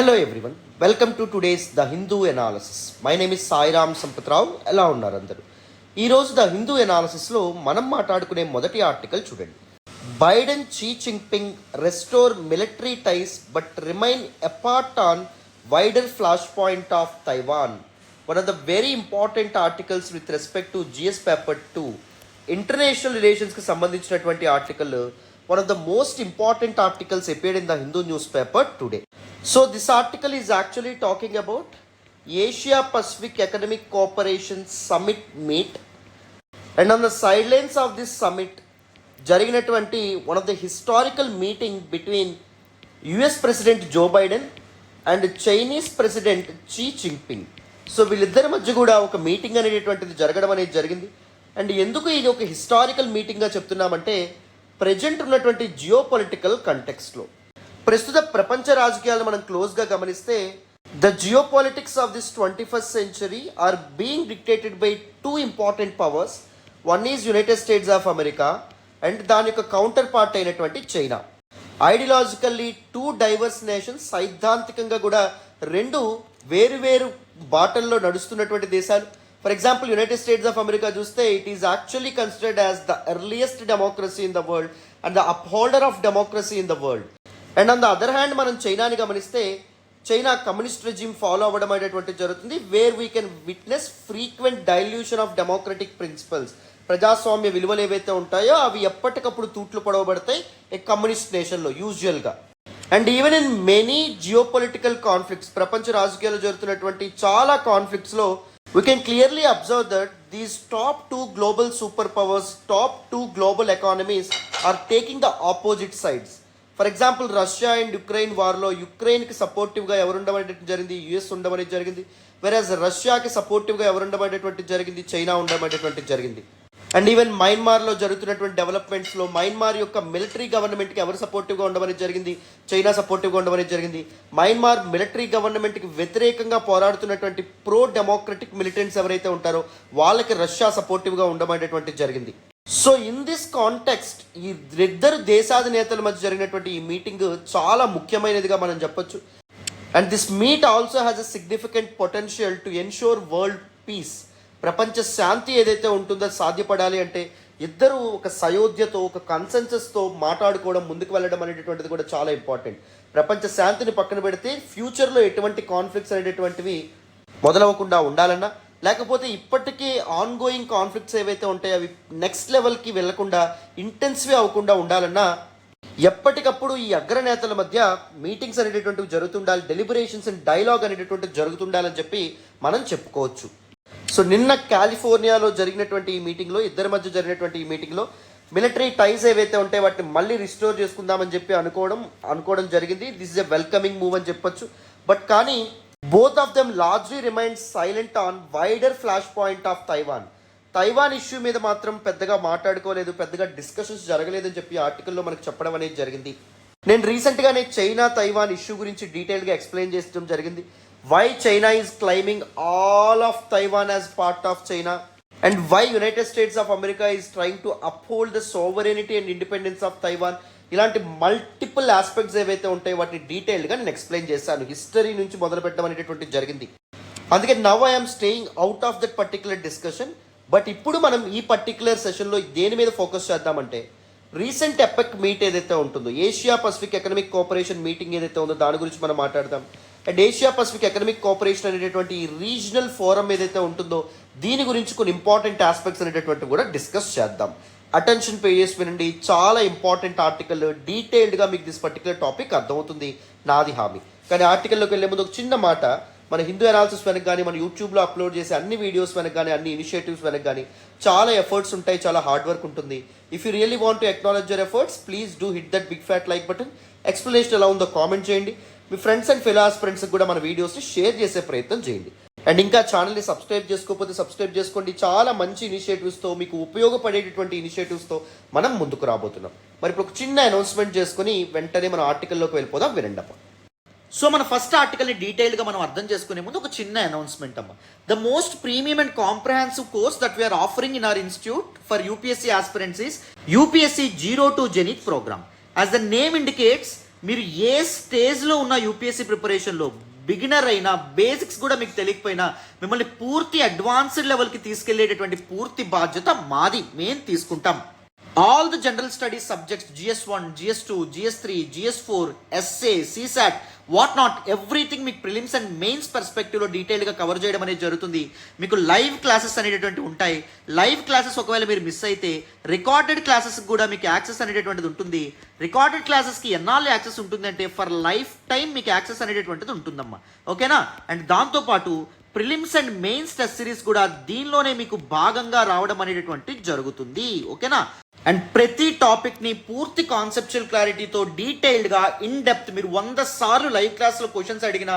Hello everyone, welcome to today's The Hindu Analysis. My name is Sairam Sampatirao. ఎలా ఉన్నారు అందరూ? ఈరోజు the Hindu ఎనాలిసిస్లో మనం మాట్లాడుకునే మొదటి ఆర్టికల్ చూడండి. Biden Xi Jinping restore military ties but remain apart on wider flash point of Taiwan. One of the very important articles with respect to GS paper 2 international రిలేషన్స్కి సంబంధించినటువంటి article. One of the most important articles appeared in the Hindu newspaper today. So this article is actually talking about Asia Pacific Economic Cooperation Summit meet, and on the sidelines of this summit జరిగినటువంటి one of the historical meeting between US President Joe Biden and Chinese President Xi Jinping. So వీళ్ళిద్దరి మధ్య కూడా ఒక meeting అనేటువంటిది జరగడం అనేది జరిగింది. And ఎందుకు ఇది ఒక హిస్టారికల్ మీటింగ్గా చెప్తున్నామంటే ప్రజెంట్ ఉన్నటువంటి జియో పొలిటికల్ కంటెక్స్ట్లో ప్రస్తుత ప్రపంచ రాజకీయాలను మనం క్లోజ్గా గమనిస్తే the geo politics of this 21st century are being dictated by two important powers. One is United states of America and దాని యొక్క కౌంటర్ పార్ట్ అయినటువంటి China. Ideologically two diverse nations, సైద్ధాంతికంగా కూడా రెండు వేరు బాటల్లో నడుస్తున్నటువంటి దేశాలు. For example United states of America చూస్తే it is actually considered as the earliest democracy in the world and the upholder of democracy in the world. And on the other hand మనం చైనాని గమనిస్తే చైనా కమ్యూనిస్ట్ రెజిమ్ ఫాలో అవ్వడం అనేటువంటిది జరుగుతుంది, where we can witness frequent dilution of democratic principles. ప్రజాస్వామ్య విలువలు ఏవైతే ఉంటాయో అవి ఎప్పటికప్పుడు తూట్లు పడవబడతాయి ఏ కమ్యూనిస్ట్ నేషన్లో యూజువల్గా. And even in many geo political conflicts, ప్రపంచ రాజకీయాల్లో జరుగుతున్నటువంటి చాలా కాన్ఫ్లిక్ట్స్లో we can clearly observe that these top two global superpowers, top two global economies are taking the opposite sides. For example, Russia and Ukraine warలో యుక్రెయిన్కి సపోర్టివ్గా ఎవరు ఉండబడేటువంటి జరిగింది, US ఉండబడేది జరిగింది. వెరాజ్ రష్యాకి సపోర్టివ్గా ఎవరు ఉండబడేటువంటి జరిగింది, చైనా ఉండబడేటువంటి జరిగింది. అండ్ ఈవెన్ మయన్మార్లో జరుగుతున్నటువంటి డెవలప్మెంట్స్లో మయన్మార్ యొక్క మిలిటరీ గవర్నమెంట్కి ఎవరు సపోర్టివ్గా ఉండమని జరిగింది, చైనా సపోర్టివ్గా ఉండమని జరిగింది. మయన్మార్ మిలిటరీ గవర్నమెంట్కి వ్యతిరేకంగా పోరాడుతున్నటువంటి ప్రో డెమోక్రటిక్ మిలిటెంట్స్ ఎవరైతే ఉంటారో వాళ్ళకి రష్యా సపోర్టివ్గా ఉండమనేటువంటి జరిగింది. సో ఇన్ దిస్ కాంటెక్స్ట్ ఈ ఇద్దరు దేశాధినేతల మధ్య జరిగినటువంటి ఈ మీటింగ్ చాలా ముఖ్యమైనదిగా మనం చెప్పొచ్చు. And this meet also has a significant potential to ensure world peace. ప్రపంచ శాంతి ఏదైతే ఉంటుందో సాధ్యపడాలి అంటే ఇద్దరు ఒక సయోధ్యతో ఒక కన్సెన్సస్తో మాట్లాడుకోవడం, ముందుకు వెళ్ళడం అనేటటువంటిది కూడా చాలా ఇంపార్టెంట్. ప్రపంచ శాంతిని పక్కన పెడితే ఫ్యూచర్లో ఎటువంటి కాన్ఫ్లిక్ట్స్ అనేటటువంటివి మొదలవ్వకుండా ఉండాలన్నా, లేకపోతే ఇప్పటికీ ఆన్ గోయింగ్ కాన్ఫ్లిక్ట్స్ ఏవైతే ఉంటాయో అవి నెక్స్ట్ లెవెల్కి వెళ్లకుండా ఇంటెన్సివ్ అవ్వకుండా ఉండాలన్నా ఎప్పటికప్పుడు ఈ అగ్రనేతల మధ్య మీటింగ్స్ అనేటటువంటివి జరుగుతుండాలి, డెలిబరేషన్స్ అండ్ డైలాగ్ అనేటటువంటివి జరుగుతుండాలని చెప్పి మనం చెప్పుకోవచ్చు. సో నిన్న కాలిఫోర్నియాలో జరిగినటువంటి ఈ మీటింగ్లో, ఇద్దరి మధ్య జరిగినటువంటి ఈ మీటింగ్లో మిలిటరీ టైస్ ఏవైతే ఉంటాయో వాటిని మళ్ళీ రిస్టోర్ చేసుకుందామని చెప్పి అనుకోవడం జరిగింది. This is a welcoming move అని చెప్పొచ్చు. బట్ కానీ both of them largely remain silent on wider flash point of Taiwan. Taiwan issue మీద మాత్రం పెద్దగా మాట్లాడుకోలేదు, పెద్దగా డిస్కషన్స్ జరగలేదని చెప్పి ఆర్టికల్లో మనకు చెప్పడం అనేది జరిగింది. నేను రీసెంట్గానే చైనా తైవాన్ ఇష్యూ గురించి డీటెయిల్గా ఎక్స్ప్లెయిన్ చేయడం జరిగింది. Why China is claiming all of Taiwan as part of China, and why United States of America is trying to uphold the sovereignty and independence of Taiwan. ఇలాంటి multiple aspects ఏవైతే ఉంటాయో వాటిని డీటెయిల్గా నేను ఎక్స్ప్లెయిన్ చేశాను. History నుంచి మొదలు పెట్టడం అనేటటువంటి జరిగింది. అందుకే now I'm staying out of that particular discussion. But ఇప్పుడు మనం ఈ పర్టికులర్ సెషన్లో దేని మీద ఫోకస్ చేద్దామంటే రీసెంట్ ఎపెక్ మీట్ ఏదైతే ఉంటుందో, Asia Pacific economic cooperation meeting ఏదైతే ఉందో దాని గురించి మనం మాట్లాడదాం. And Asia Pacific economic cooperation అనేటటువంటి ఈ రీజనల్ ఫోరం ఏదైతే ఉంటుందో దీని గురించి కొన్ని ఇంపార్టెంట్ ఆస్పెక్ట్స్ అనేటటువంటి కూడా డిస్కస్ చేద్దాం. అటెన్షన్ పే చేసి వినండి, చాలా ఇంపార్టెంట్ ఆర్టికల్. డీటెయిల్డ్గా మీకు దిస్ పర్టికులర్ టాపిక్ అర్థమవుతుంది, నాది హామీ. కానీ ఆర్టికల్లోకి వెళ్ళే ముందు ఒక చిన్న మాట, మన హిందూ అనాలిసిస్ వెనక కానీ మన యూట్యూబ్లో అప్లోడ్ చేసే అన్ని వీడియోస్ వెనక కానీ అన్ని ఇనిషియేటివ్స్ వెనక కానీ చాలా ఎఫర్ట్స్ ఉంటాయి, చాలా హార్డ్ వర్క్ ఉంటుంది. If you really want to acknowledge your efforts please do hit that big fat like button. Explanation ఎలా ఉందో కామెంట్ చేయండి. మీ ఫ్రెండ్స్ అండ్ ఫెలో ఆస్పిరెంట్స్కి కూడా మన వీడియోస్ని షేర్ చేసే ప్రయత్నం చేయండి. అండ్ ఇంకా ఛానల్ని సబ్స్క్రైబ్ చేసుకోకపోతే సబ్స్క్రైబ్ చేసుకోండి. చాలా మంచి ఇనిషియేటివ్స్తో, మీకు ఉపయోగపడేటటువంటి ఇనిషియేటివ్స్తో మనం ముందుకు రాబోతున్నాం. మరి ఇప్పుడు ఒక చిన్న అనౌన్స్మెంట్ చేసుకుని వెంటనే మన ఆర్టికల్లోకి వెళ్ళిపోదాం, వినండి అమ్మ. సో మన ఫస్ట్ ఆర్టికల్ని డీటెయిల్గా మనం అర్థం చేసుకునే ముందు ఒక చిన్న అనౌన్స్మెంట్ అమ్మ. The most premium and comprehensive course that we are offering in our institute for UPSC aspirants is UPSC 0 to Zenith program. As the name indicates, మీరు ఏ స్టేజ్లో ఉన్న యూపీఎస్సీ ప్రిపరేషన్లో బిగినర్ అయినా, బేసిక్స్ కూడా మీకు తెలియకపోయినా మిమ్మల్ని పూర్తి అడ్వాన్స్డ్ లెవెల్కి తీసుకెళ్లేటటువంటి పూర్తి బాధ్యత మాది, మేము తీసుకుంటాం. All the general studies subjects, GS1, GS2, GS3, GS4, essay, CSAT, what not, everything మీకు ప్రిలిమ్స్ అండ్ మెయిన్స్ పర్స్పెక్టివ్లో డీటెయిల్గా కవర్ చేయడం అనేది జరుగుతుంది. మీకు లైవ్ క్లాసెస్ అనేటటువంటి ఉంటాయి. లైవ్ క్లాసెస్ ఒకవేళ మీరు మిస్ అయితే రికార్డెడ్ క్లాసెస్కి కూడా మీకు యాక్సెస్ అనేటటువంటిది ఉంటుంది. రికార్డెడ్ క్లాసెస్కి ఎన్నాళ్ళు యాక్సెస్ ఉంటుంది అంటే ఫర్ లైఫ్ టైం మీకు యాక్సెస్ అనేటటువంటిది ఉంటుందమ్మా, ఓకేనా. అండ్ దాంతోపాటు prelims and mains test series కూడా దీనిలోనే మీకు భాగంగా రావడం అనేటటువంటి జరుగుతుంది, ఓకేనా. అండ్ ప్రతి టాపిక్ని పూర్తి కాన్సెప్చువల్ క్లారిటీతో డీటెయిల్డ్గా ఇన్ డెప్త్ మీరు 100 సార్లు లైవ్ క్లాస్లో క్వశ్చన్స్ అడిగిన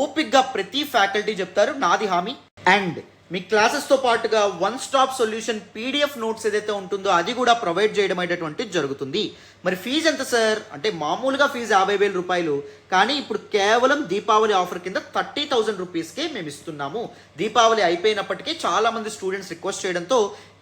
ఓపిక్గా ప్రతి ఫ్యాకల్టీ చెప్తారు, నాది హామీ. అండ్ మీ క్లాసెస్తో పాటుగా one stop solution PDF notes ఏదైతే ఉంటుందో అది కూడా ప్రొవైడ్ చేయడం అనేటటువంటి జరుగుతుంది. మరి ఫీజు ఎంత సార్ అంటే మామూలుగా ఫీజు 50,000 రూపాయలు, కానీ ఇప్పుడు కేవలం దీపావళి ఆఫర్ కింద 30,000 రూపీస్కే మేము ఇస్తున్నాము. దీపావళి అయిపోయినప్పటికీ చాలామంది స్టూడెంట్స్ రిక్వెస్ట్ చేయడంతో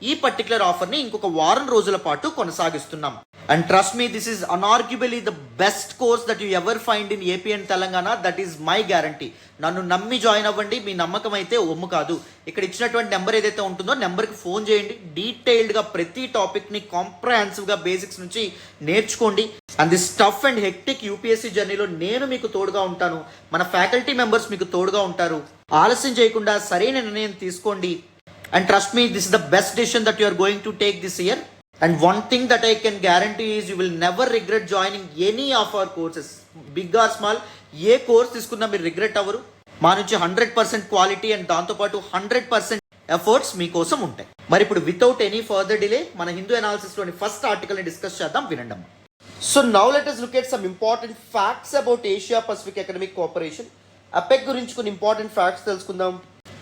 ఈ పర్టికులర్ ఆఫర్ని ఇంకొక వారం రోజుల పాటు కొనసాగిస్తున్నాం. And trust me, this is unarguably the best course that you ever find in AP and Telangana. That is my guarantee. నన్ను నమ్మి జాయిన్ అవ్వండి, మీ నమ్మకం అయితే ఒమ్ము కాదు. ఇక్కడ ఇచ్చినటువంటి నెంబర్ ఏదైతే ఉంటుందో నెంబర్కి ఫోన్ చేయండి. డీటెయిల్డ్గా ప్రతి టాపిక్ని కాంప్రహెన్సివ్గా బేసిక్స్ నుంచి నేర్చుకోండి. And this tough and hectic UPSC జర్నీలో నేను మీకు తోడుగా ఉంటాను, మన ఫ్యాకల్టీ మెంబర్స్ మీకు తోడుగా ఉంటారు. ఆలస్యం చేయకుండా సరైన నిర్ణయం తీసుకోండి. And trust me, this is the best decision that you are going to take this year. And one thing that I can guarantee is you will never regret joining any of our courses. Big or small, A course తీసుకున్నా మీరు regret అవ్వరు. మా నుంచి 100% quality and దాంతోపాటు 100% efforts మీకోసం ఉంటాయి. మరి ఇప్పుడు వితౌట్ ఎనీ ఫర్దర్ డిలే మన హిందూ అనాలిసిస్లోని ఫస్ట్ ఆర్టికల్ని డిస్కస్ చేద్దాం, వినండి. So now let us look at some important facts about Asia Pacific Economic Cooperation. APEC గురించి కొన్ని ఇంపార్టెంట్ ఫ్యాక్ట్స్ తెలుసుకుందాం,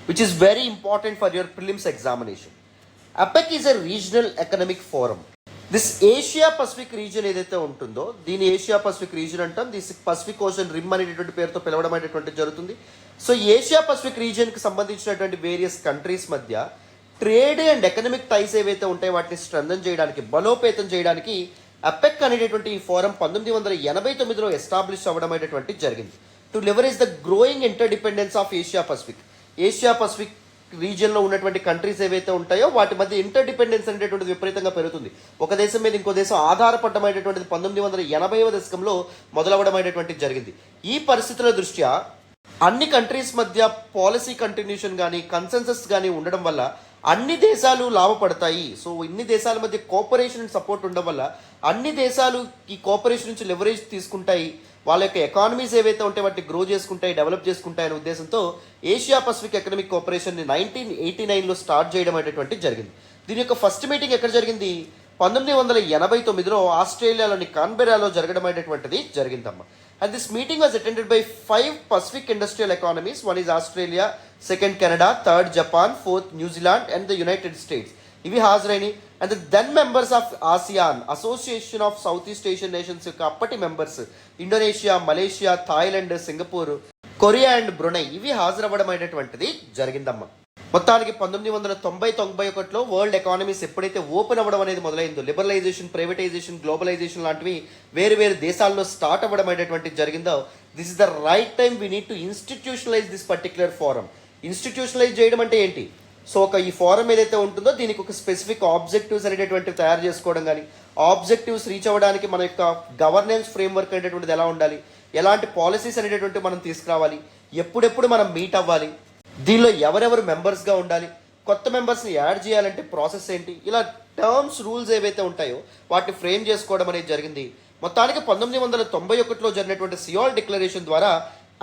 which is very important for your prelims examination. APEC is a regional economic forum. This Asia Pacific region ఏదైతే ఉంటుందో దీని Asia Pacific reason అంటాం. This Pacific ocean rim అనేటటువంటి పేరుతో పిలవడం అనేటువంటి జరుగుతుంది. సో ఏషియా పసిఫిక్ రీజియన్కి సంబంధించినటువంటి వేరియస్ కంట్రీస్ మధ్య ట్రేడ్ అండ్ ఎకనామిక్ టైస్ ఏవైతే ఉంటాయో వాటిని స్ట్రెంథన్ చేయడానికి, బలోపేతం చేయడానికి APEC అనేటటువంటి ఈ ఫోరం 1989లో ఎస్టాబ్లిష్ అవ్వడం అనేటువంటి జరిగింది. To leverage the growing interdependence of Asia Pacific. Asia Pacific రీజియన్లో ఉన్నటువంటి కంట్రీస్ ఏవైతే ఉంటాయో వాటి మధ్య ఇంటర్ డిపెండెన్స్ అనేటువంటిది విపరీతంగా పెరుగుతుంది. ఒక దేశం మీద ఇంకో దేశం ఆధారపడడం అనేటువంటిది 1980వ దశకంలో మొదలవడం అనేటువంటిది జరిగింది. ఈ పరిస్థితుల దృష్ట్యా అన్ని కంట్రీస్ మధ్య పాలసీ కంటిన్యూషన్ కానీ కన్సెన్సస్ కానీ ఉండడం వల్ల అన్ని దేశాలు లాభపడతాయి. సో ఇన్ని దేశాల మధ్య కోఆపరేషన్ అండ్ సపోర్ట్ ఉండడం వల్ల అన్ని దేశాలు ఈ కోఆపరేషన్ నుంచి లెవరేజ్ తీసుకుంటాయి. వాళ్ళ యొక్క ఎకానమీస్ ఏవైతే ఉంటే వాటిని గ్రో చేసుకుంటాయి, డెవలప్ చేసుకుంటాయి అనే ఉద్దేశంతో ఏషియా పసిఫిక్ ఎకనామిక్ కోఆపరేషన్ని 1989లో స్టార్ట్ చేయడం అనేటువంటి జరిగింది. దీని యొక్క ఫస్ట్ మీటింగ్ ఎక్కడ జరిగింది? 1989లో ఆస్ట్రేలియాలోని కాన్బెరాలో జరగడం అనేటువంటిది జరిగిందమ్మా. And this meeting was attended by 5 Pacific industrial economies. One is Australia, second Canada, third Japan, fourth New Zealand and the United States. ఇవి హాజరైనవి. And then members of ASEAN, association of south east Asian Nations యొక్క అప్పటి members Indonesia, Malaysia, Thailand, Singapore, Korea and Brunei ఇవి హాజరవ్వడం అనేటువంటిది జరిగిందమ్మా. మొత్తానికి 1991లో వరల్డ్ ఎకానమీస్ ఎప్పుడైతే ఓపెన్ అవ్వడం అనేది మొదలైందో, లిబరలైజేషన్, ప్రైవేటైజేషన్, గ్లోబలైజేషన్ లాంటివి వేరు వేరు దేశాల్లో స్టార్ట్ అవ్వడం అనేటువంటిది జరిగిందో, this is the right time we need to institutionalise this particular forum. Institutionalise చేయడం అంటే ఏంటి? సో ఈ ఫోరం ఏదైతే ఉంటుందో దీనికి ఒక స్పెసిఫిక్ ఆబ్జెక్టివ్స్ అనేటటువంటివి తయారు చేసుకోవడం కానీ, ఆబ్జెక్టివ్స్ రీచ్ అవ్వడానికి మన యొక్క గవర్నెన్స్ ఫ్రేమ్వర్క్ అనేటటువంటిది ఎలా ఉండాలి, ఎలాంటి పాలసీస్ అనేటటువంటి మనం తీసుకురావాలి, ఎప్పుడెప్పుడు మనం మీట్ అవ్వాలి, దీనిలో ఎవరెవరు మెంబర్స్గా ఉండాలి, కొత్త మెంబర్స్ని యాడ్ చేయాలంటే ప్రాసెస్ ఏంటి, ఇలా టర్మ్స్, రూల్స్ ఏవైతే ఉంటాయో వాటిని ఫ్రేమ్ చేసుకోవడం అనేది జరిగింది. మొత్తానికి 1991లో జరిగినటువంటి సియోల్ డిక్లరేషన్ ద్వారా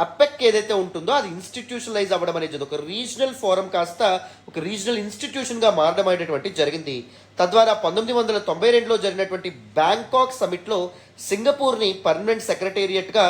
APEC ఏదైతే ఉంటుందో అది ఇన్స్టిట్యూషనలైజ్ అవ్వడం అనేది ఒక రీజనల్ ఫోరం కాస్త ఒక రీజనల్ ఇన్స్టిట్యూషన్గా మారడం అనేటువంటి జరిగింది. తద్వారా 1992లో జరిగినటువంటి బ్యాంకాక్ సమిట్లో సింగపూర్ని పర్మనెంట్ సెక్రటేరియట్గా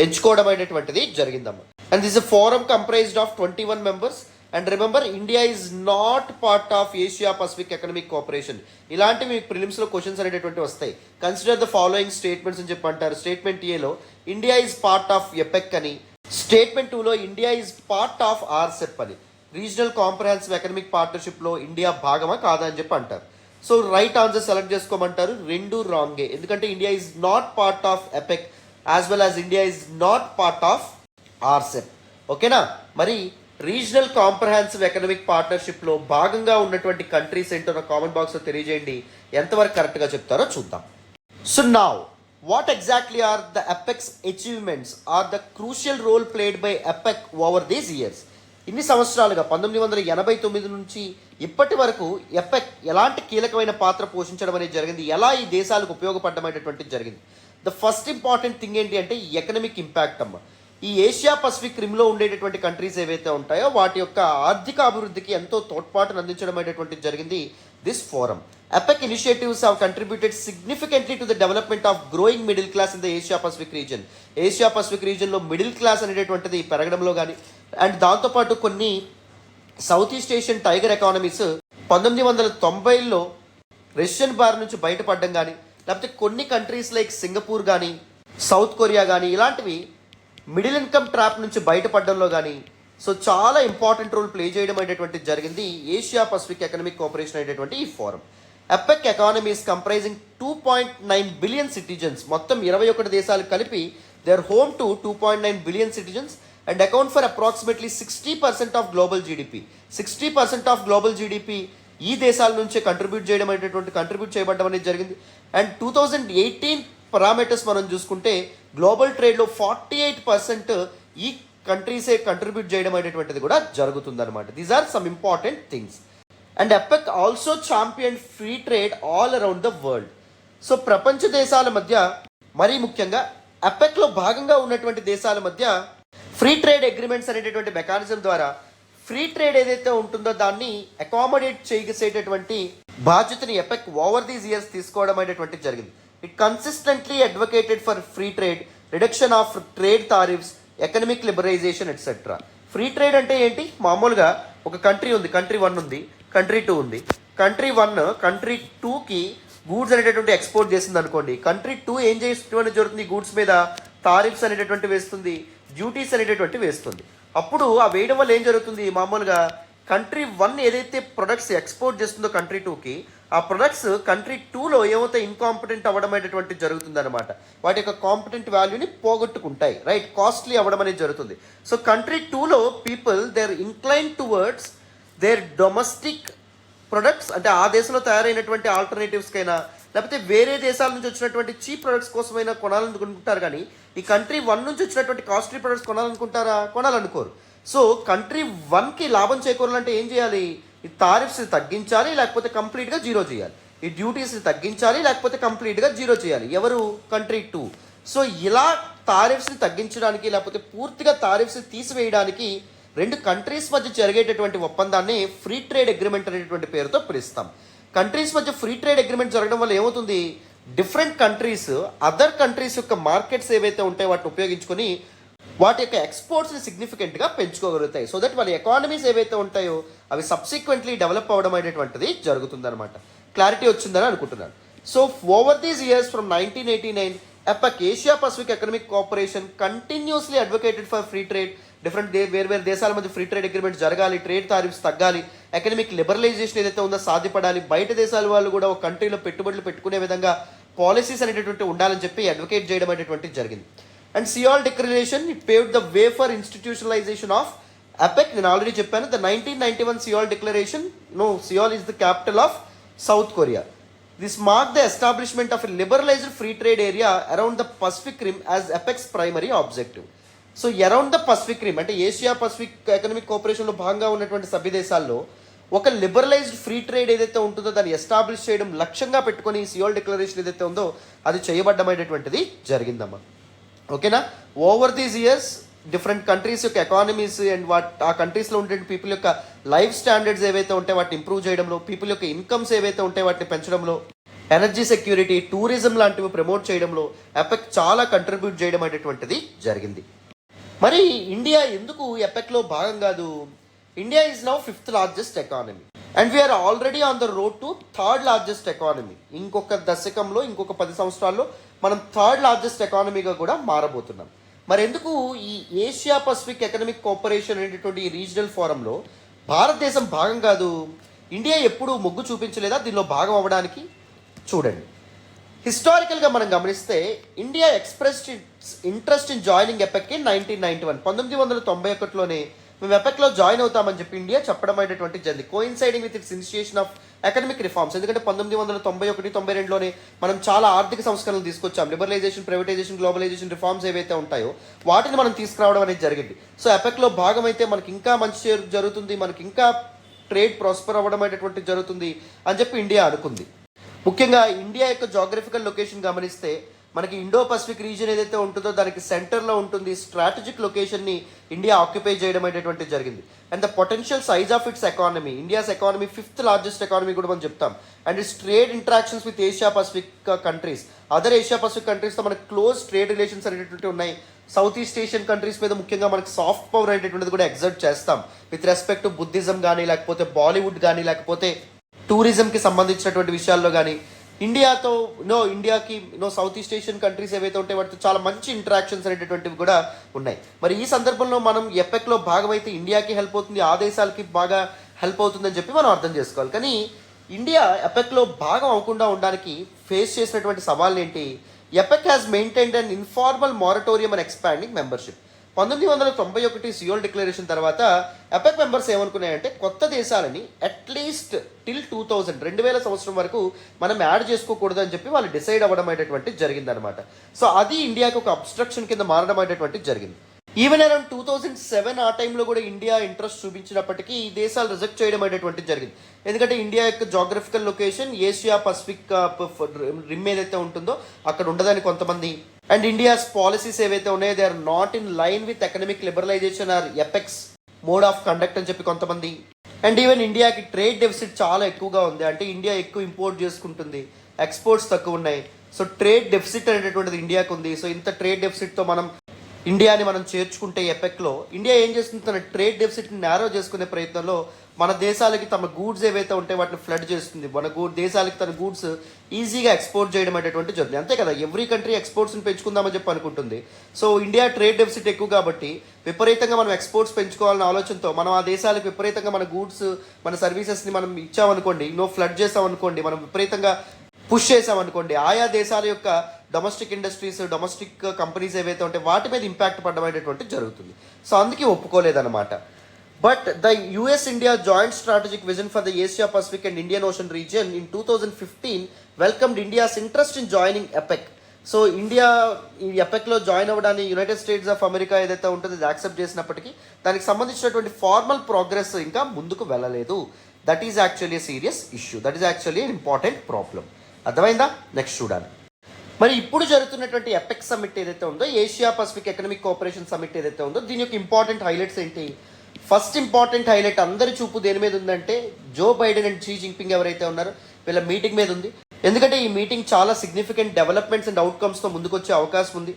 ఎంచుకోవడం అనేటువంటిది జరిగిందమ్మా. And this forum comprised of 21 members. And remember, India is not part of Asia Pacific economic cooperation. ఇలాంటివి మీకు ప్రిలిమ్స్లో క్వశ్చన్స్ అనేటువంటి వస్తాయి. కన్సిడర్ ద ఫాలోయింగ్ స్టేట్మెంట్స్ అని చెప్పి అంటారు. స్టేట్మెంట్ ఏలో ఇండియా ఈజ్ పార్ట్ ఆఫ్ ఎపెక్ అని, స్టేట్మెంట్ 2లో ఇండియా ఈజ్ పార్ట్ ఆఫ్ ఆర్సెప్ అని. రీజనల్ కాంప్రహెన్సివ్ ఎకనామిక్ పార్ట్నర్షిప్లో ఇండియా భాగమా కాదా అని చెప్పి అంటారు. సో రైట్ ఆన్సర్ సెలెక్ట్ చేసుకోమంటారు. రెండు రాంగే, ఎందుకంటే India is not part of APEC as well as India is not part of RCEP. ఓకేనా? మరి రీజనల్ కాంప్రహెన్సివ్ ఎకనామిక్ పార్ట్నర్షిప్లో భాగంగా ఉన్నటువంటి కంట్రీస్ ఏంటో నా కామెంట్ బాక్స్లో తెలియజేయండి. ఎంతవరకు కరెక్ట్గా చెప్తారో చూద్దాం. So now what exactly are the APEC's achievements are the crucial role played by APEC over these years? ఇన్ని సంవత్సరాలుగా 1989 నుంచి ఇప్పటి వరకు ఎపెక్ ఎలాంటి కీలకమైన పాత్ర పోషించడం అనేది జరిగింది, ఎలా ఈ దేశాలకు ఉపయోగపడమైనటువంటిది జరిగింది. ద ఫస్ట్ ఇంపార్టెంట్ థింగ్ ఏంటి అంటే ఎకనమిక్ ఇంపాక్ట్ అమ్మ. ఈ ఏషియా పసిఫిక్ రిమ్లో ఉండేటటువంటి కంట్రీస్ ఏవైతే ఉంటాయో వాటి యొక్క ఆర్థిక అభివృద్ధికి ఎంతో తోడ్పాటును అందించడం అనేటువంటిది జరిగింది this forum. APEC initiatives have contributed significantly to the development of growing middle class in the Asia Pacific region. Asia Pacific రీజియన్లో మిడిల్ క్లాస్ అనేటటువంటిది పెరగడంలో కానీ అండ్ దాంతోపాటు కొన్ని south east Asian tiger economies 1990లో రష్యన్ బార్ నుంచి బయటపడడం కానీ లేకపోతే కొన్ని కంట్రీస్ లైక్ సింగపూర్ కానీ సౌత్ కొరియా కానీ ఇలాంటివి మిడిల్ ఇన్కమ్ ట్రాప్ నుంచి బయటపడడంలో కానీ సో చాలా ఇంపార్టెంట్ రోల్ ప్లే చేయడం అనేటువంటిది జరిగింది ఏషియా పసిఫిక్ ఎకనామిక్ కోఆపరేషన్ అనేటువంటి ఈ forum. APEC economy is comprising 2.9 billion citizens. మొత్తం 21 దేశాలు కలిపి they are home to 2.9 billion citizens and account for approximately 60% of global GDP. 60% of global GDP ఈ దేశాల నుంచే కంట్రిబ్యూట్ చేయబడడం అనేది జరిగింది. అండ్ 2018 పారామీటర్స్ మనం చూసుకుంటే గ్లోబల్ ట్రేడ్లో 48% ఈ కంట్రీసే కంట్రిబ్యూట్ చేయడం అనేటువంటిది కూడా జరుగుతుందన్నమాట. These are some important things. And APEC also champion free trade all around the world. So ప్రపంచ దేశాల మధ్య మరీ ముఖ్యంగా APECలో భాగంగా ఉన్నటువంటి దేశాల మధ్య ఫ్రీ ట్రేడ్ అగ్రిమెంట్స్ అనేటటువంటి మెకానిజం ద్వారా ఫ్రీ ట్రేడ్ ఏదైతే ఉంటుందో దాన్ని అకామిడేట్ చేసేటటువంటి బాధ్యతని APEC ఓవర్ దీస్ ఇయర్స్ తీసుకోవడం అనేటువంటిది జరిగింది. It consistently advocated for free trade, reduction of trade tariffs, economic liberation etcetera. Free trade అంటే ఏంటి? మామూలుగా ఒక కంట్రీ ఉంది, కంట్రీ 1 ఉంది, కంట్రీ 2 ఉంది. కంట్రీ 1 కంట్రీ 2కి గూడ్స్ అనేటటువంటి ఎక్స్పోర్ట్ చేసింది అనుకోండి. కంట్రీ 2 ఏం చేసేటువంటి జరుగుతుంది? గూడ్స్ మీద టారిఫ్స్ అనేటటువంటి వేస్తుంది, డ్యూటీస్ అనేటటువంటి వేస్తుంది. అప్పుడు ఆ వేయడం వల్ల ఏం జరుగుతుంది? మామూలుగా కంట్రీ 1 ఏదైతే ప్రొడక్ట్స్ ఎక్స్పోర్ట్ చేస్తుందో కంట్రీ 2కి, ఆ ప్రొడక్ట్స్ కంట్రీ 2లో ఏమైతే ఇన్కాంపిటెంట్ అవ్వడం అనేటువంటి జరుగుతుంది అనమాట. వాటి యొక్క కాంపిటెంట్ వాల్యూని పోగొట్టుకుంటాయి, రైట్? కాస్ట్లీ అవ్వడం అనేది జరుగుతుంది. సో కంట్రీ 2లో people they are incline towards their domestic products, అంటే ఆ దేశంలో తయారైనటువంటి ఆల్టర్నేటివ్స్కైనా లేకపోతే వేరే దేశాల నుంచి వచ్చినటువంటి చీప్ ప్రొడక్ట్స్ కోసమైనా కొనాలనుకుంటారు. కానీ ఈ కంట్రీ 1 నుంచి వచ్చినటువంటి కాస్ట్లీ ప్రొడక్ట్స్ కొనాలనుకోరు. సో కంట్రీ 1కి లాభం చేకూరాలంటే ఏం చేయాలి? ఈ టారిఫ్స్ని తగ్గించాలి, లేకపోతే కంప్లీట్గా జీరో చేయాలి. ఈ డ్యూటీస్ని తగ్గించాలి, లేకపోతే కంప్లీట్గా జీరో చేయాలి. ఎవరు? కంట్రీ 2. సో ఇలా టారిఫ్స్ని తగ్గించడానికి లేకపోతే పూర్తిగా టారిఫ్స్ని తీసివేయడానికి 2 కంట్రీస్ మధ్య జరిగేటటువంటి ఒప్పందాన్ని ఫ్రీ ట్రేడ్ అగ్రిమెంట్ అనేటువంటి పేరుతో పిలుస్తాం. కంట్రీస్ మధ్య ఫ్రీ ట్రేడ్ అగ్రిమెంట్ జరగడం వల్ల ఏమవుతుంది? డిఫరెంట్ కంట్రీస్ అదర్ కంట్రీస్ యొక్క మార్కెట్స్ ఏవైతే ఉంటాయో వాటిని ఉపయోగించుకొని వాటి యొక్క ఎక్స్పోర్ట్స్ని సిగ్నిఫికెంట్గా పెంచుకోగలుగుతాయి. సో దట్ వాళ్ళ ఎకానమీస్ ఏవైతే ఉంటాయో అవి సబ్సిక్వెంట్లీ డెవలప్ అవ్వడం అనేటువంటిది జరుగుతుందన్నమాట. క్లారిటీ వచ్చిందని అనుకుంటున్నాను. So over these years from 1989 APEC Asia Pacific economic cooperation continuously advocated for free trade. వేరు దేశాల మధ్య ఫ్రీ ట్రేడ్ అగ్రిమెంట్ జరగాలి, ట్రేడ్ టారిఫ్స్ తగ్గాలి, ఎకనామిక్ లిబరలైజేషన్ ఏదైతే ఉందో సాధ్యపడాలి, బయట దేశాల వాళ్ళు కూడా ఒక కంట్రీలో పెట్టుబడులు పెట్టుకునే విధంగా పాలసీస్ అనేటటువంటి ఉండాలని చెప్పి అడ్వకేట్ చేయడం అనేటువంటిది జరిగింది. And Sial declaration it paved the way for institutionalisation of APEC. నేను ఆల్రెడీ చెప్పాను, the 1991 Sial declaration. Sial is the capital of south Korea. This mark the establishment of a liberalised free trade area around the Pacific rim as APEC's primary objective. So around the Pacific rim అంటే Asia Pacific economic కోఆపరేషన్లో భాగంగా ఉన్నటువంటి సభ్య దేశాల్లో ఒక liberalised free trade ఏదైతే ఉంటుందో దాన్ని establish చేయడం లక్ష్యంగా పెట్టుకొని సియోల్ డిక్లరేషన్ ఏదైతే ఉందో అది చేయబడ్డమైనటువంటిది జరిగిందమ్మా. ఓకేనా? Over these years different countries యొక్క ఎకానమీస్ అండ్ ఆ కంట్రీస్లో ఉండే పీపుల్ యొక్క లైఫ్ స్టాండర్డ్స్ ఏవైతే ఉంటాయో వాటిని ఇంప్రూవ్ చేయడంలో, పీపుల్ యొక్క ఇన్కమ్స్ ఏవైతే ఉంటాయో వాటిని పెంచడంలో, ఎనర్జీ సెక్యూరిటీ, టూరిజం లాంటివి ప్రమోట్ చేయడంలో APEC చాలా కంట్రిబ్యూట్ చేయడం అనేటువంటిది జరిగింది. మరి ఇండియా ఎందుకు APECలో భాగం కాదు? India is now 5th largest economy and we are already on the road to 3rd largest economy. ఇంకొక దశకంలో, ఇంకొక 10 సంవత్సరాల్లో మనం 3rd లార్జెస్ట్ ఎకానమీగా కూడా మారబోతున్నాం. మరి ఎందుకు ఈ ఏషియా పసిఫిక్ ఎకనామిక్ కోఆపరేషన్ అనేటటువంటి ఈ రీజనల్ ఫోరంలో భారతదేశం భాగం కాదు? ఇండియా ఎప్పుడు మొగ్గు చూపించలేదా దీనిలో భాగం అవ్వడానికి? చూడండి, హిస్టారికల్గా మనం గమనిస్తే India expressed interest in joining APEC in 1991. 1991లోనే మేము ఎపెక్లో జాయిన్ అవుతామని చెప్పి ఇండియా చెప్పడం అనేటువంటి జరిగింది, coinciding with its initiation of economic reforms. ఎందుకంటే 1991, 92లోనే మనం చాలా ఆర్థిక సంస్కరణలు తీసుకొచ్చాం. లిబరలైజేషన్, ప్రైవేటైజేషన్, గ్లోబలైజేషన్ రిఫార్మ్స్ ఏవైతే ఉంటాయో వాటిని మనం తీసుకురావడం అనేది జరిగింది. సో ఎపెక్లో భాగమైతే మనకి ఇంకా మంచి జరుగుతుంది, మనకి ఇంకా ట్రేడ్ ప్రాస్పర్ అవ్వడం అనేటువంటి జరుగుతుంది అని చెప్పి ఇండియా అనుకుంది. ముఖ్యంగా ఇండియా యొక్క జాగ్రఫికల్ లొకేషన్ గమనిస్తే మనకి ఇండో పసిఫిక్ రీజియన్ ఏదైతే ఉంటుందో దానికి సెంటర్లో ఉంటుంది. స్ట్రాటజిక్ లొకేషన్ని ఇండియా ఆక్యుపై చేయడం అనేటువంటి జరిగింది. And the potential size of its economy, India's economy 5th largest economy కూడా మనం చెప్తాం. And its trade interactions with Asia Pacific countries, other Asia Pacific కంట్రీస్తో మనకి క్లోజ్ ట్రేడ్ రిలేషన్స్ అనేటువంటి ఉన్నాయి. సౌత్ ఈస్ట్ ఏషియన్ కంట్రీస్ మీద ముఖ్యంగా మనకి సాఫ్ట్ పవర్ అనేటువంటిది కూడా ఎగ్జర్ట్ చేస్తాం విత్ రెస్పెక్ట్ టు బుద్ధిజం కానీ, లేకపోతే బాలీవుడ్ కానీ, లేకపోతే టూరిజంకి సంబంధించినటువంటి విషయాల్లో కానీ ఇండియాతో ఇండియాకి సౌత్ ఈస్ట్ ఏషియన్ కంట్రీస్ ఏవైతే ఉంటాయి వాటితో చాలా మంచి ఇంటరాక్షన్స్ అనేటటువంటివి కూడా ఉన్నాయి. మరి ఈ సందర్భంలో మనం ఎపెక్లో భాగమైతే ఇండియాకి హెల్ప్ అవుతుంది, ఆ దేశాలకి బాగా హెల్ప్ అవుతుందని చెప్పి మనం అర్థం చేసుకోవాలి. కానీ ఇండియా ఎపెక్లో భాగం అవ్వకుండా ఉండడానికి ఫేస్ చేసినటువంటి సవాళ్ళు ఏంటి? APEC has maintained an informal moratorium and expanding membership. 1991 Seoul declaration తర్వాత ఎపెక్ మెంబర్స్ ఏమనుకున్నాయంటే కొత్త దేశాలని అట్లీస్ట్ టిల్ 2000 సంవత్సరం వరకు మనం యాడ్ చేసుకోకూడదు అని చెప్పి వాళ్ళు డిసైడ్ అవ్వడం అనేటువంటి జరిగిందనమాట. సో అది ఇండియాకి ఒక అబ్స్ట్రక్షన్ కింద మారడం అనేటువంటి జరిగింది. ఈవెన్ అరౌండ్ 2007 ఆ టైంలో కూడా ఇండియా ఇంట్రెస్ట్ చూపించినప్పటికీ ఈ దేశాలు రిజెక్ట్ చేయడం అనేటువంటి జరిగింది. ఎందుకంటే ఇండియా యొక్క geographical location Asia Pacific rim ఏదైతే ఉంటుందో అక్కడ ఉండదని కొంతమంది, అండ్ ఇండియాస్ పాలసీస్ ఏవైతే ఉన్నాయో they are not in line with economic liberalization or APEC's mode of conduct అని చెప్పి కొంతమంది, అండ్ ఈవెన్ ఇండియాకి ట్రేడ్ డెఫిసిట్ చాలా ఎక్కువగా ఉంది. అంటే ఇండియా ఎక్కువ ఇంపోర్ట్ చేసుకుంటుంది, ఎక్స్పోర్ట్స్ తక్కువ ఉన్నాయి. సో ట్రేడ్ డెఫిసిట్ అనేటటువంటిది ఇండియాకు ఉంది. సో ఇంత ట్రేడ్ డెఫిసిట్తో ఇండియాని మనం చేర్చుకుంటే ఎపెక్లో ఇండియా ఏం చేస్తుంది, తన ట్రేడ్ డెఫిసిట్ని నేరో చేసుకునే ప్రయత్నంలో మన దేశాలకి తమ గూడ్స్ ఏవైతే ఉంటాయో వాటిని ఫ్లడ్ చేస్తుంది. మన దేశాలకి తన గూడ్స్ ఈజీగా ఎక్స్పోర్ట్ చేయడం అనేటువంటి జరుగుతుంది. అంతే కదా, ఎవ్రీ కంట్రీ ఎక్స్పోర్ట్స్ని పెంచుకుందామని చెప్పి అనుకుంటుంది. సో ఇండియా ట్రేడ్ డెఫిసిట్ ఎక్కువ కాబట్టి విపరీతంగా మనం ఎక్స్పోర్ట్స్ పెంచుకోవాలన్న ఆలోచనతో మనం ఆ దేశాలకు విపరీతంగా మన గూడ్స్, మన సర్వీసెస్ని మనం ఇచ్చామనుకోండి, ఫ్లడ్ చేసామనుకోండి, మనం విపరీతంగా పుష్ చేసామనుకోండి, ఆయా దేశాల యొక్క డొమెస్టిక్ ఇండస్ట్రీస్, డొమెస్టిక్ కంపెనీస్ ఏవైతే ఉంటాయి వాటి మీద ఇంపాక్ట్ పడడం అనేటువంటి జరుగుతుంది. సో అందుకే ఒప్పుకోలేదన్నమాట. But the US India joint strategic vision for the Asia Pacific and Indian Ocean region in 2015 welcomed India's interest in joining APEC. So India ఈ ఎపెక్లో జాయిన్ అవ్వడాన్ని యునైటెడ్ స్టేట్స్ ఆఫ్ అమెరికా ఏదైతే ఉంటుందో అది యాక్సెప్ట్ చేసినప్పటికీ దానికి సంబంధించినటువంటి ఫార్మల్ ప్రోగ్రెస్ ఇంకా ముందుకు వెళ్ళలేదు. That is actually serious issue, that is actually important problem. అర్థమైందా? నెక్స్ట్ చూడాలి. మరి ఇప్పుడు జరుగుతున్నటువంటి ఎపెక్ సమ్మిట్ ఏదైతే ఉందో, Asia Pacific economic cooperation summit ఏదైతే ఉందో, దీని యొక్క ఇంపార్టెంట్ హైలైట్స్ ఏంటి? ఫస్ట్ ఇంపార్టెంట్ హైలైట్ అందరి చూపు దేని మీద ఉందంటే Joe Biden and Xi Jinping ఎవరైతే ఉన్నారో వీళ్ళ మీటింగ్ మీద ఉంది. ఎందుకంటే ఈ మీటింగ్ చాలా సిగ్నిఫికెంట్ డెవలప్మెంట్స్ అండ్ అవుట్కమ్స్తో ముందుకొచ్చే అవకాశం ఉంది.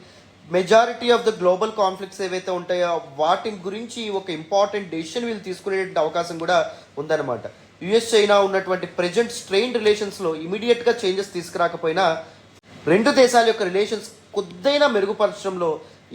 Majority of the global conflicts ఏవైతే ఉంటాయో వాటి గురించి ఒక ఇంపార్టెంట్ డెసిషన్ వీళ్ళు తీసుకునేటువంటి అవకాశం కూడా ఉందన్నమాట. యుఎస్ చైనా ఉన్నటువంటి ప్రెజెంట్ స్ట్రెయిన్ రిలేషన్స్లో ఇమీడియట్గా చేంజెస్ తీసుకురాకపోయినా రెండు దేశాల యొక్క రిలేషన్స్ కొద్దిగా మెరుగుపరచడంలో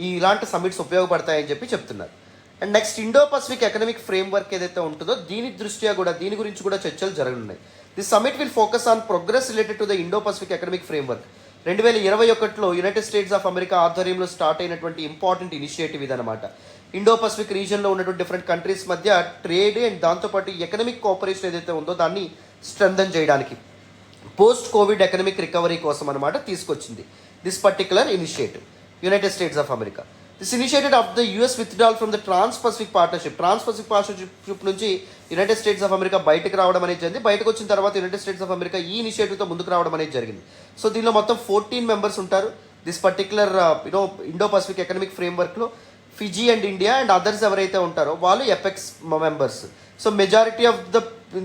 ఇలాంటి సమ్మిట్స్ ఉపయోగపడతాయని చెప్పి చెప్తున్నారు. And next Indo Pacific economic framework ఏదైతే ఉంటుందో దీని గురించి కూడా చర్చలు జరగనున్నాయి. This summit will focus on progress related to the Indo Pacific economic framework. 2021లో యునైటెడ్ స్టేట్స్ ఆఫ్ అమెరికా ఆధ్వర్యంలో స్టార్ట్ అయినటువంటి ఇంపార్టెంట్ ఇనిషియేటివ్ ఇదనమాట. ఇండో పసిఫిక్ రీజియన్లో ఉన్నటువంటి డిఫరెంట్ కంట్రీస్ మధ్య ట్రేడ్ అండ్ దాంతోపాటు ఎకనమిక్ కోఆపరేషన్ ఏదైతే ఉందో దాన్ని స్ట్రెంథన్ చేయడానికి పోస్ట్ కోవిడ్ ఎకనమిక్ రికవరీ కోసం అనమాట తీసుకొచ్చింది this particular initiative United states of America. This initiated of the US withdrawal from the trans Pacific partnership నుంచి యునైటెడ్ స్టేట్స్ ఆఫ్ అమెరికా బయటకు రావడం అనేది జరిగింది. బయటకు వచ్చిన తర్వాత యునైటెడ్ స్టేట్స్ ఆఫ్ అమెరికా ఈ ఇనిషియేటివ్తో ముందుకు రావడం అనేది జరిగింది. సో దీనిలో మొత్తం 14 మెంబర్స్ ఉంటారు. This particular Indo Pacific economic ఫ్రేమ్వర్క్లో Fiji and India and others ఎవరైతే ఉంటారో వాళ్ళు APECs members. So majority of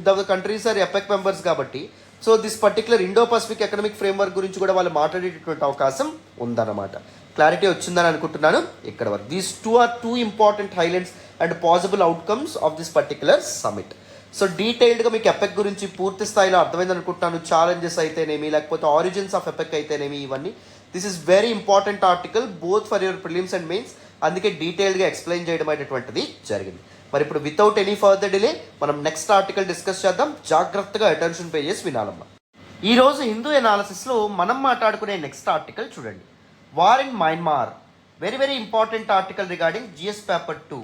the countries are APEC members కాబట్టి so this particular Indo Pacific economic framework గురించి కూడా వాళ్ళు మాట్లాడేటటువంటి అవకాశం ఉందన్నమాట. క్లారిటీ వచ్చిందని అనుకుంటున్నాను ఇక్కడ వరకు. These two important highlights and possible outcomes of this particular summit. So డీటెయిల్డ్గా మీకు ఎపెక్ గురించి పూర్తి స్థాయిలో అర్థమైంది అనుకుంటున్నాను. ఛాలెంజెస్ అయితేనేమి లేకపోతే ఆరిజిన్స్ ఆఫ్ ఎపెక్ అయితేనేమి ఇవన్నీ. This is very important article both for your prelims and mains. అందుకే డీటెయిల్డ్గా ఎక్స్ప్లెయిన్ చేయడం అనేటువంటిది జరిగింది. మరి ఇప్పుడు వితౌట్ ఎనీ ఫర్దర్ డిలే మనం నెక్స్ట్ ఆర్టికల్ డిస్కస్ చేద్దాం. జాగ్రత్తగా అటెన్షన్ పే చేసి వినాలమ్మా. ఈరోజు హిందూ ఎనాలిసిస్లో మనం మాట్లాడుకునే నెక్స్ట్ ఆర్టికల్ చూడండి. War in Myanmar, very very important article regarding GS paper 2,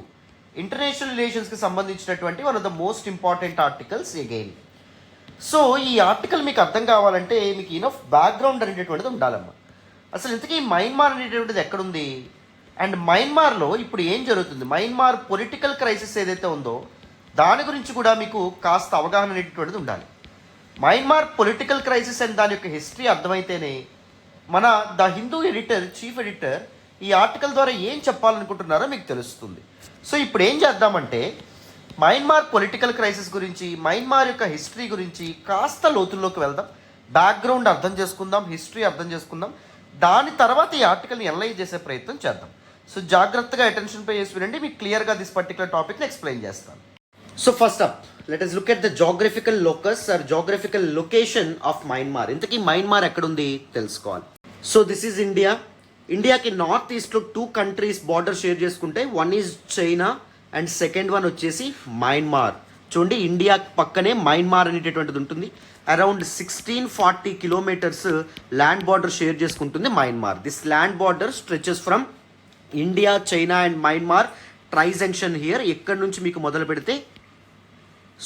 international రిలేషన్స్కి సంబంధించినటువంటి one of the most important articles again. So ఈ ఆర్టికల్ మీకు అర్థం కావాలంటే మీకు ఇనఫ్ బ్యాక్గ్రౌండ్ అనేటటువంటిది ఉండాలమ్మా. అసలు ఇంతకీ మయన్మార్ అనేటటువంటిది ఎక్కడుంది అండ్ మయన్మార్లో ఇప్పుడు ఏం జరుగుతుంది, మయన్మార్ పొలిటికల్ క్రైసిస్ ఏదైతే ఉందో దాని గురించి కూడా మీకు కాస్త అవగాహన అనేటటువంటిది ఉండాలి. మయన్మార్ పొలిటికల్ క్రైసిస్ అండ్ దాని యొక్క హిస్టరీ అర్థమైతేనే మన the Hindu editor, chief editor ఈ ఆర్టికల్ ద్వారా ఏం చెప్పాలనుకుంటున్నారో మీకు తెలుస్తుంది. సో ఇప్పుడు ఏం చేద్దామంటే మయన్మార్ పొలిటికల్ క్రైసిస్ గురించి, మయన్మార్ యొక్క హిస్టరీ గురించి కాస్త లోతుల్లోకి వెళ్దాం, బ్యాక్గ్రౌండ్ అర్థం చేసుకుందాం, హిస్టరీ అర్థం చేసుకుందాం. దాని తర్వాత ఈ ఆర్టికల్ని అనలైజ్ చేసే ప్రయత్నం చేద్దాం. సో జాగ్రత్తగా అటెన్షన్ పే చేసి వినండి, మీకు క్లియర్గా దిస్ పర్టికులర్ టాపిక్ని ఎక్స్ప్లెయిన్ చేస్తాను. So first up let us look at the geographical locus or geographical location of Myanmar. ఇంతకీ మయన్మార్ ఎక్కడుంది తెలుసుకోవాలి. So this is India. ఇండియాకి నార్త్ ఈస్ట్లో 2 కంట్రీస్ బార్డర్ షేర్ చేసుకుంటే, one is China and second one వచ్చేసి Myanmar. చూడండి, India పక్కనే Myanmar అనేటటువంటిది ఉంటుంది. Around 1640 kilometres land border share చేసుకుంటుంది Myanmar. This land border stretches from India, China and Myanmar trijunction here. ఎక్కడి నుంచి మీకు మొదలు పెడితే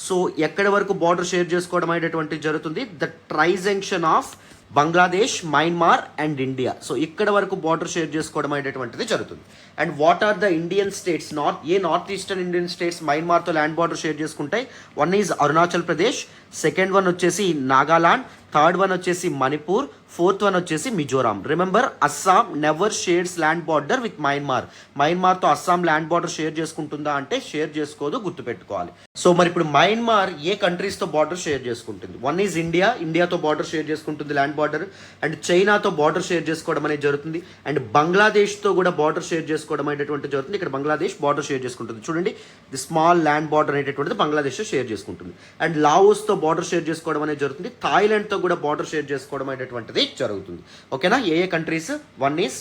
సో ఎక్కడి వరకు బార్డర్ షేర్ చేసుకోవడం అనేటటువంటిది జరుగుతుంది, the trijunction of Bangladesh, Myanmar and India. So ఇక్కడ వరకు బార్డర్ షేర్ చేసుకోవడం అనేటటువంటిది జరుగుతుంది. And what are the Indian states, north eastern Indian states మయన్మార్తో ల్యాండ్ బార్డర్ షేర్ చేసుకుంటాయి. One is Arunachal Pradesh, second one వచ్చేసి నాగాలాండ్, థర్డ్ వన్ వచ్చేసి మణిపూర్, ఫోర్త్ వన్ వచ్చేసి Mizoram. Remember, Assam never shares land border with Myanmar. మయన్మార్తో అస్సాం ల్యాండ్ బార్డర్ షేర్ చేసుకుంటుందా అంటే share చేసుకోదు, గుర్తుపెట్టుకోవాలి. సో మరి ఇప్పుడు మయన్మార్ ఏ కంట్రీస్తో బార్డర్ షేర్ చేసుకుంటుంది? వన్ ఈజ్ ఇండియా, ఇండియాతో బార్డర్ షేర్ చేసుకుంటుంది ల్యాండ్ బార్డర్. అండ్ చైనాతో బార్డర్ షేర్ చేసుకోవడం అనేది జరుగుతుంది. అండ్ బంగ్లాదేశ్తో కూడా బార్డర్ షేర్ చేసుకోవడం అనేటటువంటి జరుగుతుంది. ఇక్కడ బంగ్లాదేశ్ బార్డర్ షేర్ చేసుకుంటుంది. చూడండి, ది స్మాల్ ల్యాండ్ బార్డర్ అనేటటువంటిది బంగ్లాదేశ్తో షేర్ చేసుకుంటుంది. అండ్ లావోస్తో బార్డర్ షేర్ చేసుకోవడం అనేది జరుగుతుంది. థాయిలాండ్తో కూడా బార్డర్ షేర్ చేసుకోవడం అనేటటువంటిది జరుగుతుంది. ఓకేనా? ఏ countries? One is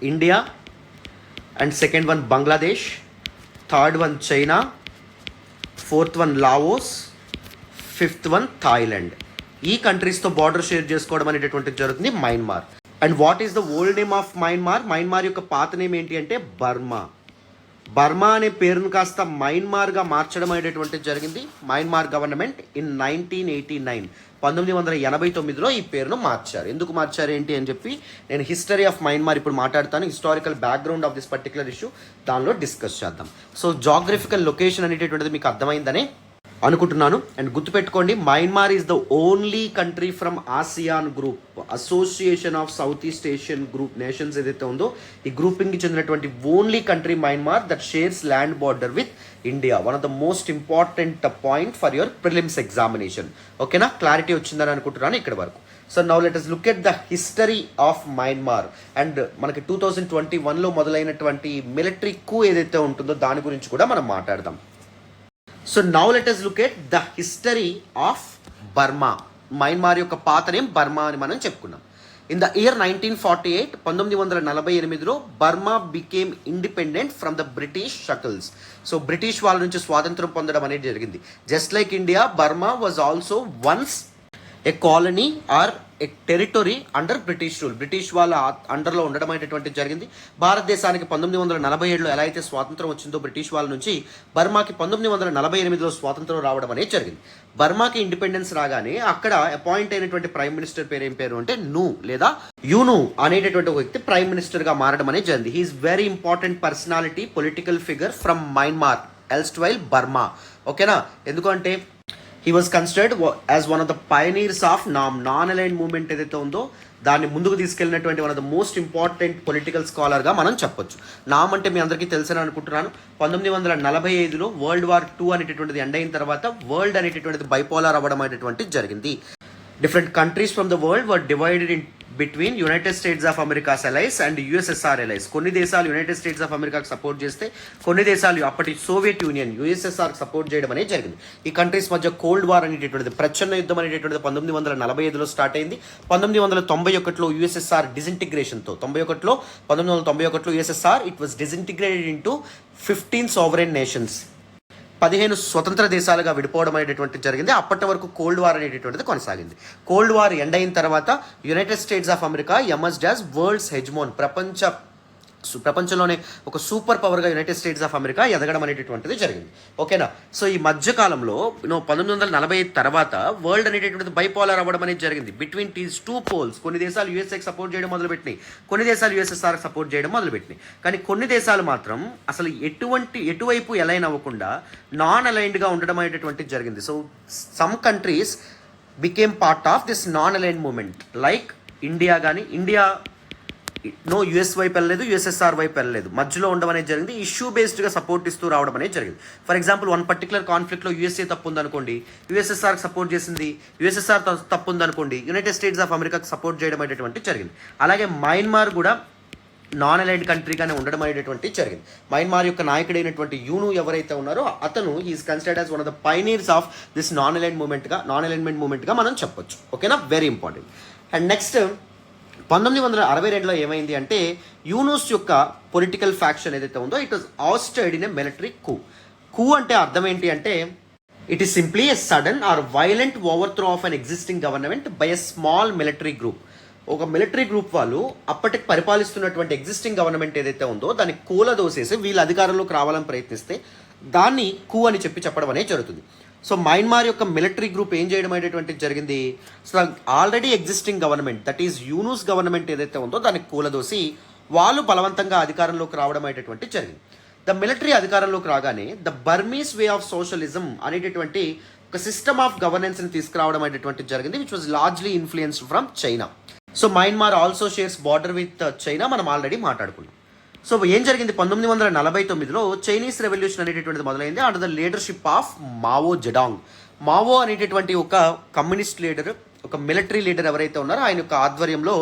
India and second one Bangladesh, third one China, fourth one Laos, fifth one Thailand. ఈ కంట్రీస్తో బార్డర్ షేర్ చేసుకోవడం అనేటటువంటిది జరుగుతుంది Myanmar. And what is the old name of Myanmar? Myanmar యొక్క పాత నేమ్ ఏంటి అంటే బర్మా. బర్మా అనే పేరును కాస్త మయన్మార్గా మార్చడం అనేటటువంటిది జరిగింది మయన్మార్ గవర్నమెంట్ ఇన్ 1989. 1989లో ఈ పేరును మార్చారు. ఎందుకు మార్చారు ఏంటి అని చెప్పి నేను హిస్టరీ ఆఫ్ మయన్మార్ ఇప్పుడు మాట్లాడతాను. Historical background of this particular issue దానిలో డిస్కస్ చేద్దాం. సో జాగ్రఫికల్ లొకేషన్ అనేటటువంటిది మీకు అర్థమైందనే అనుకుంటున్నాను. అండ్ గుర్తుపెట్టుకోండి, Myanmar is the only country from ASEAN group, association of south east Asian group nations ఏదైతే ఉందో ఈ గ్రూపింగ్కి చెందినటువంటి only country Myanmar that shares land border with India. One of the most important point for your prelims examination. ఓకేనా? Clarity వచ్చిందని అనుకుంటున్నాను ఇక్కడ వరకు. So now let us look at the history of Myanmar. And మనకి 2021లో మొదలైనటువంటి military కూ ఏదైతే ఉంటుందో దాని గురించి కూడా మనం మాట్లాడదాం. So now let us look at the history of Burma. Myanmar యొక్క పాత నేమ్ బర్మా అని మనం చెప్పుకున్నాం. ఇన్ ద ఇయర్ 1948, 1948లో Burma became independent from the British shackles. So British వాళ్ళ నుంచి స్వాతంత్రం పొందడం అనేది జరిగింది. Just like India, Burma was also once a colony or a territory under British rule. British వాళ్ళ అండర్లో ఉండడం అనేటువంటిది జరిగింది. భారతదేశానికి 1947లో ఎలా అయితే స్వాతంత్రం వచ్చిందో బ్రిటిష్ వాళ్ళ నుంచి, బర్మాకి 1948లో స్వాతంత్రం రావడం అనేది జరిగింది. బర్మాకి ఇండిపెండెన్స్ రాగానే అక్కడ అపాయింట్ అయినటువంటి ప్రైమ్ మినిస్టర్ పేరు ఏం పేరు అంటే ను లేదా యూను అనేటటువంటి ఒక వ్యక్తి ప్రైమ్ మినిస్టర్గా మారడం అనేది జరిగింది. He is very important personality, political figure from Myanmar erstwhile Burma. ఓకేనా? ఎందుకంటే he was considered as one of the pioneers of non-aligned movement ఏదైతే ఉందో దాన్ని ముందుకు తీసుకెళ్ళినటువంటి one of the most important political స్కాలర్గా మనం చెప్పొచ్చు. నామ్ అంటే మీ అందరికీ తెలుసని అనుకుంటున్నాను. 1945లో వరల్డ్ వార్ 2 అనేటటువంటిది ఎండ్ అయిన తర్వాత వరల్డ్ అనేటటువంటిది బైపోలార్ అవ్వడం అనేటువంటిది జరిగింది. Different countries from the world were divided in between United states of America's allies and USSR allies. కొన్ని దేశాలు యునైటెడ్ స్టేట్స్ ఆఫ్ అమెరికాకి సపోర్ట్ చేస్తే కొన్ని దేశాలు అప్పటి సోవియట్ యూనియన్ యుఎస్ఎస్ఆర్కి సపోర్ట్ చేయడం అనేది జరిగింది. ఈ కంట్రీస్ మధ్య కోల్డ్ వార్ అనేటటువంటిది, ప్రచ్ఛన్న యుద్ధం అనేటటువంటిది 1945లో స్టార్ట్ అయింది. 1991లో యుఎస్ఎస్ఆర్ డిసింటిగ్రేషన్తో 1991లో USSR it was disintegrated into 15 sovereign nations. 15 స్వతంత్ర దేశాలుగా విడిపోవడం అనేటటువంటిది జరిగింది. అప్పటి వరకు కోల్డ్ వార్ అనేటటువంటిది కొనసాగింది. కోల్డ్ వార్ ఎండ్ అయిన తర్వాత United states of America emerged as world's hegemon, ప్రపంచంలోనే ఒక సూపర్ పవర్గా యునైటెడ్ స్టేట్స్ ఆఫ్ అమెరికా ఎదగడం అనేటటువంటిది జరిగింది. ఓకేనా. సో ఈ మధ్యకాలంలో 1945 తర్వాత వరల్డ్ అనేటటువంటిది బైపోలార్ అవ్వడం అనేది జరిగింది బిట్వీన్ దీస్ టూ పోల్స్. కొన్ని దేశాలు యూఎస్ఏకి సపోర్ట్ చేయడం మొదలుపెట్టినాయి, కొన్ని దేశాలు యూఎస్ఎస్ఆర్కి సపోర్ట్ చేయడం మొదలుపెట్టినాయి. కానీ కొన్ని దేశాలు మాత్రం అసలు ఎటువైపు అలైన్ అవ్వకుండా నాన్ అలైన్డ్గా ఉండడం అనేటటువంటిది జరిగింది. So some countries became part of this non aligned moment. Like India కానీ, ఇండియా యుఎస్ వైపు వెళ్ళలేదు, యుఎస్ఎస్ఆర్ వైపు వెళ్ళలేదు, మధ్యలో ఉండడం అనేది జరిగింది. ఇష్యూ బేస్డ్గా సపోర్ట్ ఇస్తూ రావడం అనేది జరిగింది. ఫర్ ఎగ్జాంపుల్ వన్ పర్టికులర్ కాన్ఫ్లిక్ట్లో యూఎస్ఏ తప్పు ఉందనుకోండి, యుఎస్ఎస్ఆర్కి సపోర్ట్ చేసింది, యుఎస్ఎస్ఆర్ తప్పు ఉందనుకోండి, యునైటెడ్ స్టేట్స్ ఆఫ్ అమెరికాకి సపోర్ట్ చేయడం అనేటువంటి జరిగింది. అలాగే మయన్మార్ కూడా నాన్ అలైన్డ్ కంట్రీగానే ఉండడం అనేటువంటి జరిగింది. మయన్మార్ యొక్క నాయకుడైనటువంటి యూను ఎవరైతే ఉన్నారో అతను is considered as one of the pioneers of this non alignment మూమెంట్గా మనం చెప్పొచ్చు. ఓకేనా, వెరీ ఇంపార్టెంట్. అండ్ నెక్స్ట్ 1962లో ఏమైంది అంటే యూనూస్ యొక్క పొలిటికల్ ఫ్యాక్షన్ ఏదైతే ఉందో it was ousted in a military coup అంటే అర్థం ఏంటి అంటే it is simply a sudden or violent overthrow of an existing government by a small military group. ఒక మిలిటరీ గ్రూప్ వాళ్ళు అప్పటికి పరిపాలిస్తున్నటువంటి ఎగ్జిస్టింగ్ గవర్నమెంట్ ఏదైతే ఉందో దాన్ని కూలదోసేసి వీళ్ళు అధికారంలోకి రావాలని ప్రయత్నిస్తే దాన్ని కూ అని చెప్పడం అనేది జరుగుతుంది. సో మయన్మార్ యొక్క మిలిటరీ గ్రూప్ ఏం చేయడం అనేటువంటిది జరిగింది, so already existing government that is Yunus government ఏదైతే ఉందో దాన్ని కూలదోసి వాళ్ళు బలవంతంగా అధికారంలోకి రావడం అనేటువంటి జరిగింది. ద మిలిటరీ అధికారంలోకి రాగానే the Burmese way of socialism అనేటటువంటి ఒక సిస్టమ్ ఆఫ్ గవర్నెన్స్ని తీసుకురావడం అనేటువంటి జరిగింది, which was largely influenced from China. So Myanmar also shares border with China, మనం ఆల్రెడీ మాట్లాడుకున్నాం. సో ఏం జరిగింది, 1949లో చైనీస్ రెవల్యూషన్ అనేటటువంటిది మొదలైంది under the leadership of Mao Zedong. Mao అనేటటువంటి ఒక కమ్యూనిస్ట్ లీడర్, ఒక మిలిటరీ లీడర్ ఎవరైతే ఉన్నారో ఆయన యొక్క ఆధ్వర్యంలో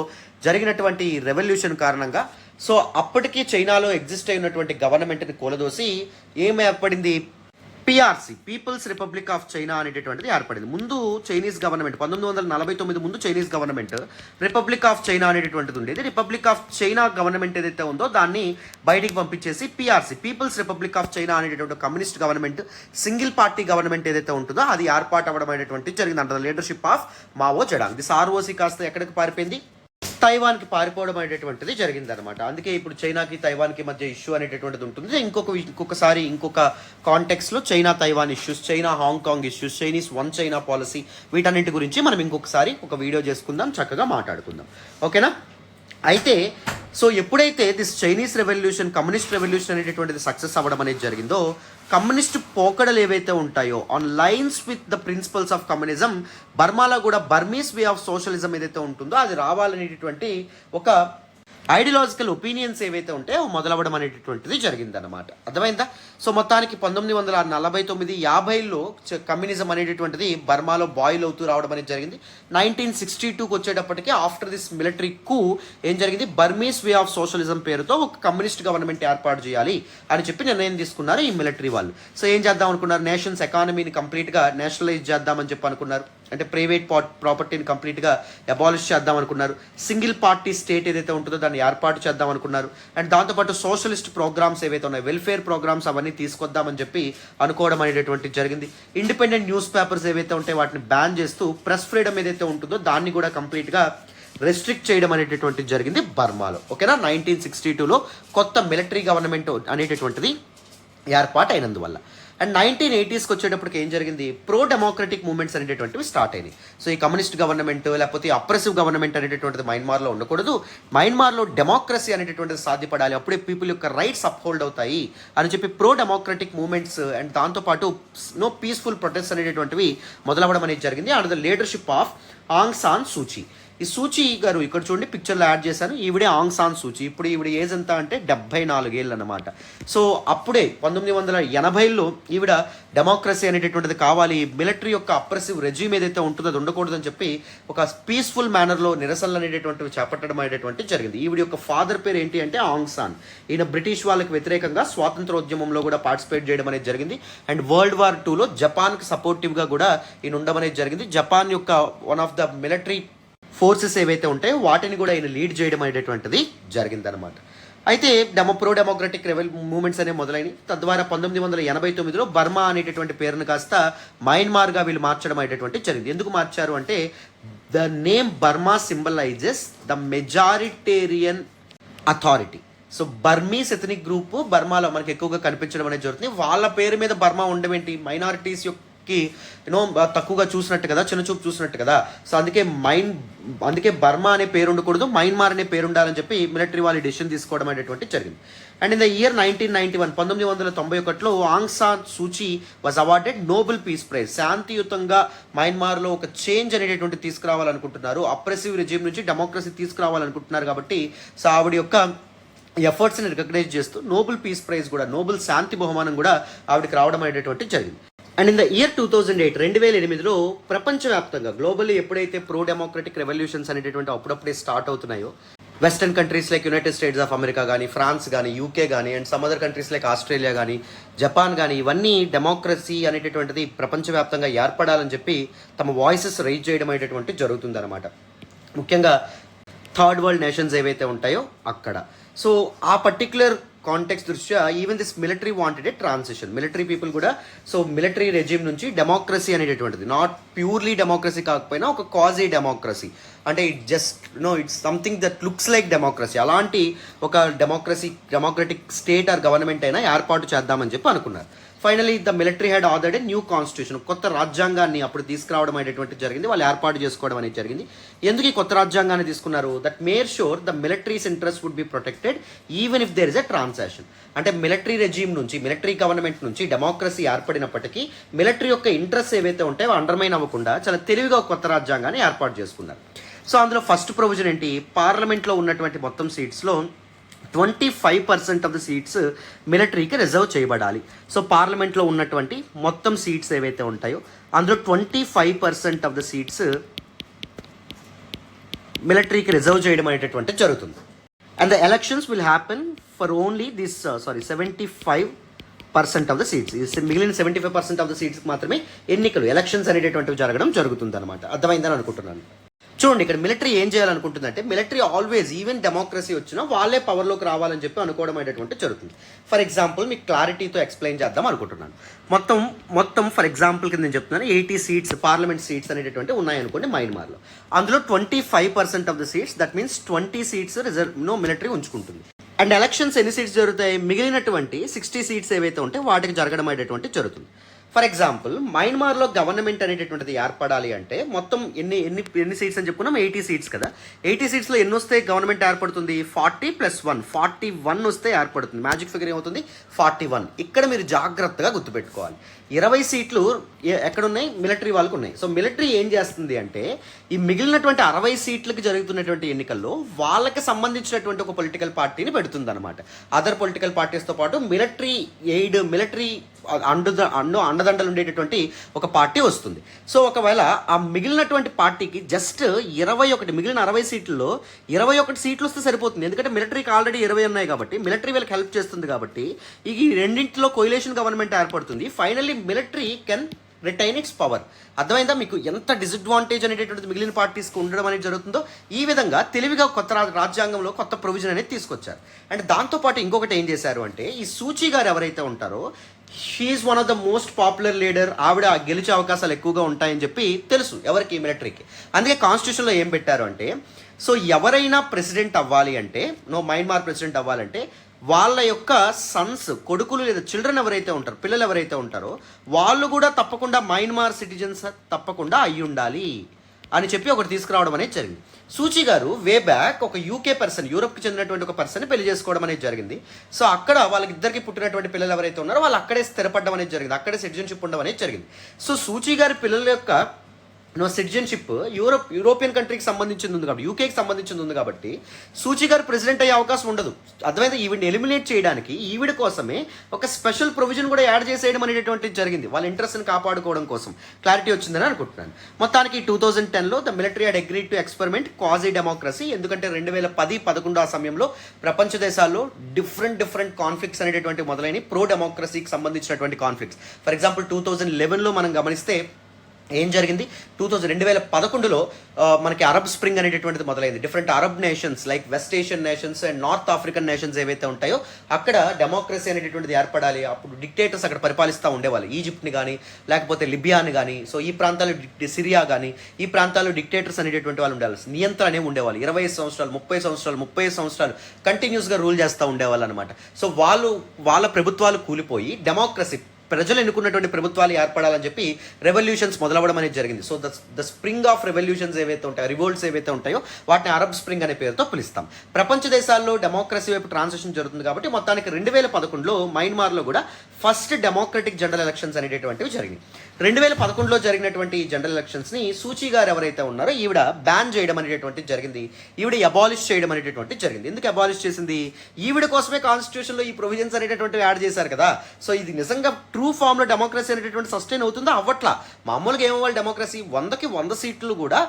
జరిగినటువంటి రెవల్యూషన్ కారణంగా సో అప్పటికీ చైనాలో ఎగ్జిస్ట్ అయినటువంటి గవర్నమెంట్ని కూలదోసి ఏమి ఏర్పడింది, PRC, people's republic of China అనేటటువంటిది ఏర్పడింది. ముందు చైనీస్ గవర్నమెంట్ 1949 ముందు Chinese government republic of China అనేటటువంటిది ఉండేది. రిపబ్లిక్ ఆఫ్ చైనా గవర్నమెంట్ ఏదైతే ఉందో దాన్ని బయటికి పంపించేసి PRC, people's republic of China అనేటటువంటి communist government, single party government ఏదైతే ఉంటుందో అది ఏర్పాటు అవ్వడం అనేటువంటిది జరిగింది under the leadership of Mao Zedong. This ROC కాస్త ఎక్కడికి పారిపోయింది, తైవాన్కి పారిపోవడం అనేటటువంటిది జరిగింది అనమాట. అందుకే ఇప్పుడు చైనాకి తైవాన్కి మధ్య ఇష్యూ అనేటటువంటిది ఉంటుంది. ఇంకొకసారి ఇంకొక కాంటెక్స్లో China Taiwan issues, China Hong Kong issues, Chinese one China policy, వీటన్నింటి గురించి మనం ఇంకొకసారి ఒక వీడియో చేసుకుందాం, చక్కగా మాట్లాడుకుందాం. ఓకేనా. అయితే సో ఎప్పుడైతే this Chinese revolution, communist revolution అనేటటువంటిది సక్సెస్ అవ్వడం అనేది జరిగిందో, కమ్యూనిస్ట్ పోకడలు ఏవైతే ఉంటాయో on lines with the principles of communism, బర్మాలో కూడా బర్మీస్ వే ఆఫ్ సోషలిజం ఏదైతే ఉంటుందో అది రావాలనేటటువంటి ఒక ఐడియాలజికల్ ఒపీనియన్స్ ఏవైతే ఉంటాయో మొదలవ్వడం అనేటటువంటిది జరిగిందనమాట. అర్థమైందా. సో మొత్తానికి 1949-50లో కమ్యూనిజం అనేటటువంటిది బర్మాలో బాయిల్ అవుతూ రావడం అనేది జరిగింది. 1962కి వచ్చేటప్పటికి ఆఫ్టర్ దిస్ మిలిటరీ కూ ఏం జరిగింది, బర్మీస్ వే ఆఫ్ సోషలిజం పేరుతో ఒక కమ్యూనిస్ట్ గవర్నమెంట్ ఏర్పాటు చేయాలి అని చెప్పి నిర్ణయం తీసుకున్నారు ఈ మిలిటరీ వాళ్ళు. సో ఏం చేద్దాం అనుకున్నారు, నేషన్స్ ఎకానమీని కంప్లీట్గా నేషనలైజ్ చేద్దామని చెప్పి అనుకున్నారు, అంటే ప్రైవేట్ ప్రాపర్టీని కంప్లీట్గా అబాలిష్ చేద్దాం అనుకున్నారు. సింగిల్ పార్టీ స్టేట్ ఏదైతే ఉంటుందో దాన్ని ఏర్పాటు చేద్దాం అనుకున్నారు. అండ్ దాంతోపాటు సోషలిస్ట్ ప్రోగ్రామ్స్ ఏవైతే ఉన్నాయో, వెల్ఫేర్ ప్రోగ్రామ్స్ అవన్నీ తీసుకొద్దామని చెప్పి అనుకోవడం అనేటటువంటిది జరిగింది. ఇండిపెండెంట్ న్యూస్ పేపర్స్ ఏవైతే ఉంటాయో వాటిని బ్యాన్ చేస్తూ ప్రెస్ ఫ్రీడమ్ ఏదైతే ఉంటుందో దాన్ని కూడా కంప్లీట్గా రెస్ట్రిక్ట్ చేయడం అనేటటువంటిది జరిగింది బర్మాలో. ఓకేనా. 1962లో కొత్త మిలిటరీ గవర్నమెంట్ అనేటటువంటిది ఏర్పాటు అయినందువల్ల. అండ్ 1980స్కి వచ్చేటప్పటికి ఏం జరిగింది, ప్రో డెమోక్రటిక్ మూవ్మెంట్స్ అనేటటువంటివి స్టార్ట్ అయినాయి. సో ఈ కమ్యూనిస్ట్ గవర్నమెంట్ లేకపోతే అప్రెసివ్ గవర్నమెంట్ అనేటటువంటిది మయన్మార్లో ఉండకూడదు, మయన్మార్లో డెమోక్రసీ అనేటటువంటిది సాధ్యపడాలి, అప్పుడే పీపుల్ యొక్క రైట్స్ అప్హోల్డ్ అవుతాయి అని చెప్పి ప్రో డెమోక్రటిక్ మూవ్మెంట్స్ అండ్ దాంతోపాటు పీస్ఫుల్ ప్రొటెస్ట్ అనేటటువంటివి మొదలవ్వడం అనేది జరిగింది under the leadership of Aung San Suu Kyi. ఈ సూచీ గారు ఇక్కడ చూడండి పిక్చర్లో యాడ్ చేశాను, ఈవిడే ఆంగ్ సాన్ సూచీ. ఇప్పుడు ఈవిడ ఏజ్ ఎంత అంటే 74 ఏళ్ళు అనమాట. సో అప్పుడే 1980లో ఈవిడ డెమోక్రసీ అనేటటువంటిది కావాలి, మిలిటరీ యొక్క అప్రెసివ్ రెజ్యూమ్ ఏదైతే ఉంటుందో అది ఉండకూడదని చెప్పి ఒక పీస్ఫుల్ మేనర్లో నిరసనలు అనేటటువంటివి చేపట్టడం అనేటటువంటి జరిగింది. ఈవిడ యొక్క ఫాదర్ పేరు ఏంటి అంటే ఆంగ్ సాన్. ఈయన బ్రిటిష్ వాళ్ళకి వ్యతిరేకంగా స్వాతంత్రోద్యమంలో కూడా పార్టిసిపేట్ చేయడం అనేది జరిగింది. అండ్ World War IIలో జపాన్కి సపోర్టివ్గా కూడా ఈయన ఉండడం అనేది జరిగింది. జపాన్ యొక్క one of the military forces ఏవైతే ఉంటాయో వాటిని కూడా ఈయన లీడ్ చేయడం అనేటటువంటిది జరిగిందనమాట. అయితే ప్రో డెమోక్రటిక్ మూవ్మెంట్స్ అనేవి మొదలైనవి. తద్వారా 1989లో బర్మా అనేటటువంటి పేరును కాస్త మయన్మార్గా వీళ్ళు మార్చడం అనేటటువంటి జరిగింది. ఎందుకు మార్చారు అంటే the name Burma symbolizes the majoritarian authority. So Burmese ethnic group బర్మాలో మనకి ఎక్కువగా కనిపించడం అనేది జరుగుతుంది. వాళ్ళ పేరు మీద బర్మా ఉండడం ఏంటి, మైనారిటీస్ యొక్క తక్కువగా చూసినట్టు కదా, చిన్న చూపు చూసినట్టు కదా. సో అందుకే బర్మా అనే పేరు ఉండకూడదు, మయన్మార్ అనే పేరు ఉండాలని చెప్పి మిలిటరీ వాళ్ళు డెసిషన్ తీసుకోవడం అనేటువంటి జరిగింది. అండ్ ఇన్ ద ఇయర్ 1991 1991లో Aung San Suu Kyi was awarded Nobel peace prize. శాంతియుతంగా మయన్మార్లో ఒక చేంజ్ అనేటటువంటి తీసుకురావాలనుకుంటున్నారు, అప్రెసివ్ రిజిమ్ నుంచి డెమోక్రసీ తీసుకురావాలనుకుంటున్నారు. కాబట్టి సో ఆవిడ యొక్క ఎఫర్ట్స్ని రికగ్నైజ్ చేస్తూ నోబెల్ పీస్ ప్రైజ్ కూడా, నోబెల్ శాంతి బహుమానం కూడా ఆవిడకి రావడం అనేటటువంటి జరిగింది. అండ్ ఇన్ ద ఇయర్ 2008 2008లో ప్రపంచవ్యాప్తంగా గ్లోబల్లీ ఎప్పుడైతే ప్రో డెమోక్రటిక్ రెవల్యూషన్స్ అనేటటువంటి అప్పుడప్పుడే స్టార్ట్ అవుతున్నాయో, western countries like United states of America కానీ, ఫ్రాన్స్ కానీ, యూకే కానీ, and some other countries like Australia కానీ, జపాన్ కానీ, ఇవన్నీ డెమోక్రసీ అనేటటువంటిది ప్రపంచవ్యాప్తంగా ఏర్పడాలని చెప్పి తమ వాయిసెస్ రైజ్ చేయడం అనేటటువంటి జరుగుతుందన్నమాట. ముఖ్యంగా థర్డ్ వరల్డ్ నేషన్స్ ఏవైతే ఉంటాయో అక్కడ. సో ఆ పర్టిక్యులర్ కాంటెక్స్ట్ దృష్ట్యా even this military wanted a transition. Military people కూడా సో మిలిటరీ రెజిమ్ నుంచి డెమోక్రసీ అనేటటువంటిది, నాట్ ప్యూర్లీ డెమోక్రసీ కాకపోయినా ఒక కాజీ డెమోక్రసీ, అంటే it's something that looks like democracy, అలాంటి ఒక డెమోక్రటిక్ స్టేట్ ఆర్ గవర్నమెంట్ అయినా ఏర్పాటు చేద్దామని చెప్పి అనుకున్నారు. Finally the military had ordered a new constitution, కొత్త రాజ్యాంగాన్ని అప్పుడు తీసుకురావడం అనేటువంటి జరిగింది, వాళ్ళు ఏర్పాటు చేసుకోవడం అనేది జరిగింది. ఎందుకు ఈ కొత్త రాజ్యాంగాన్ని తీసుకున్నారు? That make sure the military's interest would be protected even if there is a transaction. అంటే మిలిటరీ రెజీమ్ నుంచి, మిలిటరీ గవర్నమెంట్ నుంచి డెమోక్రసీ ఏర్పడినప్పటికీ మిలిటరీ యొక్క ఇంట్రెస్ట్ ఏవైతే ఉంటాయో అండర్మైన్ అవ్వకుండా చాలా తెలివిగా ఒక కొత్త రాజ్యాంగాన్ని ఏర్పాటు చేసుకున్నారు. సో అందులో ఫస్ట్ ప్రొవిజన్ ఏంటి, పార్లమెంట్లో ఉన్నటువంటి మొత్తం సీట్స్లో 25% ఆఫ్ ద సీట్స్ మిలిటరీకి రిజర్వ్ చేయబడాలి. సో పార్లమెంట్లో ఉన్నటువంటి మొత్తం సీట్స్ ఏవైతే ఉంటాయో అందులో 25% ఆఫ్ ద సీట్స్ మిలిటరీకి రిజర్వ్ చేయడం అనేటటువంటి జరుగుతుంది. And the elections will happen for only 75% of the seats. మిగిలిన 75% ఆఫ్ ద సీట్స్కి మాత్రమే ఎన్నికలు, ఎలక్షన్స్ అనేటటువంటివి జరుగుతుంది అనమాట. అర్థమైందని అనుకుంటున్నాను. చూడండి, ఇక్కడ మిలిటరీ ఏం చేయాలనుకుంటుందంటే, మిలిటరీ ఆల్వేస్ ఈవెన్ డెమోక్రసీ వచ్చినా వాళ్ళే పవర్లోకి రావాలని చెప్పి అనుకోవడం అనేటువంటి జరుగుతుంది. ఫర్ ఎగ్జాంపుల్ మీకు క్లారిటీతో ఎక్స్ప్లెయిన్ చేద్దాం అనుకుంటున్నాను. మొత్తం ఫర్ ఎగ్జాంపుల్ కింద నేను చెప్తున్నాను, 80 సీట్స్ పార్లమెంట్ సీట్స్ అనేటటువంటి ఉన్నాయనుకోండి మయన్మార్లో. అందులో 25% of the seats, that means 20 seats military ఉంచుకుంటుంది. అండ్ ఎలక్షన్స్ ఎన్ని సీట్స్ జరుగుతాయి, మిగిలినటువంటి 60 సీట్స్ ఏవైతే ఉంటాయి వాటికి జరగడం అనేటటువంటి జరుగుతుంది. ఫర్ ఎగ్జాంపుల్ మయన్మార్లో గవర్నమెంట్ అనేటటువంటిది ఏర్పడాలి అంటే మొత్తం ఎన్ని సీట్స్ అని చెప్పుకున్నాం, 80 సీట్స్ కదా. 80 సీట్స్లో ఎన్ని వస్తే గవర్నమెంట్ ఏర్పడుతుంది, 40 + 1 41 వస్తే ఏర్పడుతుంది. మ్యాజిక్ ఫిగర్ ఏమవుతుంది, 41. ఇక్కడ మీరు జాగ్రత్తగా గుర్తుపెట్టుకోవాలి, 20 సీట్లు ఎక్కడున్నాయి, మిలిటరీ వాళ్ళకు ఉన్నాయి. సో మిలిటరీ ఏం చేస్తుంది అంటే ఈ మిగిలినటువంటి 60 సీట్లకు జరుగుతున్నటువంటి ఎన్నికల్లో వాళ్ళకి సంబంధించినటువంటి ఒక పొలిటికల్ పార్టీని పెడుతుంది అనమాట. అదర్ పొలిటికల్ పార్టీస్తో పాటు మిలిటరీ ఎయిడ్, మిలిటరీ అండదండలు ఉండేటటువంటి ఒక పార్టీ వస్తుంది. సో ఒకవేళ ఆ మిగిలినటువంటి పార్టీకి జస్ట్ 21, మిగిలిన 60 సీట్లలో 21 సీట్లు వస్తే సరిపోతుంది. ఎందుకంటే మిలిటరీకి ఆల్రెడీ 20 ఉన్నాయి కాబట్టి మిలిటరీ వీళ్ళకి హెల్ప్ చేస్తుంది. కాబట్టి ఈ రెండింటిలో కోయిలేషన్ గవర్నమెంట్ ఏర్పడుతుంది. Finally military can retain its power. అర్థమైందా మీకు ఎంత డిసడ్వాంటేజ్ అనేటటువంటి మిగిలిన పార్టీస్కి ఉండడం అనేది జరుగుతుందో? ఈ విధంగా తెలివిగా కొత్త రాజ్యాంగంలో కొత్త ప్రొవిజన్ అనేది తీసుకొచ్చారు. అండ్ దాంతోపాటు ఇంకొకటి ఏం చేశారు అంటే, ఈ సూచీ గారు ఎవరైతే ఉంటారో she is one of the most popular leader, ఆవిడ గెలిచే అవకాశాలు ఎక్కువగా ఉంటాయని చెప్పి తెలుసు ఎవరికి, మిలిటరీకి. అందుకే కాన్స్టిట్యూషన్లో ఏం పెట్టారు అంటే, సో ఎవరైనా ప్రెసిడెంట్ అవ్వాలి అంటే, మయన్మార్ ప్రెసిడెంట్ అవ్వాలంటే వాళ్ళ యొక్క సన్స్, కొడుకులు లేదా చిల్డ్రన్ ఎవరైతే ఉంటారో, పిల్లలు ఎవరైతే ఉంటారో వాళ్ళు కూడా తప్పకుండా మయన్మార్ సిటిజన్స్ తప్పకుండా అయ్యి ఉండాలి అని చెప్పి ఒకటి తీసుకురావడం అనేది జరిగింది. సూచీ గారు వే బ్యాక్ ఒక యూకే పర్సన్, యూరప్కి చెందినటువంటి ఒక పర్సన్ పెళ్లి చేసుకోవడం అనేది జరిగింది. సో అక్కడ వాళ్ళకిద్దరికి పుట్టినటువంటి పిల్లలు ఎవరైతే ఉన్నారో వాళ్ళు అక్కడే స్థిరపడడం అనేది జరిగింది, అక్కడే సిటిజన్షిప్ ఉండడం అనేది జరిగింది. సో సూచీ గారి పిల్లల యొక్క సిటిజన్షిప్ యూరోపియన్ కంట్రీకి సంబంధించింది ఉంది కాబట్టి, యూకేకి సంబంధించింది ఉంది కాబట్టి సూచీ గారు ప్రెసిడెంట్ అయ్యే అవకాశం ఉండదు. అర్థమైతే ఈవిడ్ని ఎలిమినేట్ చేయడానికి ఈవిడ కోసమే ఒక స్పెషల్ ప్రొవిజన్ కూడా యాడ్ చేసేయడం అనేటువంటిది జరిగింది, వాళ్ళ ఇంట్రెస్ట్ని కాపాడుకోవడం కోసం. క్లారిటీ వచ్చిందని అనుకుంటున్నాను. మొత్తానికి 2010లో the military had agreed to experiment quasi democracy. ఎందుకంటే 2010-11 ఆ సమయంలో ప్రపంచ దేశాల్లో డిఫరెంట్ కాన్ఫ్లిక్ట్స్ అనేటటువంటి మొదలైన ప్రో డెమోక్రసీకి సంబంధించినటువంటి కాన్ఫ్లిక్ట్స్. ఫర్ ఎగ్జాంపుల్ 2011లో మనం గమనిస్తే ఏం జరిగింది 2011లో మనకి అరబ్ స్ప్రింగ్ అనేటటువంటిది మొదలైంది. Different Arab nations like west Asian nations and north African nations ఏవైతే ఉంటాయో అక్కడ డెమోక్రసీ అనేటటువంటిది ఏర్పడాలి. అప్పుడు డిక్టేటర్స్ అక్కడ పరిపాలిస్తూ ఉండేవాళ్ళు, ఈజిప్ట్ని కానీ లేకపోతే లిబియాని కానీ. సో ఈ ప్రాంతాల్లో సిరియా కానీ ఈ ప్రాంతాల్లో డిక్టేటర్స్ అనేటటువంటి వాళ్ళు ఉండేవాళ్ళు, నియంత్రణ అనేవి ఉండేవాళ్ళు. 25 సంవత్సరాలు 30 సంవత్సరాలు కంటిన్యూస్గా రూల్ చేస్తూ ఉండేవాళ్ళు అనమాట. సో వాళ్ళ ప్రభుత్వాలు కూలిపోయి డెమోక్రసీ, ప్రజలు ఎన్నుకున్నటువంటి ప్రభుత్వాలు ఏర్పడాలని చెప్పి రెవల్యూషన్స్ మొదలవడం అనేది జరిగింది. So the spring of revolutions ఏవైతే ఉంటాయో, రివోల్ట్స్ ఏవైతే ఉంటాయో వాటిని అరబ్ స్ప్రింగ్ అనే పేరుతో పిలుస్తాం. ప్రపంచ దేశాల్లో డెమోక్రసీ వైపు ట్రాన్సిషన్ జరుగుతుంది కాబట్టి మొత్తానికి 2011లో మయన్మార్లో కూడా ఫస్ట్ డెమోక్రటిక్ జనరల్ ఎలక్షన్స్ అనేటటువంటివి జరిగినాయి. 2011లో జరిగినటువంటి జనరల్ ఎలక్షన్స్ని సూచీ గారు ఎవరైతే ఉన్నారో ఈవిడ బ్యాన్ చేయడం అనేటటువంటిది జరిగింది. ఈవిడ అబాలిష్ చేయడం అనేటటువంటిది జరిగింది. ఎందుకు అబాలిష్ చేసింది? ఈవిడ కోసమే కాన్స్టిట్యూషన్లో ఈ ప్రొవిజన్స్ అనేటటువంటివి యాడ్ చేశారు కదా. సో ఇది నిజంగా ట్రూ ఫామ్లో డెమోక్రసీ అనేటటువంటి సస్టైన్ అవుతుందో అవ్వట్లా. మామూలుగా ఏమవ్వాలి డెమోక్రసీ 100కి 100 సీట్లు కూడా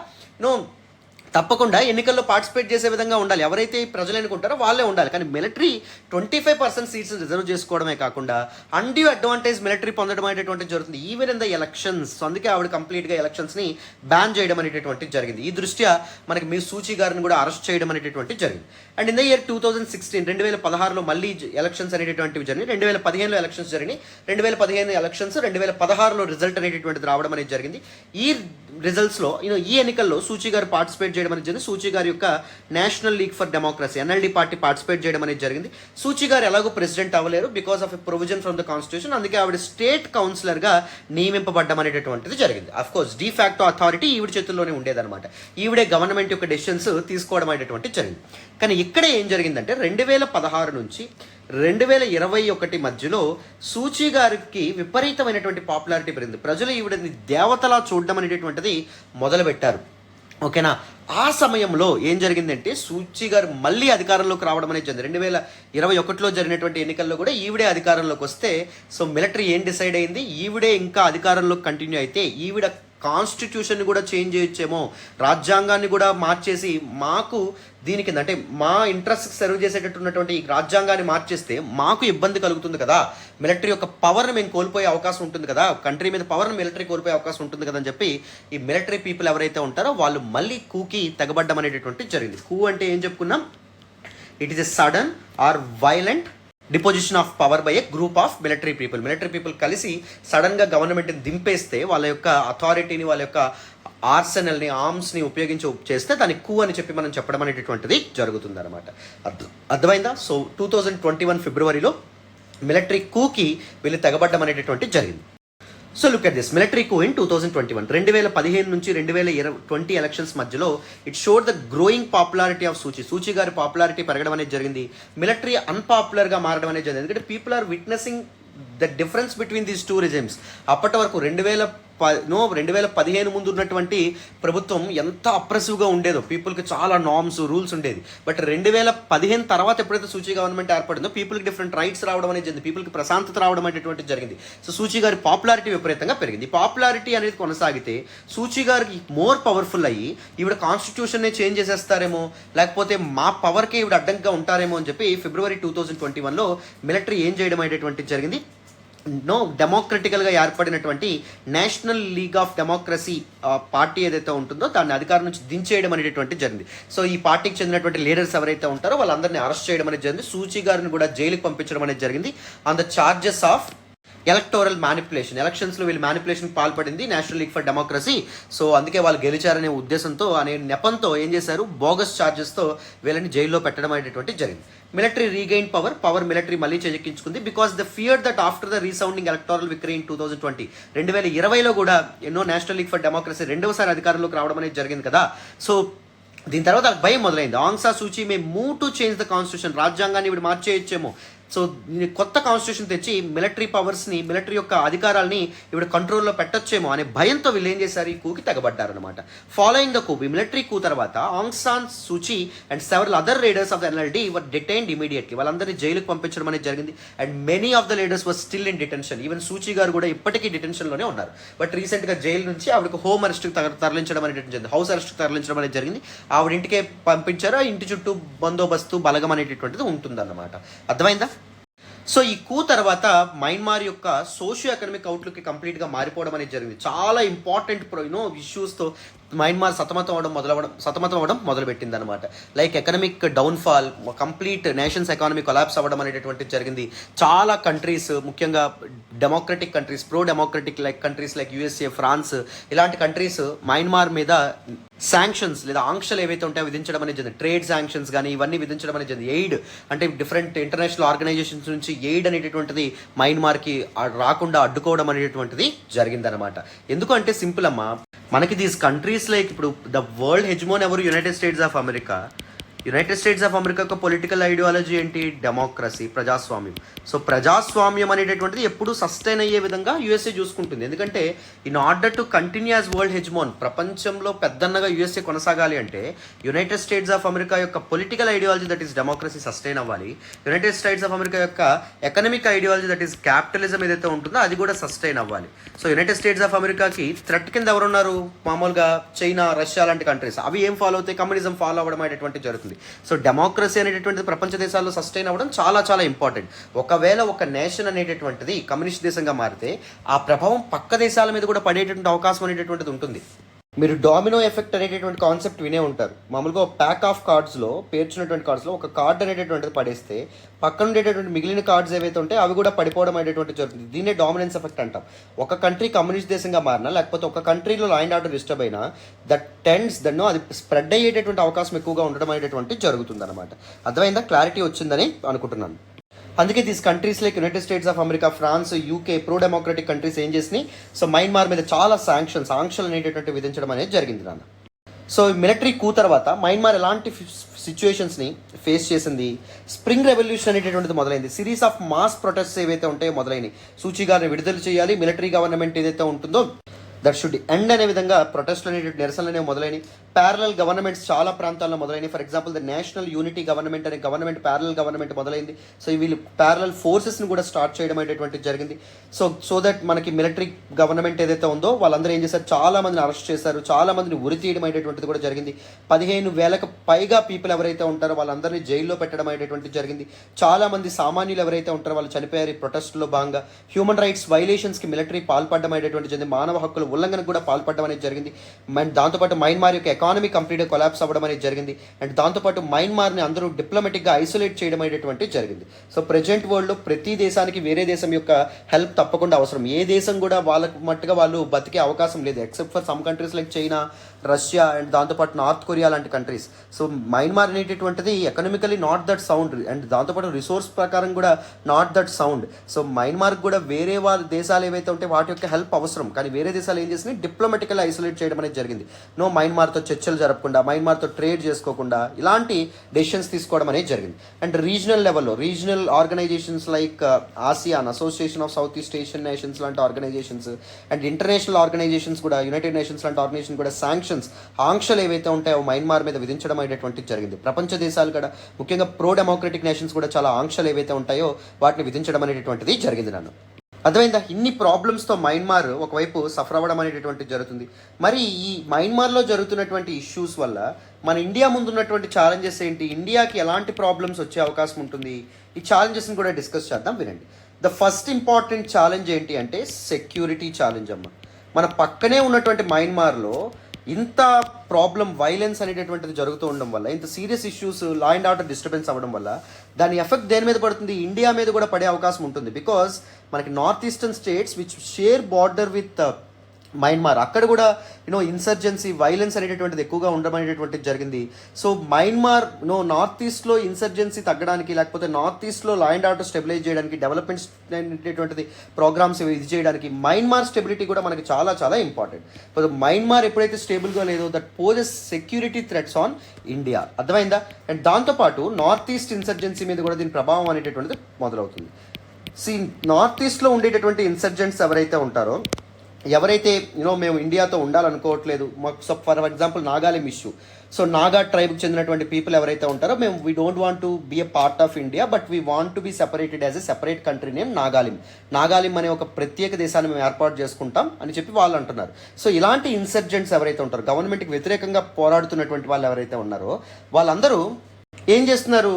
తప్పకుండా ఎన్నికల్లో పార్టిసిపేట్ చేసే విధంగా ఉండాలి. ఎవరైతే ప్రజలు ఎన్నుకుంటారో వాళ్ళే ఉండాలి. కానీ మిలిటరీ 25% సీట్స్ రిజర్వ్ చేసుకోవడమే కాకుండా అన్డ్యూ అడ్వాంటేజ్ మిలిటరీ పొందడం అనేటటువంటి జరుగుతుంది ఈవెన్ ఇన్ ద ఎలక్షన్స్. అందుకే ఆవిడ కంప్లీట్గా ఎలక్షన్స్ని బ్యాన్ చేయడం అనేటటువంటి జరిగింది. ఈ దృష్ట్యా మనకి మీ సూచీ గారిని కూడా అరెస్ట్ చేయడం అనేటటువంటి జరిగింది. అండ్ ఇన్ ద ఇయర్ 2016 2016లో మళ్ళీ ఎలక్షన్స్ అనేటటువంటివి జరిగినాయి. 2015లో ఎలక్షన్స్ జరిగినాయి. 2015 ఎలక్షన్స్ 2016లో రిజల్ట్ అనేటటువంటిది రావడం అనేది జరిగింది. ఈ రిజల్ట్స్లో ఈ ఎన్నికల్లో సూచీ గారు పార్టిసిపేట్ చేయడం అనేది జరిగింది. సూచీ గారి యొక్క national league for democracy NLD party participate చేయడం అనేది జరిగింది. సూచీ గారు ఎలాగో ప్రెసిడెంట్ అవ్వలేరు because of a provision from the constitution. అందుకే ఆవిడ స్టేట్ కౌన్సిలర్గా నియమింపబడ్డం అనేటటువంటిది జరిగింది. Of course de facto authority ఈవిడ చేతుల్లోనే ఉండేదన్నమాట. ఈవిడే గవర్నమెంట్ యొక్క డెసిషన్స్ తీసుకోవడం అనేటటువంటిది జరిగింది. కానీ ఇక్కడ ఏం జరిగిందంటే 2016 నుంచి 2021 మధ్యలో సూచీ గారికి విపరీతమైనటువంటి పాపులారిటీ పెరిగింది. ప్రజలు ఈవిడని దేవతలా చూడడం అనేటటువంటిది మొదలుపెట్టారు. ఓకేనా? ఆ సమయంలో ఏం జరిగిందంటే సూచీ గారు మళ్ళీ అధికారంలోకి రావడం అనేది జరిగింది. 2021లో జరిగినటువంటి ఎన్నికల్లో కూడా ఈవిడే అధికారంలోకి వస్తే సో మిలిటరీ ఏం డిసైడ్ అయింది, ఈవిడే ఇంకా అధికారంలోకి కంటిన్యూ అయితే ఈవిడ కాన్స్టిట్యూషన్ని కూడా చేంజ్ చేయొచ్చేమో, రాజ్యాంగాన్ని కూడా మార్చేసి మాకు దీనికి అంటే మా ఇంట్రెస్ట్ సర్వ్ చేసేటట్టున్నటువంటి ఈ రాజ్యాంగాన్ని మార్చేస్తే మాకు ఇబ్బంది కలుగుతుంది కదా, మిలిటరీ యొక్క పవర్ని మేము కోల్పోయే అవకాశం ఉంటుంది కదా, కంట్రీ మీద పవర్ని మిలిటరీ కోల్పోయే అవకాశం ఉంటుంది కదా అని చెప్పి ఈ మిలిటరీ పీపుల్ ఎవరైతే ఉంటారో వాళ్ళు మళ్ళీ కూకి తెగబడ్డం అనేటటువంటి జరిగింది. కూ అంటే ఏం చెప్పుకున్నాం? It is a sudden or violent deposition of power by a group of military people కలిసి సడన్గా గవర్నమెంట్ని దింపేస్తే వాళ్ళ యొక్క అథారిటీని వాళ్ళ యొక్క ఆర్సెనల్ని ఆర్మ్స్ని ఉపయోగించి చేస్తే దానికి కూ అని చెప్పి మనం చెప్పడం అనేటటువంటిది జరుగుతుంది అనమాట. అర్థమైందా? సో 2021 ఫిబ్రవరిలో మిలిటరీ కూకి వీళ్ళు తెగబడ్డం అనేటటువంటి జరిగింది. So look at this military coup in 2021. 2015 నుంచి 2020 ఎలక్షన్స్ మధ్యలో it showed the growing popularity of Suu Kyi గారి పాపులారిటీ పెరగడం అనేది జరిగింది. మిలిటరీ అన్పాపులర్గా మారడం అనేది జరిగింది. ఎందుకంటే people are witnessing the difference between these two regimes. అప్పటి వరకు 2015 ముందు ఉన్నటువంటి ప్రభుత్వం ఎంత అప్రెసివ్గా ఉండేదో, పీపుల్కి చాలా నార్మ్స్ రూల్స్ ఉండేది. బట్ 2015 తర్వాత ఎప్పుడైతే సూచీ గవర్నమెంట్ ఏర్పడిందో పీపుల్కి డిఫరెంట్ రైట్స్ రావడం అనేది జరిగింది, పీపుల్కి ప్రశాంతత రావడం అనేటువంటి జరిగింది. సో సూచీ గారి పాపులారిటీ విపరీతంగా పెరిగింది. ఈ పాపులారిటీ అనేది కొనసాగితే సూచీ గారికి మోర్ పవర్ఫుల్ అయ్యి ఈవిడ కాన్స్టిట్యూషన్నే చేంజ్ చేసేస్తారేమో, లేకపోతే మా పవర్కి ఈవిడ అడ్డంగా ఉంటారేమో అని చెప్పి ఫిబ్రవరి 2021లో మిలిటరీ ఏం చేయడం అనేటువంటి జరిగింది. డెమోక్రటికల్గా ఏర్పడినటువంటి national league of democracy party ఏదైతే ఉంటుందో దాన్ని అధికారం నుంచి దించేయడం అనేటువంటి జరిగింది. సో ఈ పార్టీకి చెందినటువంటి లీడర్స్ ఎవరైతే ఉంటారో వాళ్ళందరినీ అరెస్ట్ చేయడం అనేది జరిగింది. సూచీ గారిని కూడా జైలుకి పంపించడం అనేది జరిగింది on the charges of electoral manipulation. ఎలక్షన్స్లో వీళ్ళు మ్యానిపులేషన్కి పాల్పడింది national league for democracy. So అందుకే వాళ్ళు గెలిచారనే ఉద్దేశంతో అనే నెపంతో ఏం చేశారు, బోగస్ ఛార్జెస్తో వీళ్ళని జైల్లో పెట్టడం అనేటువంటి జరిగింది. మిలిటరీ రీగెయిన్ పవర్ మిలిటరీ మళ్ళీ చేజెక్కించుకుంది because the fear that after the resounding electoral victory in 2020 2020లో కూడా నేషనల్ లీగ్ ఫర్ డెమోక్రసీ రెండవసారి అధికారంలోకి రావడం అనేది జరిగింది కదా. సో దీని తర్వాత భయం మొదలైంది. Aung San Suu Kyi may move to change the constitution, రాజ్యాంగాన్ని ఇప్పుడు మార్చేయచ్చేమో. సో కొత్త కాన్స్టిట్యూషన్ తెచ్చి మిలిటరీ పవర్స్ని, మిలిటరీ యొక్క అధికారాలని ఇప్పుడు కంట్రోల్లో పెట్టొచ్చేమో అనే భయంతో వీళ్ళు ఏం చేశారు, ఈ కూకి తెగబడ్డారనమాట. ఫాలోయింగ్ ద కూ, ఈ మిలిటరీ కూ తర్వాత Aung San Suu Kyi and several other leaders of the NLD were detained immediately. వాళ్ళందరినీ జైలుకు పంపించడం అనేది జరిగింది. And many of the leaders were still in detention. Even Suu Kyi గారు కూడా ఇప్పటికీ డిటెన్షన్లోనే ఉన్నారు. బట్ రీసెంట్గా జైలు నుంచి ఆవిడకు హోమ్ అరెస్ట్కి తరలించడం అనేది జరిగింది, హౌస్ అరెస్ట్కి తరలించడం అనేది జరిగింది. ఆవిడ ఇంటికే పంపించారు. ఇంటి చుట్టూ బందోబస్తు బలగం అనేటటువంటిది ఉంటుందన్నమాట. అర్థమైందా? సో ఈ కూ తర్వాత మయన్మార్ యొక్క సోషియో ఎకనామిక్ అవుట్లుక్ కంప్లీట్గా మారిపోవడం అనేది జరిగింది. చాలా ఇంపార్టెంట్ ఇష్యూస్తో మయన్మార్ సతమతం అవ్వడం మొదలుపెట్టింది అనమాట. Like economic downfall, complete nations economy collapse అవ్వడం అనేటటువంటిది జరిగింది. చాలా కంట్రీస్, ముఖ్యంగా democratic countries, pro democratic like countries like USA, France, ఇలాంటి కంట్రీస్ మయన్మార్ మీద శాంక్షన్స్ లేదా ఆంక్షలు ఏవైతే ఉంటాయో విధించడం అనేది జరిగింది. ట్రేడ్ శాంక్షన్స్ కానీ ఇవన్నీ విధించడం అనేది జరిగింది. ఎయిడ్ అంటే డిఫరెంట్ ఇంటర్నేషనల్ ఆర్గనైజేషన్స్ నుంచి ఎయిడ్ అనేటటువంటిది మయన్మార్కి రాకుండా అడ్డుకోవడం అనేటటువంటిది జరిగిందనమాట. ఎందుకంటే సింపుల్ అమ్మా, మనకి దీస్ కంట్రీస్ లైక్ ఇప్పుడు ద వరల్డ్ హెజ్మోన్ ఎవరు? United states of America. United states of America యొక్క పొలిటికల్ ఐడియాలజీ ఏంటి? డెమోక్రసీ, ప్రజాస్వామ్యం. సో ప్రజాస్వామ్యం అనేటటువంటిది ఎప్పుడూ సస్టైన్ అయ్యే విధంగా యూఎస్ఏ చూసుకుంటుంది. ఎందుకంటే in order to continue as world hegemon, ప్రపంచంలో పెద్దన్నగా యూఎస్ఏ కొనసాగాలి అంటే యునైటెడ్ స్టేట్స్ ఆఫ్ అమెరికా యొక్క political ideology that is democracy sustain అవ్వాలి. యునైటెడ్ స్టేట్స్ ఆఫ్ అమెరికా యొక్క economic ideology that is capitalism ఏదైతే ఉంటుందో అది కూడా సస్టైన్ అవ్వాలి. సో యునైటెడ్ స్టేట్స్ ఆఫ్ అమెరికాకి థ్రెట్ కింద ఎవరున్నారు? మామూలుగా చైనా, రష్యా లాంటి కంట్రీస్. అవి ఏం ఫాలో అవుతాయి? కమ్యూనిజం ఫాలో అవ్వడం అనేటువంటి జరుగుతుంది. సో డెమోక్రసీ అనేటటువంటిది ప్రపంచ దేశాల్లో సస్టైన్ అవ్వడం చాలా చాలా ఇంపార్టెంట్. ఒకవేళ ఒక నేషన్ అనేటటువంటిది కమ్యూనిస్ట్ దేశంగా మారితే ఆ ప్రభావం పక్క దేశాల మీద కూడా పడేటటువంటి అవకాశం అనేటటువంటిది ఉంటుంది. మీరు డామినో ఎఫెక్ట్ అనేటటువంటి కాన్సెప్ట్ వినే ఉంటారు. మామూలుగా ప్యాక్ ఆఫ్ కార్డ్స్లో, పేర్చినటువంటి కార్డ్స్లో ఒక కార్డ్ అనేటటువంటిది పడేస్తే పక్కన ఉండేటటువంటి మిగిలిన కార్డ్స్ ఏవైతే ఉంటాయో అవి కూడా పడిపోవడం అనేటువంటి జరుగుతుంది. దీన్నే డామినెన్స్ ఎఫెక్ట్ అంటాం. ఒక కంట్రీ కమ్యూనిస్ట్ దేశంగా మారినా, లేకపోతే ఒక కంట్రీలో లా అండ్ ఆర్డర్ డిస్టర్బ్ అయినా అది స్ప్రెడ్ అయ్యేటటువంటి అవకాశం ఎక్కువగా ఉండడం అనేటటువంటి జరుగుతుంది అనమాట. అర్థమైందా? క్లారిటీ వచ్చిందని అనుకుంటున్నాను. అందుకే these countries like United states of America, France, UK, pro democratic countries ఏం చేసినాయి? సో మయన్మార్ మీద చాలా ఆంక్షలు అనేటటువంటి విధించడం అనేది జరిగింది నాన్న. సో మిలిటరీ కూ తర్వాత మయన్మార్ ఎలాంటి సిచ్యువేషన్స్ని ఫేస్ చేసింది? స్ప్రింగ్ రెవల్యూషన్ అనేటటువంటిది మొదలైంది. సిరీస్ ఆఫ్ మాస్ ప్రొటెస్ట్ ఏవైతే ఉంటాయో మొదలైనవి. సూచీగారిని విడుదల చేయాలి, మిలిటరీ గవర్నమెంట్ ఏదైతే ఉంటుందో దట్ షుడ్ ఎండ్ అనే విధంగా ప్రొటెస్ట్లు అనేటువంటి నిరసనలు అనేవి మొదలైనవి. ప్యారలల్ గవర్నమెంట్స్ చాలా ప్రాంతాల్లో మొదలైనవి. For example the national unity government అనే ప్యారలల్ గవర్నమెంట్ మొదలైంది. సో వీళ్ళు ప్యారలల్ ఫోర్సెస్ని కూడా స్టార్ట్ చేయడం అనేటువంటిది జరిగింది. సో దట్ మనకి మిలిటరీ గవర్నమెంట్ ఏదైతే ఉందో వాళ్ళందరూ ఏం చేశారు? చాలా మందిని అరెస్ట్ చేశారు, చాలా మందిని ఉరి తీయడం అనేటువంటిది కూడా జరిగింది. 15,000కు పైగా పీపుల్ ఎవరైతే ఉంటారో వాళ్ళందరినీ జైల్లో పెట్టడం అనేటువంటిది జరిగింది. చాలా మంది సామాన్యులు ఎవరైతే ఉంటారో వాళ్ళు చనిపోయారు ఈ ప్రొటెస్ట్లో భాగంగా. హ్యూమన్ రైట్స్ వైలేషన్స్కి మిలిటరీ పాల్పడడం అనేటువంటి జరిగింది. మానవ హక్కుల ఉల్లంఘనకు కూడా పాల్పడడం అనేది జరిగింది. అండ్ దాంతోపాటు మయన్మార్ యొక్క ఎకానమీ కంప్లీట్గా కొలాప్స్ అవ్వడం అనేది జరిగింది. అండ్ దాంతోపాటు మయన్మార్ని అందరూ డిప్లొమాటిక్గా ఐసోలేట్ చేయడం అనేటువంటి జరిగింది. సో ప్రెజెంట్ వరల్డ్లో ప్రతి దేశానికి వేరే దేశం యొక్క హెల్ప్ తప్పకుండా అవసరం. ఏ దేశం కూడా వాళ్ళకు మట్టుగా వాళ్ళు బతికే అవకాశం లేదు, except for some countries like China, Russia and దాంతోపాటు నార్త్ కొరియా లాంటి కంట్రీస్. సో మయన్మార్ అనేటటువంటిది economically not that sound and దాంతోపాటు రిసోర్స్ ప్రకారం కూడా నాట్ దట్ సౌండ్. సో మయన్మార్కి కూడా వేరే వాళ్ళ దేశాలు ఏవైతే ఉంటే వాటి యొక్క హెల్ప్ అవసరం. కానీ వేరే దేశాలు ఏం చేసినాయి? డిప్లొమాటికల్ ఐసోలేట్ చేయడం అనేది జరిగింది. మయన్మార్తో చర్చలు జరపకుండా, మయన్మార్తో ట్రేడ్ చేసుకోకుండా ఇలాంటి డెసిషన్స్ తీసుకోవడం అనేది జరిగింది. అండ్ రీజనల్ లెవెల్లో regional organizations like ASEAN, association of south east Asian nations లాంటి ఆర్గనైజేషన్స్ అండ్ ఇంటర్నేషనల్ ఆర్గనైజేషన్స్ కూడా, యునైటెడ్ నేషన్స్ లాంటి ఆర్గనైజేషన్ కూడా ఆంక్షలు ఏవైతే ఉంటాయో మయన్మార్ మీద విధించడం అనేటువంటిది జరిగింది. ప్రపంచ దేశాలు కూడా, ముఖ్యంగా ప్రో డెమోక్రటిక్ నేషన్స్ కూడా చాలా ఆంక్షలు ఏవైతే ఉంటాయో వాటిని విధించడం అనేటువంటిది జరిగింది నన్ను. అర్థమైందా? ఇన్ని ప్రాబ్లమ్స్తో మయన్మార్ ఒకవైపు సఫర్ అవ్వడం అనేటటువంటిది జరుగుతుంది. మరి ఈ మయన్మార్లో జరుగుతున్నటువంటి ఇష్యూస్ వల్ల మన ఇండియా ముందున్నటువంటి ఛాలెంజెస్ ఏంటి? ఇండియాకి ఎలాంటి ప్రాబ్లమ్స్ వచ్చే అవకాశం ఉంటుంది? ఈ ఛాలెంజెస్ని కూడా డిస్కస్ చేద్దాం, వినండి. ద ఫస్ట్ ఇంపార్టెంట్ ఛాలెంజ్ ఏంటి అంటే సెక్యూరిటీ ఛాలెంజ్ అమ్మ. మన పక్కనే ఉన్నటువంటి మయన్మార్లో ఇంత ప్రాబ్లం, వైలెన్స్ అనేటటువంటిది జరుగుతూ ఉండడం వల్ల, ఇంత serious issues, law and order disturbance అవ్వడం వల్ల దాని ఎఫెక్ట్ దేని మీద పడుతుంది? ఇండియా మీద కూడా పడే అవకాశం ఉంటుంది. బికాజ్ మనకి north eastern states which share border with Myanmar, అక్కడ కూడా ఇన్సర్జెన్సీ, వైలెన్స్ అనేటటువంటిది ఎక్కువగా ఉండడం అనేటటువంటిది జరిగింది. సో మయన్మార్ నార్త్ ఈస్ట్లో ఇన్సర్జెన్సీ తగ్గడానికి, లేకపోతే నార్త్ ఈస్ట్లో లా అండ్ ఆర్డర్ స్టెబిలైజ్ చేయడానికి, డెవలప్మెంట్స్ అనేటటువంటిది ప్రోగ్రామ్స్ ఇది చేయడానికి మయన్మార్ స్టెబిలిటీ కూడా మనకి చాలా చాలా ఇంపార్టెంట్. మయన్మార్ ఎప్పుడైతే స్టేబుల్గా లేదో that poses security threats on India. అర్థమైందా? అండ్ దాంతోపాటు నార్త్ ఈస్ట్ ఇన్సర్జెన్సీ మీద కూడా దీని ప్రభావం అనేటటువంటిది మొదలవుతుంది. నార్త్ ఈస్ట్లో ఉండేటటువంటి ఇన్సర్జెంట్స్ ఎవరైతే ఉంటారో, ఎవరైతే మేము ఇండియాతో ఉండాలనుకోవట్లేదు, మాకు for example Nagalim issue. So Naga ట్రైబ్కి చెందినటువంటి పీపుల్ ఎవరైతే ఉంటారో, మేము we don't want to be a part of India but we want to be separated as a separate country name Nagalim అనే ఒక ప్రత్యేక దేశాన్ని మేము ఏర్పాటు చేసుకుంటాం అని చెప్పి వాళ్ళు అంటున్నారు. సో ఇలాంటి ఇన్సర్జెంట్స్ ఎవరైతే ఉంటారో, గవర్నమెంట్కి వ్యతిరేకంగా పోరాడుతున్నటువంటి వాళ్ళు ఎవరైతే ఉన్నారో వాళ్ళందరూ ఏం చేస్తున్నారు?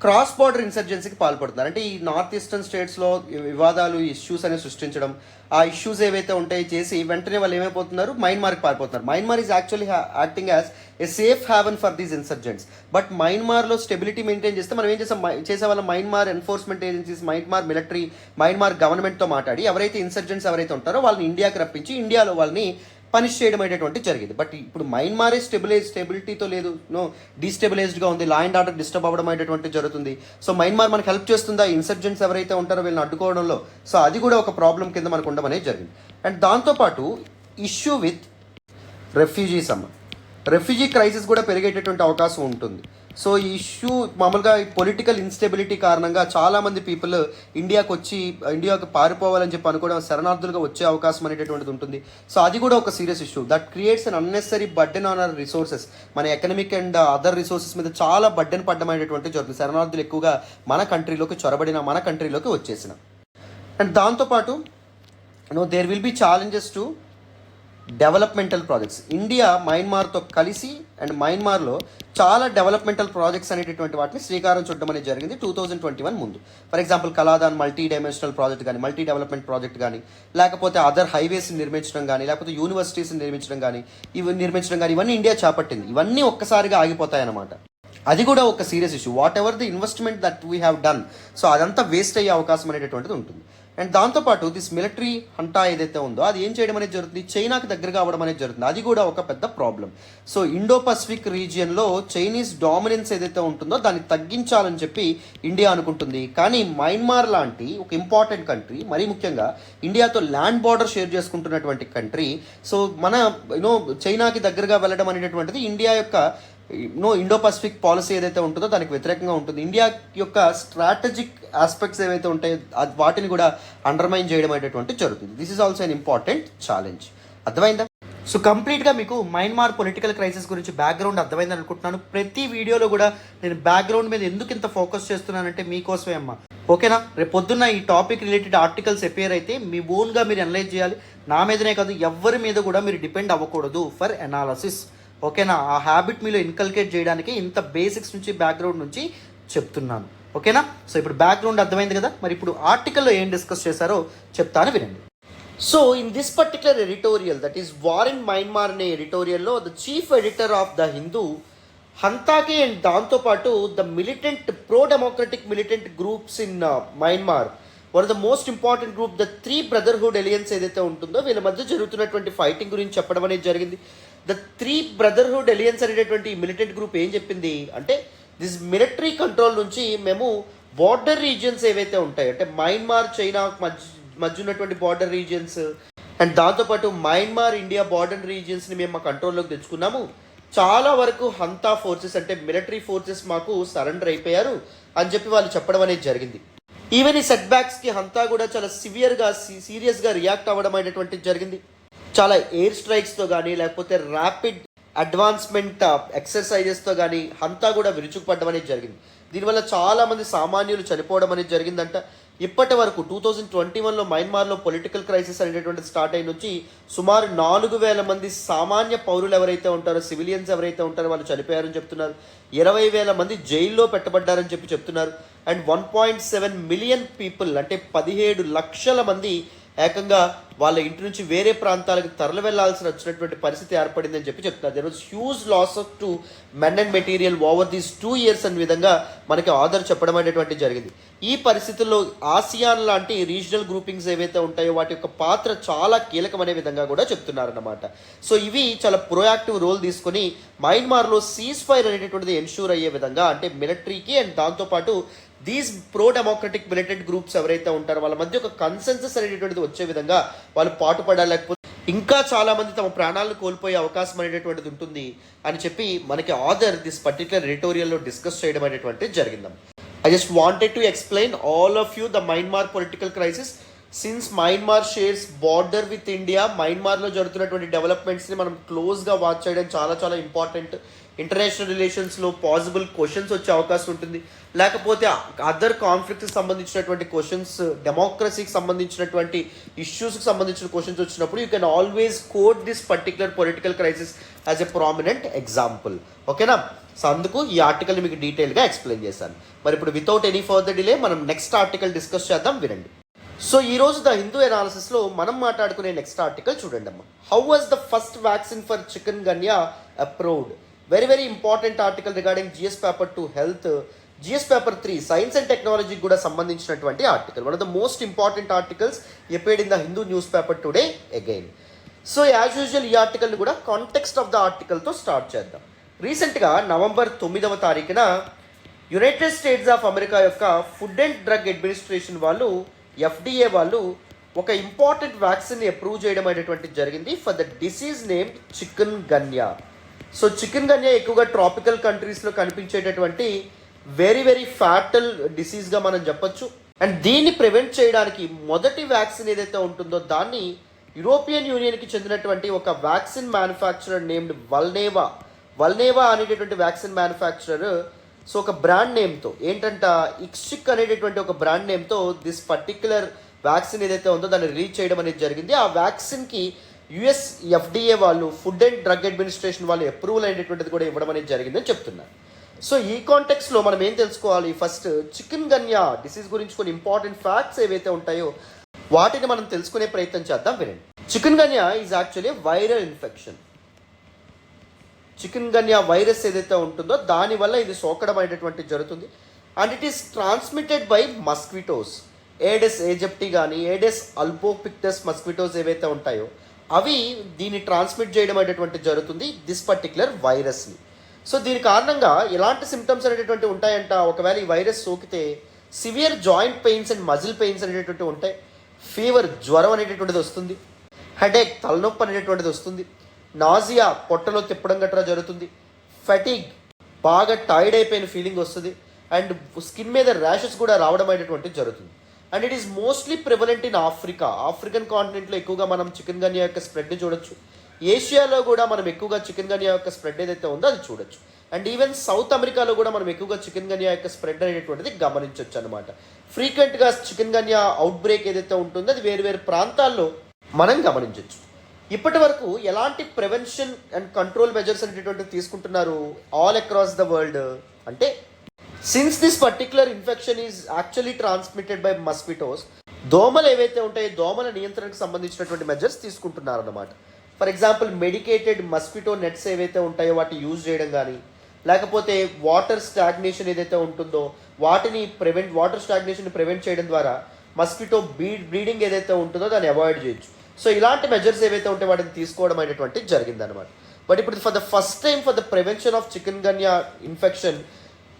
క్రాస్ బార్డర్ ఇన్సర్జెన్సీకి పాల్పడుతున్నారు. అంటే ఈ నార్త్ ఈస్టర్న్ స్టేట్స్లో వివాదాలు, ఇష్యూస్ అనేవి సృష్టించడం, ఆ ఇష్యూస్ ఏవైతే ఉంటాయో చేసి వెంటనే వాళ్ళు ఏమైపోతున్నారు, మయన్మార్కి పారిపోతున్నారు. Myanmar is actually acting as a safe haven for these insurgents. But మయన్మార్లో స్టెబిలిటీ మెయింటైన్ చేస్తే మనం ఏం చేసే వాళ్ళ Myanmar enforcement agencies, Myanmar military, Myanmar గవర్నమెంట్తో మాట్లాడి ఎవరైతే ఇన్సర్జెంట్స్ ఎవరైతే ఉంటారో వాళ్ళని ఇండియాకి రప్పించి ఇండియాలో వాళ్ళని పనిష్ చేయడం అనేటువంటి జరిగింది. బట్ ఇప్పుడు మయన్మారే స్టెబిలిటీతో లేదు, డీస్టెబిలైజ్డ్గా ఉంది, లా అండ్ ఆర్డర్ డిస్టర్బ్ అవ్వడం అనేటువంటి జరుగుతుంది. సో మయన్మార్ మనకు హెల్ప్ చేస్తుందా ఇన్సర్జెంట్స్ ఎవరైతే ఉంటారో వీళ్ళని అడ్డుకోవడంలో? సో అది కూడా ఒక ప్రాబ్లం కింద మనకు ఉండడం అనేది జరిగింది. అండ్ దాంతోపాటు issue with refugees refugee crisis కూడా పెరిగేటటువంటి అవకాశం ఉంటుంది. సో ఈ ఇష్యూ మామూలుగా పొలిటికల్ ఇన్స్టెబిలిటీ కారణంగా చాలామంది పీపుల్ ఇండియాకు పారిపోవాలని చెప్పి అనుకోవడం, శరణార్థులుగా వచ్చే అవకాశం అనేటటువంటిది ఉంటుంది. సో అది కూడా ఒక serious issue that creates an unnecessary burden on our resources. మన ఎకనామిక్ అండ్ అదర్ రిసోర్సెస్ మీద చాలా బర్డెన్ పడ్డం అనేటువంటి జరుగుతుంది. శరణార్థులు ఎక్కువగా మన కంట్రీలోకి చొరబడిన, మన కంట్రీలోకి వచ్చేసిన. అండ్ దాంతోపాటు there will be challenges to developmental projects. India మయన్మార్తో కలిసి అండ్ మయన్మార్లో చాలా డెవలప్మెంటల్ ప్రాజెక్ట్స్ అనేటటువంటి వాటిని శ్రీకారం చుట్టడం అనేది జరిగింది 2021 ముందు. For example Kaladan multi dimensional project కానీ, మల్టీ డెవలప్మెంట్ ప్రాజెక్ట్ కానీ, లేకపోతే అదర్ హైవేస్ని నిర్మించడం కానీ, లేకపోతే యూనివర్సిటీస్ని నిర్మించడం కానీ ఇవన్నీ ఇండియా చేపట్టింది. ఇవన్నీ ఒక్కసారిగా ఆగిపోతాయన్నమాట. అది కూడా ఒక serious issue. What ever the investment that we have done, so అదంతా వేస్ట్ అయ్యే అవకాశం అనేటటువంటిది ఉంటుంది. అండ్ దాంతోపాటు దిస్ మిలిటరీ హంటా ఏదైతే ఉందో అది ఏం చేయడం అనేది జరుగుతుంది, చైనాకి దగ్గరగా అవ్వడం అనేది జరుగుతుంది. అది కూడా ఒక పెద్ద ప్రాబ్లం. సో ఇండో పసిఫిక్ రీజియన్లో చైనీస్ డామినెన్స్ ఏదైతే ఉంటుందో దాన్ని తగ్గించాలని చెప్పి ఇండియా అనుకుంటుంది. కానీ మయన్మార్ లాంటి ఒక ఇంపార్టెంట్ కంట్రీ, మరీ ముఖ్యంగా ఇండియాతో ల్యాండ్ బార్డర్ షేర్ చేసుకుంటున్నటువంటి కంట్రీ, సో మన చైనాకి దగ్గరగా వెళ్ళడం అనేటటువంటిది ఇండియా యొక్క ఇండో పసిఫిక్ పాలసీ ఏదైతే ఉంటుందో దానికి వ్యతిరేకంగా ఉంటుంది. ఇండియా యొక్క స్ట్రాటజిక్ ఆస్పెక్ట్స్ ఏవైతే ఉంటాయో వాటిని కూడా అండర్మైన్ చేయడం అనేటువంటి జరుగుతుంది. This is also an important challenge. అర్థమైందా? సో కంప్లీట్గా మీకు మయన్మార్ పొలిటికల్ క్రైసిస్ గురించి బ్యాక్గ్రౌండ్ అర్థమైందని అనుకుంటున్నాను. ప్రతి వీడియోలో కూడా నేను బ్యాక్గ్రౌండ్ మీద ఎందుకు ఇంత ఫోకస్ చేస్తున్నానంటే మీకోసమే అమ్మా. ఓకేనా? రేపు పొద్దున్న ఈ టాపిక్ రిలేటెడ్ ఆర్టికల్స్ అపియర్ అయితే మీ ఓన్గా మీరు అనలైజ్ చేయాలి. నా మీదనే కాదు, ఎవరి మీద కూడా మీరు డిపెండ్ అవ్వకూడదు ఫర్ అనాలసిస్. ఓకేనా? ఆ హ్యాబిట్ మీలో ఇన్కల్కేట్ చేయడానికి ఇంత బేసిక్స్ నుంచి, బ్యాక్గ్రౌండ్ నుంచి చెప్తున్నాను. ఓకేనా? సో ఇప్పుడు బ్యాక్గ్రౌండ్ అర్థమైంది కదా. మరి ఇప్పుడు ఆర్టికల్లో ఏం డిస్కస్ చేశారో చెప్తాను, వినండి. So in this particular editorial, that is war in Myanmar అనే ఎడిటోరియల్లో the chief editor of the Hindu హంతాకే అండ్ దాంతోపాటు the militant pro democratic militant groups in Myanmar, one of the most important group the three brotherhood alliance ఏదైతే ఉంటుందో వీళ్ళ మధ్య జరుగుతున్నటువంటి fighting గురించి చెప్పడం అనేది జరిగింది. ద త్రీ బ్రదర్హుడ్ ఎలియన్స్ అనేటటువంటి మిలిటెంట్ గ్రూప్ ఏం చెప్పింది అంటే, దిస్ మిలిటరీ కంట్రోల్ నుంచి మేము బార్డర్ రీజియన్స్ ఏవైతే ఉంటాయో, అంటే మయన్మార్ చైనా మధ్య ఉన్నటువంటి బార్డర్ రీజియన్స్ అండ్ దాంతోపాటు మయన్మార్ ఇండియా బార్డర్ రీజియన్స్ని మేము మా కంట్రోల్లోకి తెచ్చుకున్నాము. చాలా వరకు హంతా ఫోర్సెస్ అంటే మిలిటరీ ఫోర్సెస్ మాకు సరెండర్ అయిపోయారు అని చెప్పి వాళ్ళు చెప్పడం అనేది జరిగింది. ఈవెన్ ఈ సెట్ బ్యాక్స్కి హంతా కూడా చాలా సీరియస్గా రియాక్ట్ అవ్వడం అనేటువంటిది జరిగింది. చాలా ఎయిర్ స్ట్రైక్స్తో కానీ, లేకపోతే ర్యాపిడ్ అడ్వాన్స్మెంట్ ఎక్సర్సైజెస్తో కానీ హంతా కూడా విరుచుకుపడడం అనేది జరిగింది. దీనివల్ల చాలామంది సామాన్యులు చనిపోవడం అనేది జరిగిందంట. ఇప్పటి వరకు 2021లో మయన్మార్లో పొలిటికల్ క్రైసిస్ అనేటటువంటిది స్టార్ట్ అయిన నుంచి సుమారు 4,000 మంది సామాన్య పౌరులు ఎవరైతే ఉంటారో, సివిలియన్స్ ఎవరైతే ఉంటారో వాళ్ళు చనిపోయారని చెప్తున్నారు. 20,000 మంది జైల్లో పెట్టబడ్డారని చెప్తున్నారు. అండ్ 1.7 మిలియన్ పీపుల్ అంటే 17 లక్షల మంది ఏకంగా వాళ్ళ ఇంటి నుంచి వేరే ప్రాంతాలకు తరలి వెళ్లాల్సిన వచ్చినటువంటి పరిస్థితి ఏర్పడిందని చెప్తున్నారు. There was huge loss of to men and material over these 2 years అనే విధంగా మనకి ఆర్డర్ చెప్పడం అనేటువంటి జరిగింది. ఈ పరిస్థితుల్లో ఆసియాన్ లాంటి రీజనల్ గ్రూపింగ్స్ ఏవైతే ఉంటాయో వాటి యొక్క పాత్ర చాలా కీలకమనే విధంగా కూడా చెప్తున్నారన్నమాట. సో ఇవి చాలా ప్రొయాక్టివ్ రోల్ తీసుకొని మయన్మార్లో సీజ్ ఫైర్ అనేటటువంటిది ఎన్ష్యూర్ అయ్యే విధంగా, అంటే మిలిటరీకి అండ్ దాంతోపాటు these pro democratic militant groups ఎవరైతే ఉంటారో వాళ్ళ మధ్య ఒక కన్సెన్సస్ అనేటటువంటిది వచ్చే విధంగా వాళ్ళు పాటుపడాలి. లేకపోతే ఇంకా చాలామంది తమ ప్రాణాలను కోల్పోయే అవకాశం అనేటటువంటిది ఉంటుంది అని చెప్పి మనకి ఆథర్ దిస్ పర్టికులర్ ఎడిటోరియల్లో డిస్కస్ చేయడం అనేటువంటిది జరిగింది. I just wanted to explain all of you the Myanmar political crisis. Since Myanmar shares border with India, Myanmarలో జరుగుతున్నటువంటి డెవలప్మెంట్స్ని మనం క్లోజ్గా వాచ్ చేయడం చాలా చాలా ఇంపార్టెంట్. ఇంటర్నేషనల్ రిలేషన్స్లో పాసిబుల్ క్వశ్చన్స్ వచ్చే అవకాశం ఉంటుంది, లేకపోతే అదర్ కాన్ఫ్లిక్ట్కి సంబంధించినటువంటి క్వశ్చన్స్, డెమోక్రసీకి సంబంధించినటువంటి ఇష్యూస్కి సంబంధించిన క్వశ్చన్స్ వచ్చినప్పుడు you can always quote this particular political crisis as a prominent example. ఓకేనా? సో అందుకు ఈ ఆర్టికల్ని మీకు డీటెయిల్గా ఎక్స్ప్లెయిన్ చేశాను. మరి ఇప్పుడు వితౌట్ ఎనీ ఫర్దర్ డిలే మనం నెక్స్ట్ ఆర్టికల్ డిస్కస్ చేద్దాం, వినండి. సో ఈరోజు ద హిందూ ఎనాలిసిస్లో మనం మాట్లాడుకునే నెక్స్ట్ ఆర్టికల్ చూడండి అమ్మా. How was the first vaccine for chikungunya approved? Very important article regarding GS paper 2 health, GS paper 3 science and టెక్నాలజీకి కూడా సంబంధించినటువంటి article. One of the most important articles appeared in the Hindu news paper today again. So as usual ఈ ఆర్టికల్ని కూడా context of the ఆర్టికల్తో start చేద్దాం. రీసెంట్గా November 9వ తారీఖున యునైటెడ్ స్టేట్స్ ఆఫ్ అమెరికా యొక్క ఫుడ్ అండ్ డ్రగ్ అడ్మినిస్ట్రేషన్ వాళ్ళు, FDA వాళ్ళు ఒక ఇంపార్టెంట్ వ్యాక్సిన్ని అప్రూవ్ చేయడం అనేటువంటి జరిగింది for the disease named chikungunya. So chikungunya ఎక్కువగా ట్రాపికల్ కంట్రీస్లో కనిపించేటటువంటి వెరీ ఫ్యాటల్ డిసీజ్గా మనం చెప్పొచ్చు. అండ్ దీన్ని ప్రివెంట్ చేయడానికి మొదటి వ్యాక్సిన్ ఏదైతే ఉంటుందో దాన్ని యూరోపియన్ యూనియన్కి చెందినటువంటి ఒక వ్యాక్సిన్ మ్యానుఫ్యాక్చరర్ నేమ్డ్ వల్నేవా అనేటటువంటి వ్యాక్సిన్ మ్యానుఫ్యాక్చరర్ సో ఒక బ్రాండ్ నేమ్తో ఏంటంట ఇక్సిక్ అనేటటువంటి ఒక బ్రాండ్ నేమ్తో దిస్ పర్టిక్యులర్ వ్యాక్సిన్ ఏదైతే ఉందో దాన్ని రిలీజ్ చేయడం అనేది జరిగింది. ఆ వ్యాక్సిన్కి US FDA వాళ్ళు, ఫుడ్ అండ్ డ్రగ్ అడ్మినిస్ట్రేషన్ వాళ్ళు అప్రూవల్ అనేటటువంటిది కూడా ఇవ్వడం అనేది జరిగిందని చెప్తున్నారు. సో ఈ కాంటెక్స్లో మనం ఏం తెలుసుకోవాలి? ఫస్ట్ చికెన్ గన్యా డిసీజ్ గురించి కొన్ని ఇంపార్టెంట్ ఫ్యాక్ట్స్ ఏవైతే ఉంటాయో వాటిని మనం తెలుసుకునే ప్రయత్నం చేద్దాం, వినండి. Chikungunya is actually viral infection. Chikungunya virus ఏదైతే ఉంటుందో దానివల్ల ఇది సోకడం అనేటటువంటి జరుగుతుంది. And it is transmitted by mosquitoes. Aedes aegypti కానీ ఏడెస్ అల్బోపిక్టస్ మస్క్విటోస్ ఏవైతే ఉంటాయో అవి దీన్ని ట్రాన్స్మిట్ చేయడం అనేటటువంటి జరుగుతుంది, దిస్ పర్టిక్యులర్ వైరస్ని. సో దీని కారణంగా ఎలాంటి సిమ్టమ్స్ అనేటటువంటి ఉంటాయంట? ఒకవేళ ఈ వైరస్ సోకితే severe joint pains and muscle pains అనేటటువంటి ఉంటాయి, ఫీవర్ జ్వరం అనేటటువంటిది వస్తుంది, హెడేక్ తలనొప్పి అనేటటువంటిది వస్తుంది, నాజియా పొట్టలో తిప్పడం గట్రా జరుగుతుంది, ఫెటిగ్ బాగా టైర్డ్ అయిపోయిన ఫీలింగ్ వస్తుంది, అండ్ స్కిన్ మీద ర్యాషెస్ కూడా రావడం అనేటటువంటి జరుగుతుంది. And it is mostly prevalent in African కాంటినెంట్లో ఎక్కువగా మనం చికెన్ గన్యా యొక్క స్ప్రెడ్ని చూడొచ్చు. ఏషియాలో కూడా మనం ఎక్కువగా చికెన్ గన్యా యొక్క స్ప్రెడ్ ఏదైతే ఉందో అది చూడొచ్చు. అండ్ ఈవెన్ సౌత్ అమెరికాలో కూడా మనం ఎక్కువగా చికెన్ గన్యా యొక్క స్ప్రెడ్ అనేటువంటిది గమనించవచ్చు అనమాట. ఫ్రీక్వెంట్గా చికెన్ గన్యా అవుట్ బ్రేక్ ఏదైతే ఉంటుందో అది వేరు ప్రాంతాల్లో మనం గమనించవచ్చు. ఇప్పటి వరకు ఎలాంటి ప్రివెన్షన్ అండ్ కంట్రోల్ మెజర్స్ అనేటటువంటివి తీసుకుంటున్నారు ఆల్ అక్రాస్ ద వరల్డ్ అంటే, since this particular infection is actually transmitted by mosquitoes, దోమలు ఏవైతే ఉంటాయో దోమల నియంత్రణకు సంబంధించినటువంటి మెజర్స్ తీసుకుంటున్నారు అన్నమాట. For example medicated mosquito nets ఏవైతే ఉంటాయో వాటిని యూజ్ చేయడం కానీ, లేకపోతే వాటర్ స్టాగ్నేషన్ ఏదైతే ఉంటుందో వాటర్ స్టాగ్నేషన్ ప్రివెంట్ చేయడం ద్వారా మస్కిటో బ్రీడింగ్ ఏదైతే ఉంటుందో దాన్ని అవాయిడ్ చేయొచ్చు. సో ఇలాంటి మెజర్స్ ఏవైతే ఉంటే వాటిని తీసుకోవడం అనేటువంటి జరిగిందనమాట. బట్ ఇప్పుడు for the first time for the prevention of chikungunya infection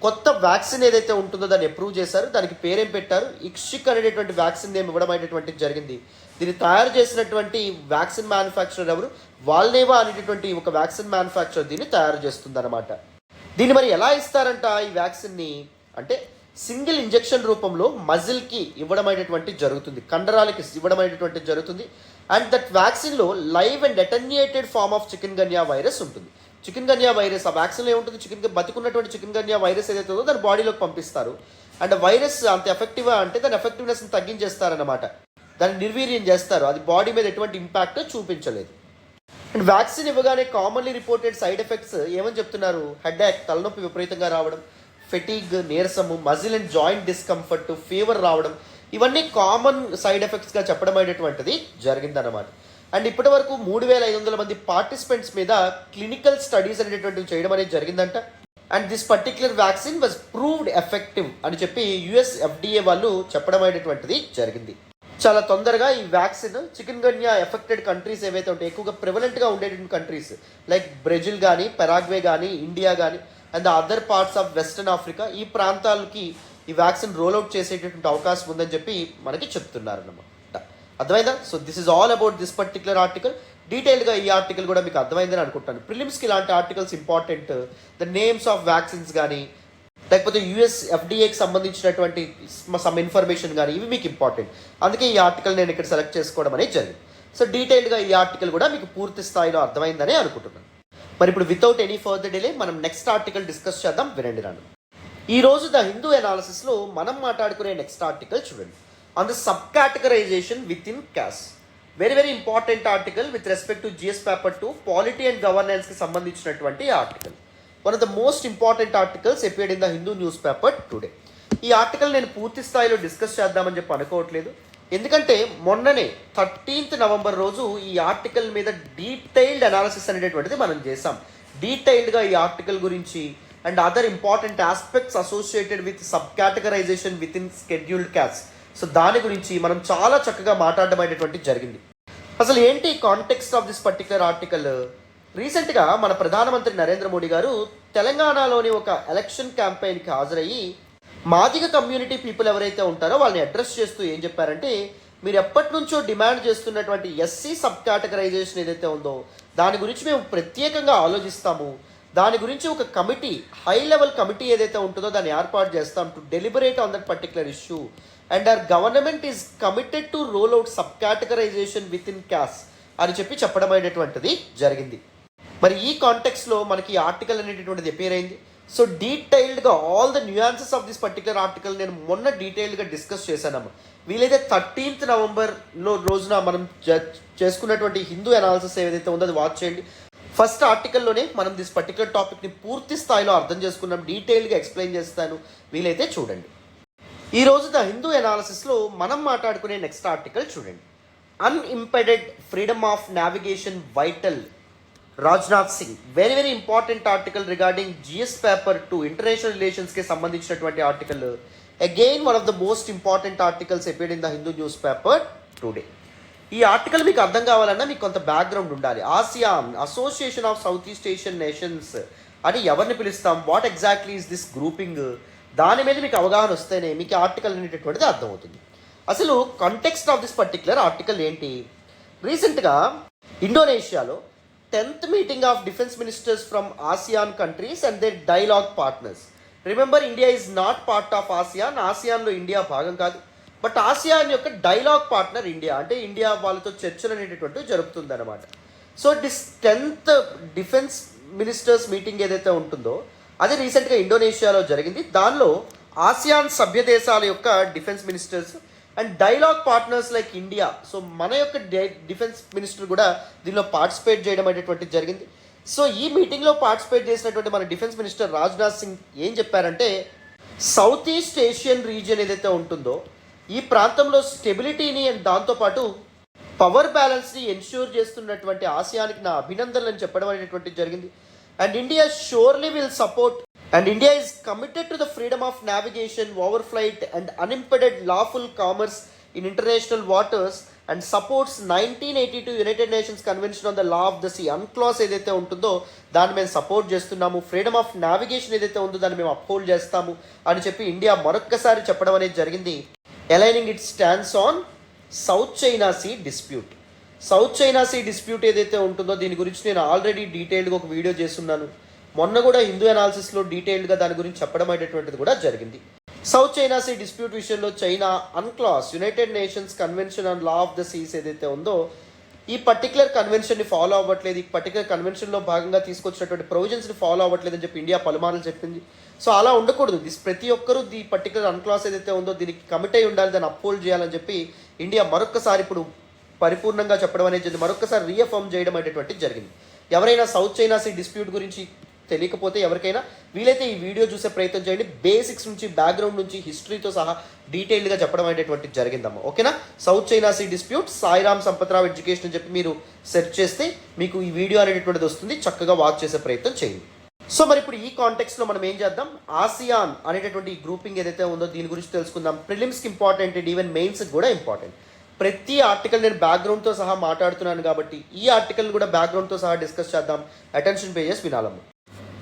కొత్త వ్యాక్సిన్ ఏదైతే ఉంటుందో దాన్ని అప్రూవ్ చేశారు. దానికి పేరేం పెట్టారు? ఇక్సిక్ అనేటటువంటి వ్యాక్సిన్ నేమ్ ఇవ్వడం అనేటువంటిది జరిగింది. దీన్ని తయారు చేసినటువంటి వ్యాక్సిన్ మ్యానుఫ్యాక్చరర్ ఎవరు? వాల్నేవా అనేటటువంటి ఒక వ్యాక్సిన్ మ్యానుఫ్యాక్చరర్ దీన్ని తయారు చేస్తుంది అనమాట. దీన్ని మరి ఎలా ఇస్తారంట ఈ వ్యాక్సిన్ని అంటే సింగిల్ ఇంజెక్షన్ రూపంలో మజిల్కి ఇవ్వడం అనేటువంటి జరుగుతుంది, కండరాలకి ఇవ్వడం అనేటువంటి జరుగుతుంది. అండ్ దట్ వ్యాక్సిన్లో live and attenuated form of chikungunya virus ఉంటుంది. చికెన్ గన్యా వైరస్ ఆ వ్యాక్సిన్లో ఏముంటుంది? బతికున్నటువంటి చికెన్ గన్యా వైరస్ ఏదైతే ఉందో దాన్ని బాడీలోకి పంపిస్తారు. అండ్ వైరస్ అంత ఎఫెక్టివ్గా అంటే దాని ఎఫెక్టివ్నెస్ని తగ్గించేస్తారనమాట, దాన్ని నిర్వీర్యం చేస్తారు. అది బాడీ మీద ఎటువంటి ఇంపాక్ట్ చూపించలేదు. అండ్ వ్యాక్సిన్ ఇవ్వగానే కామన్లీ రిపోర్టెడ్ సైడ్ ఎఫెక్ట్స్ ఏమని చెప్తున్నారు? హెడేక్ తలనొప్పి విపరీతంగా రావడం, ఫెటీగ్ నీరసము, muscle and joint discomfort, fever రావడం, ఇవన్నీ కామన్ సైడ్ ఎఫెక్ట్స్గా చెప్పడం అనేటువంటిది జరిగిందన్నమాట. అండ్ ఇప్పటి వరకు 3,500 మంది పార్టిసిపెంట్స్ మీద క్లినికల్ స్టడీస్ అనేటువంటివి చేయడం అనేది జరిగిందంట. And this particular vaccine was proved effective అని చెప్పి US FDA వాళ్ళు చెప్పడం అనేటువంటిది జరిగింది. చాలా తొందరగా ఈ వ్యాక్సిన్ చికెన్ గన్యా ఎఫెక్టెడ్ కంట్రీస్ ఏవైతే ఉంటాయి, ఎక్కువగా ప్రివలెంట్గా ఉండేటువంటి కంట్రీస్ లైక్ బ్రెజిల్ కానీ, పెరాగ్వే కానీ, ఇండియా కానీ and the other parts of western Africa, ఈ ప్రాంతాలకి ఈ వ్యాక్సిన్ రోల్అవుట్ చేసేటటువంటి అవకాశం ఉందని చెప్పి మనకి చెప్తున్నారు అన్నమాట. అర్థమైందా? So this is all about this particular article. డీటెయిల్గా ఈ ఆర్టికల్ కూడా మీకు అర్థమైందని అనుకుంటాను. ప్రిలిమ్స్కి ఇలాంటి articles important, the names of vaccines కానీ లేకపోతే US FDAకి సంబంధించినటువంటి సమ్ ఇన్ఫర్మేషన్ కానీ ఇవి మీకు ఇంపార్టెంట్. అందుకే ఈ ఆర్టికల్ నేను ఇక్కడ సెలెక్ట్ చేసుకోవడం అనేది జరిగింది. సో డీటెయిల్గా ఈ ఆర్టికల్ కూడా మీకు పూర్తి స్థాయిలో అర్థమైందని అనుకుంటున్నాను. మరి ఇప్పుడు వితౌట్ ఎనీ ఫర్దర్ డిలే మనం నెక్స్ట్ ఆర్టికల్ డిస్కస్ చేద్దాం, వినండి రాను. ఈ రోజు ద హిందూ అనాలిసిస్లో మనం మాట్లాడుకునే నెక్స్ట్ ఆర్టికల్ చూడండి, on the sub categorization within caste. Very important article with respect to GS paper 2 polity and గవర్నెన్స్కి సంబంధించినటువంటి article. One of the most important articles appeared in the Hindu news paper today. ఈ article నేను పూర్తి స్థాయిలో discuss చేద్దామని చెప్పి అనుకోవట్లేదు, ఎందుకంటే మొన్ననే 13th నవంబర్ రోజు ఈ ఆర్టికల్ మీద డీటెయిల్డ్ అనాలిసిస్ అనేటటువంటిది మనం చేసాం. డీటెయిల్డ్గా ఈ ఆర్టికల్ గురించి and other important aspects associated with sub categorization with in scheduled caste. So దాని గురించి మనం చాలా చక్కగా మాట్లాడడం అనేటువంటి జరిగింది. అసలు ఏంటి context of this particular article? రీసెంట్గా మన ప్రధానమంత్రి నరేంద్ర మోడీ గారు తెలంగాణలోని ఒక ఎలక్షన్ క్యాంపెయిన్కి హాజరయ్యి మాదిగ కమ్యూనిటీ పీపుల్ ఎవరైతే ఉంటారో వాళ్ళని అడ్రస్ చేస్తూ ఏం చెప్పారంటే, మీరు ఎప్పటి నుంచో డిమాండ్ చేస్తున్నటువంటి ఎస్సీ సబ్ కేటగరైజేషన్ ఏదైతే ఉందో దాని గురించి మేము ప్రత్యేకంగా ఆలోచిస్తాము, దాని గురించి ఒక కమిటీ, హై లెవెల్ కమిటీ ఏదైతే ఉంటుందో దాన్ని ఏర్పాటు చేస్తాం to deliberate on that particular issue and our government is committed to roll out sub categorization within caste అని చెప్పడం అనేటువంటిది జరిగింది. మరి ఈ కాంటెక్స్లో మనకి ఈ ఆర్టికల్ అనేటటువంటిది అపియర్ అయింది. సో డీటెయిల్డ్గా all the nuances of this particular article నేను మొన్న డీటెయిల్డ్గా డిస్కస్ చేశానమ్మా. వీలైతే 13th నవంబర్లో రోజున మనం చేసుకున్నటువంటి హిందూ అనాలిసిస్ ఏదైతే ఉందో అది వాచ్ చేయండి. ఫస్ట్ ఆర్టికల్లోనే మనం దిస్ పర్టికులర్ టాపిక్ని పూర్తి స్థాయిలో అర్థం చేసుకున్నాం, డీటెయిల్గా ఎక్స్ప్లెయిన్ చేస్తాను, వీలైతే చూడండి. ఈరోజు ద హిందూ అనాలిసిస్లో మనం మాట్లాడుకునే నెక్స్ట్ ఆర్టికల్ చూడండి, unimpeded freedom of navigation vital, Rajnath Singh. Very important article regarding GS paper 2 international రిలేషన్స్కి సంబంధించినటువంటి article. Again one of the most important articles appeared in the Hindu news paper today. ఈ ఆర్టికల్ మీకు అర్థం కావాలన్నా మీకు కొంత బ్యాక్గ్రౌండ్ ఉండాలి. ASEAN, association of south east Asian nations అని ఎవరిని పిలుస్తాం, what exactly is this grouping, దాని మీద మీకు అవగాహన వస్తేనే మీకు ఆర్టికల్ అనేటటువంటిది అర్థమవుతుంది. అసలు context of this particular article ఏంటి? రీసెంట్గా ఇండోనేషియాలో 10th meeting of defence ministers from ASEAN countries and their dialogue partners. Remember, India is not part of ASEAN, ఆసియాన్లో ఇండియా భాగం కాదు, బట్ ఆసియాన్ యొక్క డైలాగ్ పార్ట్నర్ ఇండియా, అంటే ఇండియా వాళ్ళతో చర్చలు అనేటటువంటివి జరుపుతుంది అనమాట. So this 10th defence ministers meeting ఏదైతే ఉంటుందో అది రీసెంట్గా ఇండోనేషియాలో జరిగింది. దానిలో ఆసియాన్ సభ్య దేశాల యొక్క defence ministers and dialogue partners like India, so మన యొక్క డిఫెన్స్ మినిస్టర్ కూడా దీనిలో పార్టిసిపేట్ చేయడం అనేటువంటిది జరిగింది. సో ఈ మీటింగ్లో పార్టిసిపేట్ చేసినటువంటి మన డిఫెన్స్ మినిస్టర్ రాజ్నాథ్ సింగ్ ఏం చెప్పారంటే, సౌత్ ఈస్ట్ ఏషియన్ రీజియన్ ఏదైతే ఉంటుందో ఈ ప్రాంతంలో స్టెబిలిటీని అండ్ దాంతోపాటు పవర్ బ్యాలెన్స్ని ఎన్ష్యూర్ చేస్తున్నటువంటి ఆసియానికి నా అభినందనలు అని చెప్పడం అనేటువంటిది జరిగింది. And India surely will support and India is committed to the freedom of navigation, overflight and unimpeded lawful commerce in international waters and supports 1982 United Nations Convention on the Law of the Sea. UNCLOS ఏదైతే ఉంటుందో దాన్ని మేము support చేస్తున్నాము, freedom of navigation ఏదైతే ఉందో దాన్ని మేము uphold చేస్తాము అని చెప్పి ఇండియా మరొక్కసారి చెప్పడం అనేది జరిగింది. Aligning it stands on South China see dispute. South China see dispute ఏదైతే ఉంటుందో దీని గురించి నేను ఆల్రెడీ డీటెయిల్డ్గా ఒక వీడియో చేస్తున్నాను. మొన్న కూడా హిందూ అనాలిసిస్లో డీటెయిల్డ్గా దాని గురించి చెప్పడం అనేటువంటిది కూడా జరిగింది. సౌత్ చైనా సీ డిస్ప్యూట్ విషయంలో China UNCLOS united nations convention on law of the seas ఏదైతే ఉందో ఈ పర్టికులర్ కన్వెన్షన్ని ఫాలో అవ్వట్లేదు, ఈ పర్టికులర్ కన్వెన్షన్లో భాగంగా తీసుకొచ్చినటువంటి ప్రొవిజన్స్ని ఫాలో అవ్వట్లేదని చెప్పి ఇండియా పలుమార్లు చెప్పింది. సో అలా ఉండకూడదు, ప్రతి ఒక్కరూ ఈ పర్టికులర్ అన్క్లాస్ ఏదైతే ఉందో దీనికి కమిట్ అయి ఉండాలి, దాన్ని అప్హోల్డ్ చేయాలని చెప్పి ఇండియా మరొక్కసారి ఇప్పుడు పరిపూర్ణంగా చెప్పడం అనేది మరొక్కసారి రీఅఫర్మ్ చేయడం అనేటువంటిది జరిగింది. ఎవరైనా సౌత్ చైనా సీ డిస్ప్యూట్ గురించి తెలియకపోతే ఎవరికైనా వీలైతే ఈ వీడియో చూసే ప్రయత్నం చేయండి. బేసిక్స్ నుంచి, బ్యాక్గ్రౌండ్ నుంచి, హిస్టరీతో సహా డీటెయిల్డ్గా చెప్పడం అనేటువంటిది జరిగిందమ్మా. ఓకేనా? South China see dispute Sairam Sampathrao education అని చెప్పి మీరు సెర్చ్ చేస్తే మీకు ఈ వీడియో అనేటువంటిది వస్తుంది, చక్కగా వాచ్ చేసే ప్రయత్నం చేయండి. సో మరి ఇప్పుడు ఈ కాంటెక్స్లో మనం ఏం చేద్దాం, ఆసియాన్ అనేటటువంటి ఈ గ్రూపింగ్ ఏదైతే ఉందో దీని గురించి తెలుసుకుందాం. ప్రిలిమ్స్కి ఇంపార్టెంట్ అండ్ ఈవెన్ మెయిన్స్కి కూడా ఇంపార్టెంట్. ప్రతి ఆర్టికల్ నేను బ్యాక్గ్రౌండ్తో సహా మాట్లాడుతున్నాను కాబట్టి ఈ ఆర్టికల్ కూడా బ్యాక్గ్రౌండ్తో సహా డిస్కస్ చేద్దాం. అటెన్షన్ పేజెస్ వినాలమ్మా.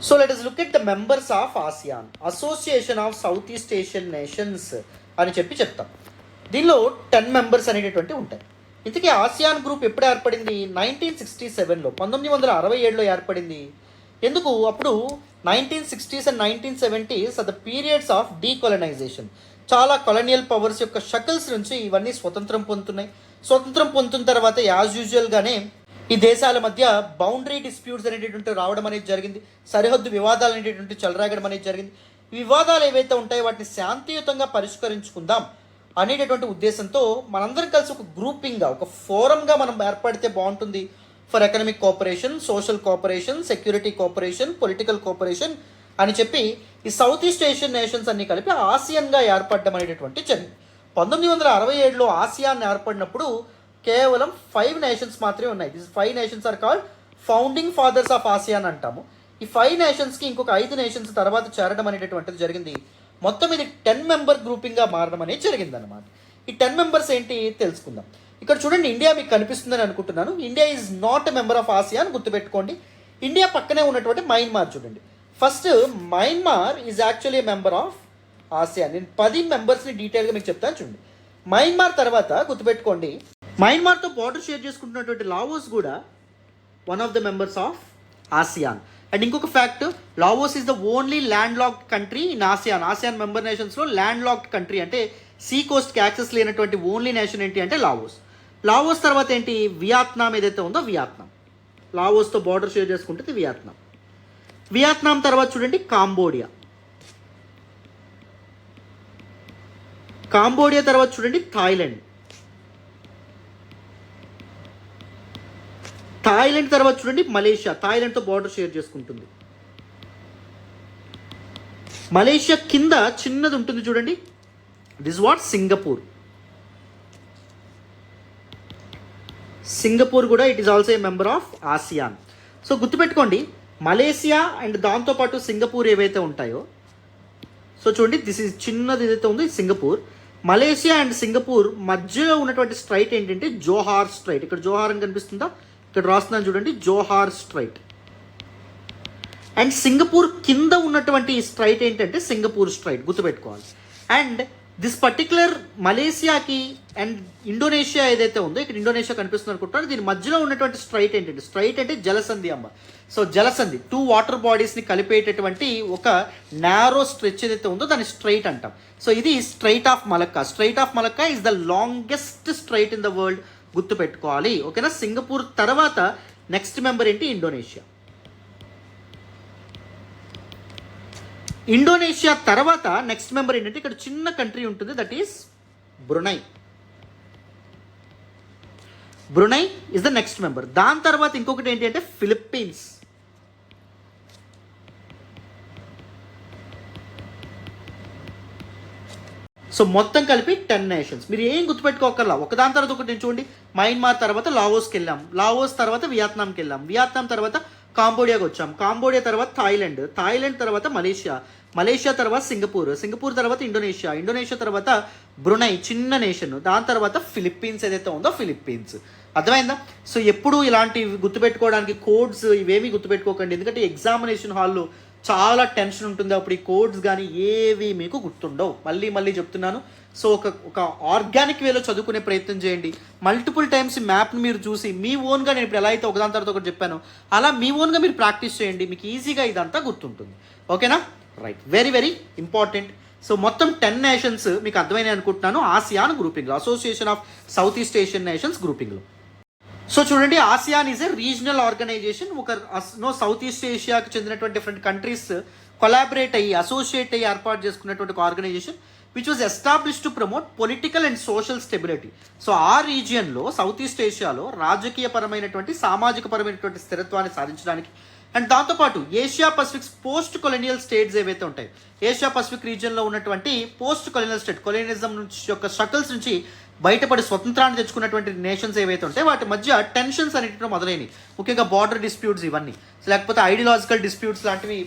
So let us look at the members of ASEAN, Association of Southeast Asian Nations అని చెప్తాం. దీనిలో 10 మెంబర్స్ అనేటటువంటి ఉంటాయి. ఇంతకీ ఆసియాన్ గ్రూప్ ఎప్పుడు ఏర్పడింది? 1967లో, 1967లో ఏర్పడింది. ఎందుకు? అప్పుడు 1960s and 1970s are the periods of decolonization. చాలా కొలోనియల్ పవర్స్ యొక్క షకల్స్ నుంచి ఇవన్నీ స్వతంత్రం పొందుతున్నాయి. స్వతంత్రం పొందుతున్న తర్వాత యాజ్ యూజువల్గానే ఈ దేశాల మధ్య బౌండరీ డిస్ప్యూట్స్ అనేటటువంటి రావడం అనేది జరిగింది, సరిహద్దు వివాదాలు అనేటటువంటి చెలరాగడం అనేది జరిగింది. ఈ వివాదాలు ఏవైతే ఉంటాయో వాటిని శాంతియుతంగా పరిష్కరించుకుందాం అనేటటువంటి ఉద్దేశంతో మనందరం కలిసి ఒక గ్రూపింగ్గా, ఒక ఫోరంగా మనం ఏర్పడితే బాగుంటుంది. For economic cooperation, social cooperation, security cooperation, political cooperation అని చెప్పి ఈ సౌత్ ఈస్ట్ ఏషియన్ నేషన్స్ అన్ని కలిపి ఆసియన్గా ఏర్పడడం అనేటటువంటి జరిగింది. 1967లో ఆసియాన్ ఏర్పడినప్పుడు కేవలం 5 నేషన్స్ మాత్రమే ఉన్నాయి. This 5 nations are called founding fathers of ASEAN అంటాము. ఈ 5 నేషన్స్కి ఇంకొక 5 నేషన్స్ తర్వాత చేరడం అనేటటువంటిది జరిగింది. మొత్తం ఇది 10 మెంబర్ గ్రూపింగ్గా మారడం అనేది జరిగింది అనమాట. ఈ 10 మెంబర్స్ ఏంటి తెలుసుకుందాం. ఇక్కడ చూడండి, ఇండియా మీకు కనిపిస్తుందని అనుకుంటున్నాను. India is not a member of ASEAN, గుర్తుపెట్టుకోండి. ఇండియా పక్కనే ఉన్నటువంటి మయన్మార్ చూడండి. First Myanmar is actually a member of ASEAN. నేను 10 మెంబర్స్ని డీటెయిల్గా మీకు చెప్తాను చూడండి. మయన్మార్ తర్వాత గుర్తుపెట్టుకోండి, మయన్మార్తో బార్డర్ షేర్ చేసుకుంటున్నటువంటి లావోస్ కూడా one of the members of ASEAN. And ఇంకొక fact, Laos is the only land locked country in ASEAN. ASEAN member నేషన్స్లో ల్యాండ్ లాక్డ్ కంట్రీ అంటే సీ కోస్ట్కి యాక్సెస్ లేనటువంటి ఓన్లీ నేషన్ ఏంటి అంటే లావోస్. లావోస్ తర్వాత ఏంటి, వియత్నాం ఏదైతే ఉందో వియత్నాం. లావోస్తో బార్డర్ షేర్ చేసుకుంటుంది వియత్నాం. వియత్నాం తర్వాత చూడండి కాంబోడియా. కాంబోడియా తర్వాత చూడండి థాయిలాండ్. థాయిలాండ్ తర్వాత చూడండి మలేషియా. థాయిలాండ్తో బార్డర్ షేర్ చేసుకుంటుంది. మలేషియా కింద చిన్నది ఉంటుంది చూడండి, దిస్ వాట్ సింగపూర్. సింగపూర్ కూడా it is also a member of ASEAN. So గుర్తుపెట్టుకోండి, మలేషియా అండ్ దాంతోపాటు సింగపూర్ ఏవైతే ఉంటాయో, సో చూడండి దిస్ ఈజ్ చిన్నది ఏదైతే ఉందో సింగపూర్. మలేషియా అండ్ సింగపూర్ మధ్యలో ఉన్నటువంటి స్ట్రైట్ ఏంటంటే జోహార్ స్ట్రైట్. ఇక్కడ జోహార్ అని కనిపిస్తుందా, ఇక్కడ రాస్తున్నాను చూడండి, జోహార్ స్ట్రైట్. అండ్ సింగపూర్ కింద ఉన్నటువంటి స్ట్రైట్ ఏంటంటే సింగపూర్ స్ట్రైట్, గుర్తుపెట్టుకోవాలి. అండ్ దిస్ పర్టికులర్ మలేషియాకి అండ్ ఇండోనేషియా ఏదైతే ఉందో, ఇక్కడ ఇండోనేషియా కనిపిస్తుంది అనుకుంటున్నాను, దీని మధ్యలో ఉన్నటువంటి స్ట్రైట్ ఏంటంటే, స్ట్రైట్ అంటే జలసంధి అమ్మ. సో జలసంధి 2 వాటర్ బాడీస్ని కలిపేటటువంటి ఒక నారో స్ట్రెచ్ ఏదైతే ఉందో దాన్ని స్ట్రైట్ అంటాం. సో ఇది straight of Malacca. Straight of Malacca is the longest straight in the world, గుర్తుపెట్టుకోవాలి. ఓకేనా. సింగపూర్ తర్వాత నెక్స్ట్ మెంబర్ ఏంటి, ఇండోనేషియా. ఇండోనేషియా తర్వాత నెక్స్ట్ మెంబర్ ఏంటంటే ఇక్కడ చిన్న కంట్రీ ఉంటుంది, that is Brunei. Brunei is the next member. దాని తర్వాత ఇంకొకటి ఏంటి అంటే ఫిలిప్పీన్స్. సో మొత్తం కలిపి 10 నేషన్స్. మీరు ఏం గుర్తుపెట్టుకోకర్లా, ఒకదాని తర్వాత ఒకటి. నేను చూడండి, మయన్మార్ తర్వాత లావోస్కి వెళ్ళాం, లావోస్ తర్వాత వియత్నాంకి వెళ్ళాం, వియత్నాం తర్వాత కాంబోడియాకి వచ్చాం, కాంబోడియా తర్వాత థాయిలాండ్, థాయిలాండ్ తర్వాత మలేషియా, మలేషియా తర్వాత సింగపూర్, సింగపూర్ తర్వాత ఇండోనేషియా, ఇండోనేషియా తర్వాత బ్రునై చిన్న నేషన్, దాని తర్వాత ఫిలిప్పీన్స్ ఏదైతే ఉందో ఫిలిప్పీన్స్. అర్థమైందా? సో ఎప్పుడు ఇలాంటివి గుర్తుపెట్టుకోవడానికి కోడ్స్ ఇవేమీ గుర్తుపెట్టుకోకండి, ఎందుకంటే ఎగ్జామినేషన్ హాల్లో చాలా టెన్షన్ ఉంటుంది. అప్పుడు ఈ కోడ్స్ కానీ ఏవి మీకు గుర్తుండవు. మళ్ళీ మళ్ళీ చెప్తున్నాను. సో ఒక ఆర్గానిక్ వేలో చదువుకునే ప్రయత్నం చేయండి. మల్టిపుల్ టైమ్స్ ఈ మ్యాప్ని మీరు చూసి మీ ఓన్గా, నేను ఇప్పుడు ఎలా అయితే ఒకదాని తర్వాత ఒకటి చెప్పానో అలా మీ ఓన్గా మీరు ప్రాక్టీస్ చేయండి, మీకు ఈజీగా ఇదంతా గుర్తుంటుంది. ఓకేనా? Right, very very important. So మొత్తం 10 నేషన్స్ మీకు అర్థమైనాయి అనుకుంటున్నాను ఆసియాన్ గ్రూపింగ్లో, association of south east Asian nations గ్రూపింగ్లో. సో చూడండి, ASEAN is a regional organization. South east ఏషియాకి చెందినటువంటి డిఫరెంట్ కంట్రీస్ కొలాబరేట్ అయ్యి, అసోసియేట్ అయ్యి ఏర్పాటు చేసుకున్నటువంటి ఒక organization which was establish to promote political and social stability. So ఆ రీజియన్లో, సౌత్ ఈస్ట్ ఏషియాలో రాజకీయ పరమైనటువంటి, సామాజిక పరమైనటువంటి స్థిరత్వాన్ని సాధించడానికి, అండ్ దాంతోపాటు ఏషియా పసిఫిక్స్ పోస్ట్ కొలోనియల్ స్టేట్స్ ఏవైతే ఉంటాయి, ఏషియా పసిఫిక్ రీజియన్లో ఉన్నటువంటి పోస్ట్ కొలోనియల్ స్టేట్, కొలోనియలిజం నుంచి యొక్క షకల్స్ నుంచి బయటపడి స్వతంత్రాన్ని తెచ్చుకున్నటువంటి నేషన్స్ ఏవైతే ఉంటాయి వాటి మధ్య టెన్షన్స్ అనేటివి మొదలైనవి. ముఖ్యంగా బార్డర్ డిస్ప్యూట్స్ ఇవన్నీ, లేకపోతే ఐడియాలజికల్ డిస్ప్యూట్స్ లాంటివి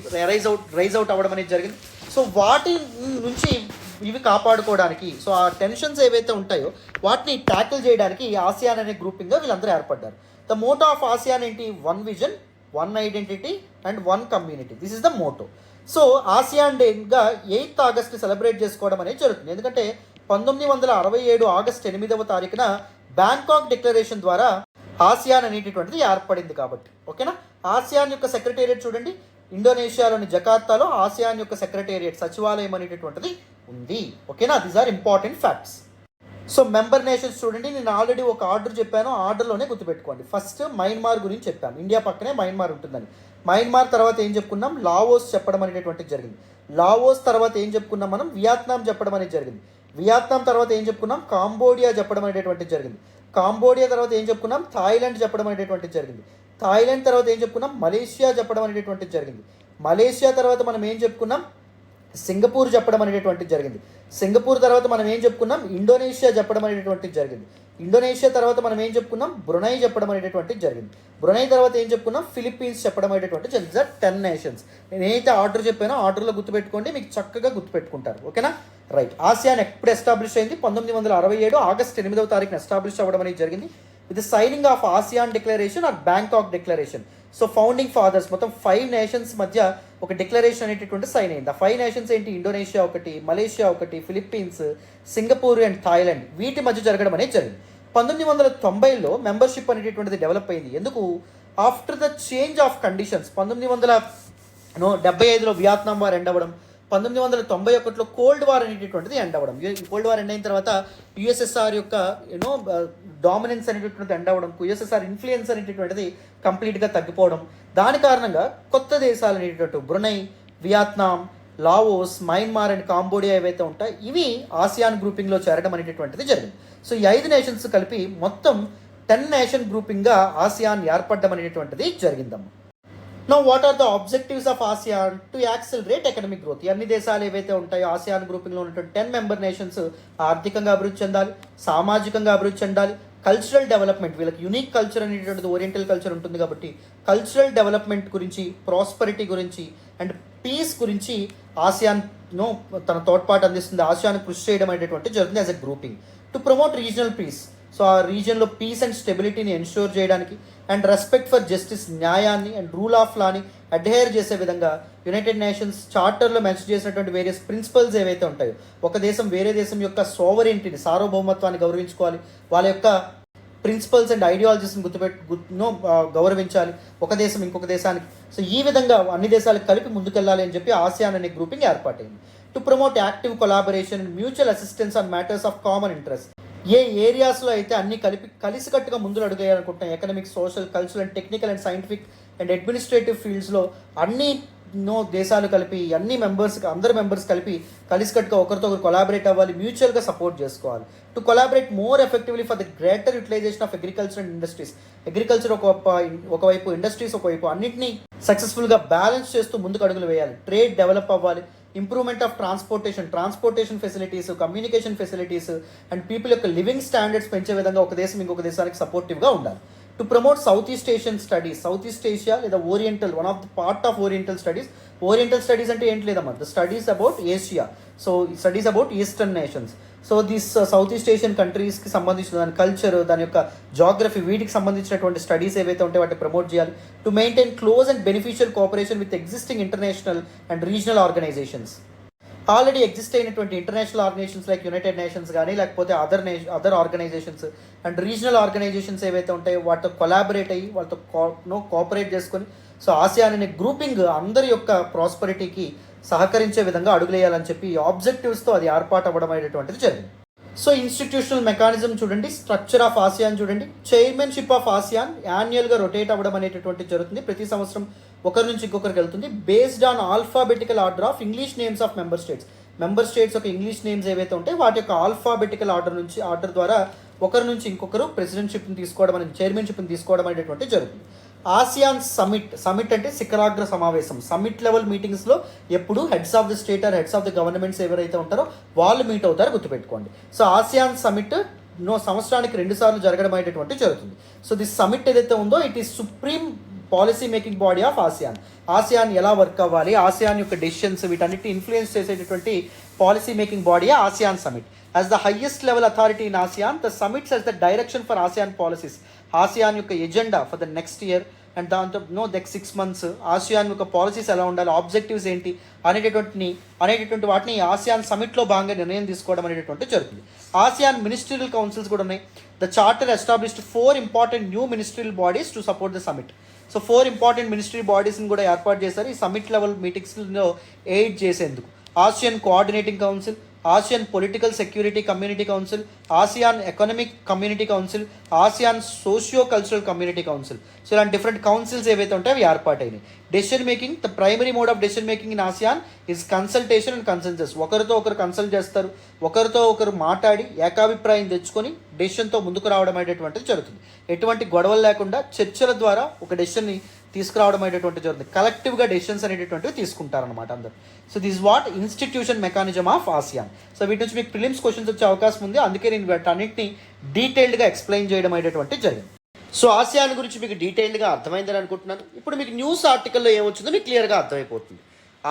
రైజ్ అవుట్ అవ్వడం అనేది జరిగింది. సో వాటి నుంచి ఇవి కాపాడుకోవడానికి, సో ఆ టెన్షన్స్ ఏవైతే ఉంటాయో వాటిని ట్యాకిల్ చేయడానికి ఆసియాన్ అనే గ్రూపింగ్గా వీళ్ళందరూ ఏర్పడ్డారు. ద మోటో ఆఫ్ ఆసియాన్ ఏంటి? 1 vision, 1 identity and 1 community. This is the motto. So ASEAN డేగా 8th ఆగస్ట్ సెలబ్రేట్ చేసుకోవడం అనేది జరుగుతుంది. ఎందుకంటే 1967 ఆగస్ట్ 8వ తారీఖున బ్యాంకాక్ డిక్లరేషన్ ద్వారా ఆసియాన్ అనేటటువంటిది ఏర్పడింది కాబట్టి. ఓకేనా? ఆసియాన్ యొక్క సెక్రటేరియట్ చూడండి, ఇండోనేషియాలోని జకార్తాలో ఆసియాన్ యొక్క సెక్రటేరియట్ సచివాలయం అనేటటువంటిది ఉంది. ఓకేనా? These are important facts. So member nations చూడండి, నేను ఆల్రెడీ ఒక ఆర్డర్ చెప్పాను, ఆర్డర్లోనే గుర్తుపెట్టుకోండి. ఫస్ట్ మయన్మార్ గురించి చెప్పాం, ఇండియా పక్కనే మయన్మార్ ఉంటుందని. మయన్మార్ తర్వాత ఏం చెప్పుకున్నాం, లావోస్ చెప్పడం అనేటువంటిది జరిగింది. లావోస్ తర్వాత ఏం చెప్పుకున్నాం మనం, వియత్నాం చెప్పడం అనేది జరిగింది. వియత్నాం తర్వాత ఏం చెప్పుకున్నాం, కాంబోడియా చెప్పడం అనేటువంటిది జరిగింది. కాంబోడియా తర్వాత ఏం చెప్పుకున్నాం, థాయిలాండ్ చెప్పడం అనేటువంటిది జరిగింది. థాయిలాండ్ తర్వాత ఏం చెప్పుకున్నాం, మలేషియా చెప్పడం అనేటువంటిది జరిగింది. మలేషియా తర్వాత మనం ఏం చెప్పుకున్నాం, సింగపూర్ చెప్పడం అనేటువంటిది జరిగింది. సింగపూర్ తర్వాత మనం ఏం చెప్పుకున్నాం, ఇండోనేషియా చెప్పడం అనేటువంటిది జరిగింది. ఇండోనేషియా తర్వాత మనం ఏం చెప్పుకున్నాం, బ్రునై చెప్పడం అనేటువంటిది జరిగింది. బ్రునై తర్వాత ఏం చెప్పుకున్నాం, ఫిలిప్పీన్స్ చెప్పడం అనేటువంటిది జరిగింది. 10 నేషన్స్. నేను ఏదైతే ఆర్డర్ చెప్పానో ఆర్డర్లో గుర్తుపెట్టుకోండి, మీకు చక్కగా గుర్తుపెట్టుకుంటారు. ఓకేనా, రైట్. ఆసియాన్ ఎప్పుడు ఎస్టాబ్లిష్ అయింది, 1967 ఆగస్ట్ 8వ తారీఖున ఎస్టాబ్లిష్ అవ్వడం అనేది జరిగింది. With signing of ASEAN declaration or Bangkok declaration. So founding fathers మొత్తం 5 నేషన్స్ మధ్య ఒక డిక్లరేషన్ అనేటటువంటి సైన్ అయింది. ఆ 5 నేషన్స్ ఏంటి, ఇండోనేషియా ఒకటి, మలేషియా ఒకటి, ఫిలిప్పీన్స్, సింగపూర్ అండ్ థాయిలాండ్, వీటి మధ్య జరగడం అనేది జరిగింది. 1990లో మెంబర్షిప్ అనేటటువంటిది డెవలప్ అయింది. ఎందుకు, after the change of conditions. 1975లో వియత్నాం వార్ ఎండ్ అవ్వడం, 1991లో కోల్డ్ వార్ అనేటటువంటిది ఎండ్ అవ్వడం. కోల్డ్ వార్ ఎండ్ అయిన తర్వాత యుఎస్ఎస్ఆర్ యొక్క డామినెన్స్ అనేటటువంటిది ఎండ్ అవ్వడం, యుఎస్ఎస్ఆర్ ఇన్ఫ్లుయెన్స్ అనేటటువంటిది కంప్లీట్గా తగ్గిపోవడం. దాని కారణంగా కొత్త దేశాలు అనేటటువంటి Brunei, Vietnam, Laos, Myanmar and Cambodia ఏవైతే ఉంటాయి, ఇవి ఆసియాన్ గ్రూపింగ్లో చేరడం అనేటటువంటిది జరిగింది. సో ఈ 5 నేషన్స్ కలిపి మొత్తం 10 నేషన్ గ్రూపింగ్గా ఆసియాన్ ఏర్పడడం అనేటటువంటిది జరిగిందమ్మా. Now what are the objectives of ASEAN to accelerate economic growth? అన్ని దేశాలు ఏవైతే ఉంటాయో ఆసియాన్ గ్రూపింగ్లో ఉన్నటువంటి 10 మెంబర్ నేషన్స్ ఆర్థికంగా అభివృద్ధి చెందాలి, సామాజికంగా అభివృద్ధి చెందాలి, కల్చరల్ డెవలప్మెంట్, వీళ్ళకి యునిక్ కల్చర్ అనేటువంటిది ఓరియంటల్ కల్చర్ ఉంటుంది కాబట్టి కల్చరల్ డెవలప్మెంట్ గురించి, ప్రాస్పరిటీ గురించి అండ్ పీస్ గురించి ఆసియాన్ను తన తోడ్పాటు అందిస్తుంది. ఆసియాన్ కృషి చేయడం అనేటువంటి జరుగుతుంది as a grouping to promote regional peace. So ఆ రీజియన్లో పీస్ అండ్ స్టెబిలిటీని ఎన్ష్యూర్ చేయడానికి అండ్ రెస్పెక్ట్ ఫర్ జస్టిస్, న్యాయాన్ని అండ్ రూల్ ఆఫ్ లాని అడ్హేర్ చేసే విధంగా యునైటెడ్ నేషన్స్ చార్టర్లో మెన్షన్ చేసినటువంటి వేరియస్ ప్రిన్సిపల్స్ ఏవైతే ఉంటాయో, ఒక దేశం వేరే దేశం యొక్క సోవరెంటిని, సార్వభౌమత్వాన్ని గౌరవించుకోవాలి, వాళ్ళ యొక్క ప్రిన్సిపల్స్ అండ్ ఐడియాలజీస్ని గౌరవించాలి, ఒక దేశం ఇంకొక దేశానికి. సో ఈ విధంగా అన్ని దేశాలకు కలిపి ముందుకెళ్ళాలి అని చెప్పి ఆసియాన్ అనే గ్రూపింగ్ ఏర్పాటైంది. To promote active collaboration and mutual assistance on matters of common interest. ఏ ఏరియాస్లో అయితే అన్ని కలిసికట్టుగా ముందుకు అడుగేయాలనుకుంటున్నాం, economic, social, cultural and technical and scientific and administrative ఫీల్డ్స్లో అన్ని దేశాలు కలిపి, అందరు మెంబర్స్ కలిపి కలిసికట్టుగా ఒకరితో ఒకరు కొలాబరేట్ అవ్వాలి, మ్యూచువల్గా సపోర్ట్ చేసుకోవాలి. To collaborate more effectively for the greater utilization of agriculture and industries. Agriculture ఒకవైపు, ఇండస్ట్రీస్ ఒకవైపు, అన్నింటినీ సక్సెస్ఫుల్గా బ్యాలెన్స్ చేస్తూ ముందుకు అడుగులు వేయాలి. ట్రేడ్ డెవలప్ అవ్వాలి. Improvement of transportation facilities, communication facilities and people యొక్క లివింగ్ స్టాండర్డ్స్ పెంచే విధంగా ఒక దేశం ఇంకొక దేశానికి సపోర్టివ్గా ఉండాలి. To promote south east Asian studies. South east Asia లేదా oriental, one of the part of oriental studies. Oriental studies అంటే ఏంటి లేదమ్మా, the studies about Asia. So studies about eastern nations. So this south east Asian కంట్రీస్కి సంబంధించిన దాని culture, దాని యొక్క geography, వీటికి సంబంధించినటువంటి స్టడీస్ ఏవైతే ఉంటాయో వాటిని ప్రమోట్ చేయాలి. To maintain close and beneficial cooperation with existing international and regional organizations. Already exist అయినటువంటి international organizations like United Nations కానీ, లేకపోతే other organizations and regional organizations ఏవైతే ఉంటాయో వాటితో కొలాబరేట్ అయ్యి వాళ్ళతో కోఆపరేట్ చేసుకొని, సో ఆసియాన్ అనే గ్రూపింగ్ అందరి యొక్క ప్రాస్పరిటీకి సహకరించే విధంగా అడుగులేయాలని చెప్పి ఆబ్జెక్టివ్స్తో అది ఏర్పాటు అవ్వడం అనేటువంటిది జరిగింది. సో ఇన్స్టిట్యూషనల్ మెకానిజం చూడండి, స్ట్రక్చర్ ఆఫ్ ఆసియాన్ చూడండి. చైర్మన్షిప్ ఆఫ్ ఆసియాన్ యాన్యువల్గా రొటేట్ అవ్వడం అనేటటువంటిది జరుగుతుంది. ప్రతి సంవత్సరం ఒకరి నుంచి ఇంకొకరికి వెళ్తుంది. Based on alphabetical order of English names of member states యొక్క ఇంగ్లీష్ నేమ్స్ ఏవైతే ఉంటాయి వాటి యొక్క ఆల్ఫాబెటికల్ ఆర్డర్ ద్వారా ఒకరి నుంచి ఇంకొకరు ప్రెసిడెంట్షిప్ని తీసుకోవడం అనేది, చైర్మన్షిప్ని తీసుకోవడం అనేటువంటిది జరుగుతుంది. ఆసియాన్ సమిట్ అంటే శిఖరాగ్ర సమావేశం. సమిట్ లెవెల్ మీటింగ్స్లో ఎప్పుడు heads of the state or heads of the governments ఎవరైతే ఉంటారో వాళ్ళు మీట్ అవుతారో గుర్తుపెట్టుకోండి. సో ఆసియాన్ సమిట్ సంవత్సరానికి 2 సార్లు జరగడం అనేటువంటి జరుగుతుంది. సో దిస్ సమిట్ ఏదైతే ఉందో it is supreme policy making body of ASEAN ఎలా వర్క్ అవ్వాలి, ఆసియాన్ యొక్క డెసిషన్స్ వీటన్నిటిని ఇన్ఫ్లుయెన్స్ చేసేటటువంటి policy making body ASEAN summit. As the highest level authority in ASEAN, the summits as the direction for ASEAN policies. ASEAN యొక్క agenda for the next year and దాంతో next 6 months ASEAN యొక్క policies ఎలా ఉండాలి, objectives ఏంటి అనేటటువంటి వాటిని ASEAN సమిట్లో భాగంగా నిర్ణయం తీసుకోవడం అనేటటువంటి జరుగుతుంది. ఆసియాన్ మినిస్ట్రియల్ కౌన్సిల్స్ కూడా ఉన్నాయి. The charter established 4 important new ministerial bodies to support the summit. So 4 important ministry బాడీస్ని కూడా ఏర్పాటు చేశారు ఈ సమిట్ లెవెల్ మీటింగ్స్లో ఎయిడ్ చేసేందుకు. ASEAN coordinating council, ASEAN political security community council, ASEAN economic community council, ASEAN socio cultural community council. So ఇలాంటి different councils ఏవైతే ఉంటాయో అవి ఏర్పాటైనాయి. Decision making, the primary mode of decision making in ASEAN is consultation and consensus. ఒకరితో ఒకరు consult చేస్తారు, ఒకరితో ఒకరు మాట్లాడి ఏకాభిప్రాయం తెచ్చుకొని డెసిషన్తో ముందుకు రావడం అనేటువంటిది జరుగుతుంది. ఎటువంటి గొడవలు లేకుండా చర్చల ద్వారా ఒక డెసిషన్ని తీసుకురావడం అనేటువంటి జరుగుతుంది. కలెక్టివ్గా డెసిషన్స్ అనేటటువంటివి తీసుకుంటారనమాట అందరూ. So this what institution mechanism of ASEAN. So వీటి నుంచి మీకు ప్రిలిమ్స్ క్వశ్చన్స్ వచ్చే అవకాశం ఉంది, అందుకే నేను వీటన్నిటిని డీటెయిల్డ్గా ఎక్స్ప్లెయిన్ చేయడం అనేటువంటి జరిగింది. సో ఆసియాన్ గురించి మీకు డీటెయిల్డ్గా అర్థమైందని అనుకుంటున్నాను. ఇప్పుడు మీకు న్యూస్ ఆర్టికల్లో ఏమొచ్చిందో మీకు క్లియర్గా అర్థమైపోతుంది.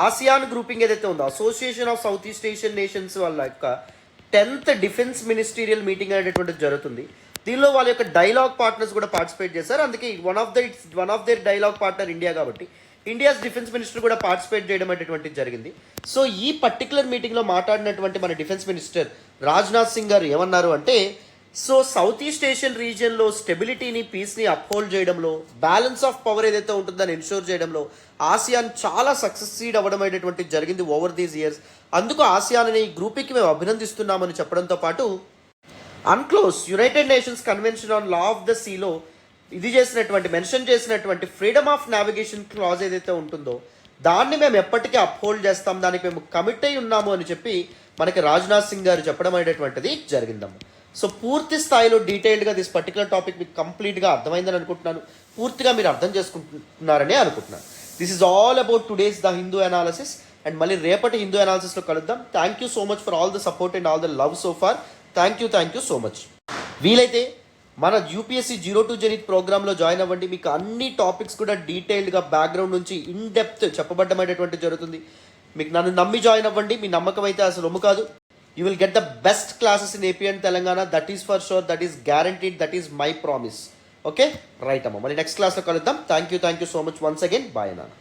ఆసియాన్ గ్రూపింగ్ ఏదైతే ఉందో, association of south east Asian nations వాళ్ళ యొక్క 10th డిఫెన్స్ మినిస్టీరియల్ మీటింగ్ అనేటువంటిది జరుగుతుంది. దీనిలో వాళ్ళ యొక్క డైలాగ్ పార్ట్నర్స్ కూడా పార్టిసిపేట్ చేశారు. అందుకే one of their dialogue partner India కాబట్టి ఇండియాస్ డిఫెన్స్ మినిస్టర్ కూడా పార్టిసిపేట్ చేయడం అనేటువంటిది జరిగింది. సో ఈ పర్టికులర్ మీటింగ్లో మాట్లాడినటువంటి మన డిఫెన్స్ మినిస్టర్ రాజ్నాథ్ సింగ్ గారు ఏమన్నారు అంటే, సో సౌత్ ఈస్ట్ ఏషియన్ రీజియన్లో స్టెబిలిటీని, పీస్ని అప్హోల్డ్ చేయడంలో, బ్యాలెన్స్ ఆఫ్ పవర్ ఏదైతే ఉంటుందని ఎన్షూర్ చేయడంలో ఆసియాన్ చాలా సక్సెస్సీడ్ అవ్వడం అనేటువంటిది జరిగింది ఓవర్ దీస్ ఇయర్స్. అందుకు ఆసియాన్ అనే ఈ గ్రూప్కి మేము అభినందిస్తున్నామని చెప్పడంతో పాటు UNCLOS United nations convention on law of the సీలో ఇది చేసినటువంటి మెన్షన్ చేసినటువంటి ఫ్రీడమ్ ఆఫ్ నావిగేషన్ క్లాజ్ ఏదైతే ఉంటుందో దాన్ని మేము ఎప్పటికీ అప్హోల్డ్ చేస్తాం, దానికి మేము కమిట్ అయి ఉన్నాము అని చెప్పి మనకి రాజ్నాథ్ సింగ్ గారు చెప్పడం అనేటువంటిది జరిగిందమ్మ. సో పూర్తి స్థాయిలో డీటెయిల్డ్గా దిస్ పర్టికులర్ టాపిక్ మీకు కంప్లీట్గా అర్థమైందని అనుకుంటున్నాను, పూర్తిగా మీరు అర్థం చేసుకుంటున్నారని అనుకుంటున్నాను. This is all about today's the Hindu analysis. And మళ్ళీ రేపటి హిందూ అనాలిసిస్లో కలుద్దాం. Thank you so much for all the support and all the love so far. Thank you so much. వీలైతే మన UPSC 02 జనిత్ ప్రోగ్రాంలో జాయిన్ అవ్వండి. మీకు అన్ని టాపిక్స్ కూడా డీటెయిల్డ్గా బ్యాక్గ్రౌండ్ నుంచి ఇన్ డెప్త్ చెప్పబడ్డమైనటువంటి జరుగుతుంది. మీకు నన్ను నమ్మి జాయిన్ అవ్వండి. మీ నమ్మకం అయితే అసలు ఒమ్ము కాదు. You will get the best classes in AP and Telangana. That is for sure, that is guaranteed, that is my promise. Okay right అమ్మ, మళ్ళీ నెక్స్ట్ క్లాస్లో కలుద్దాం. Thank you so much once again. Bye నాన్న.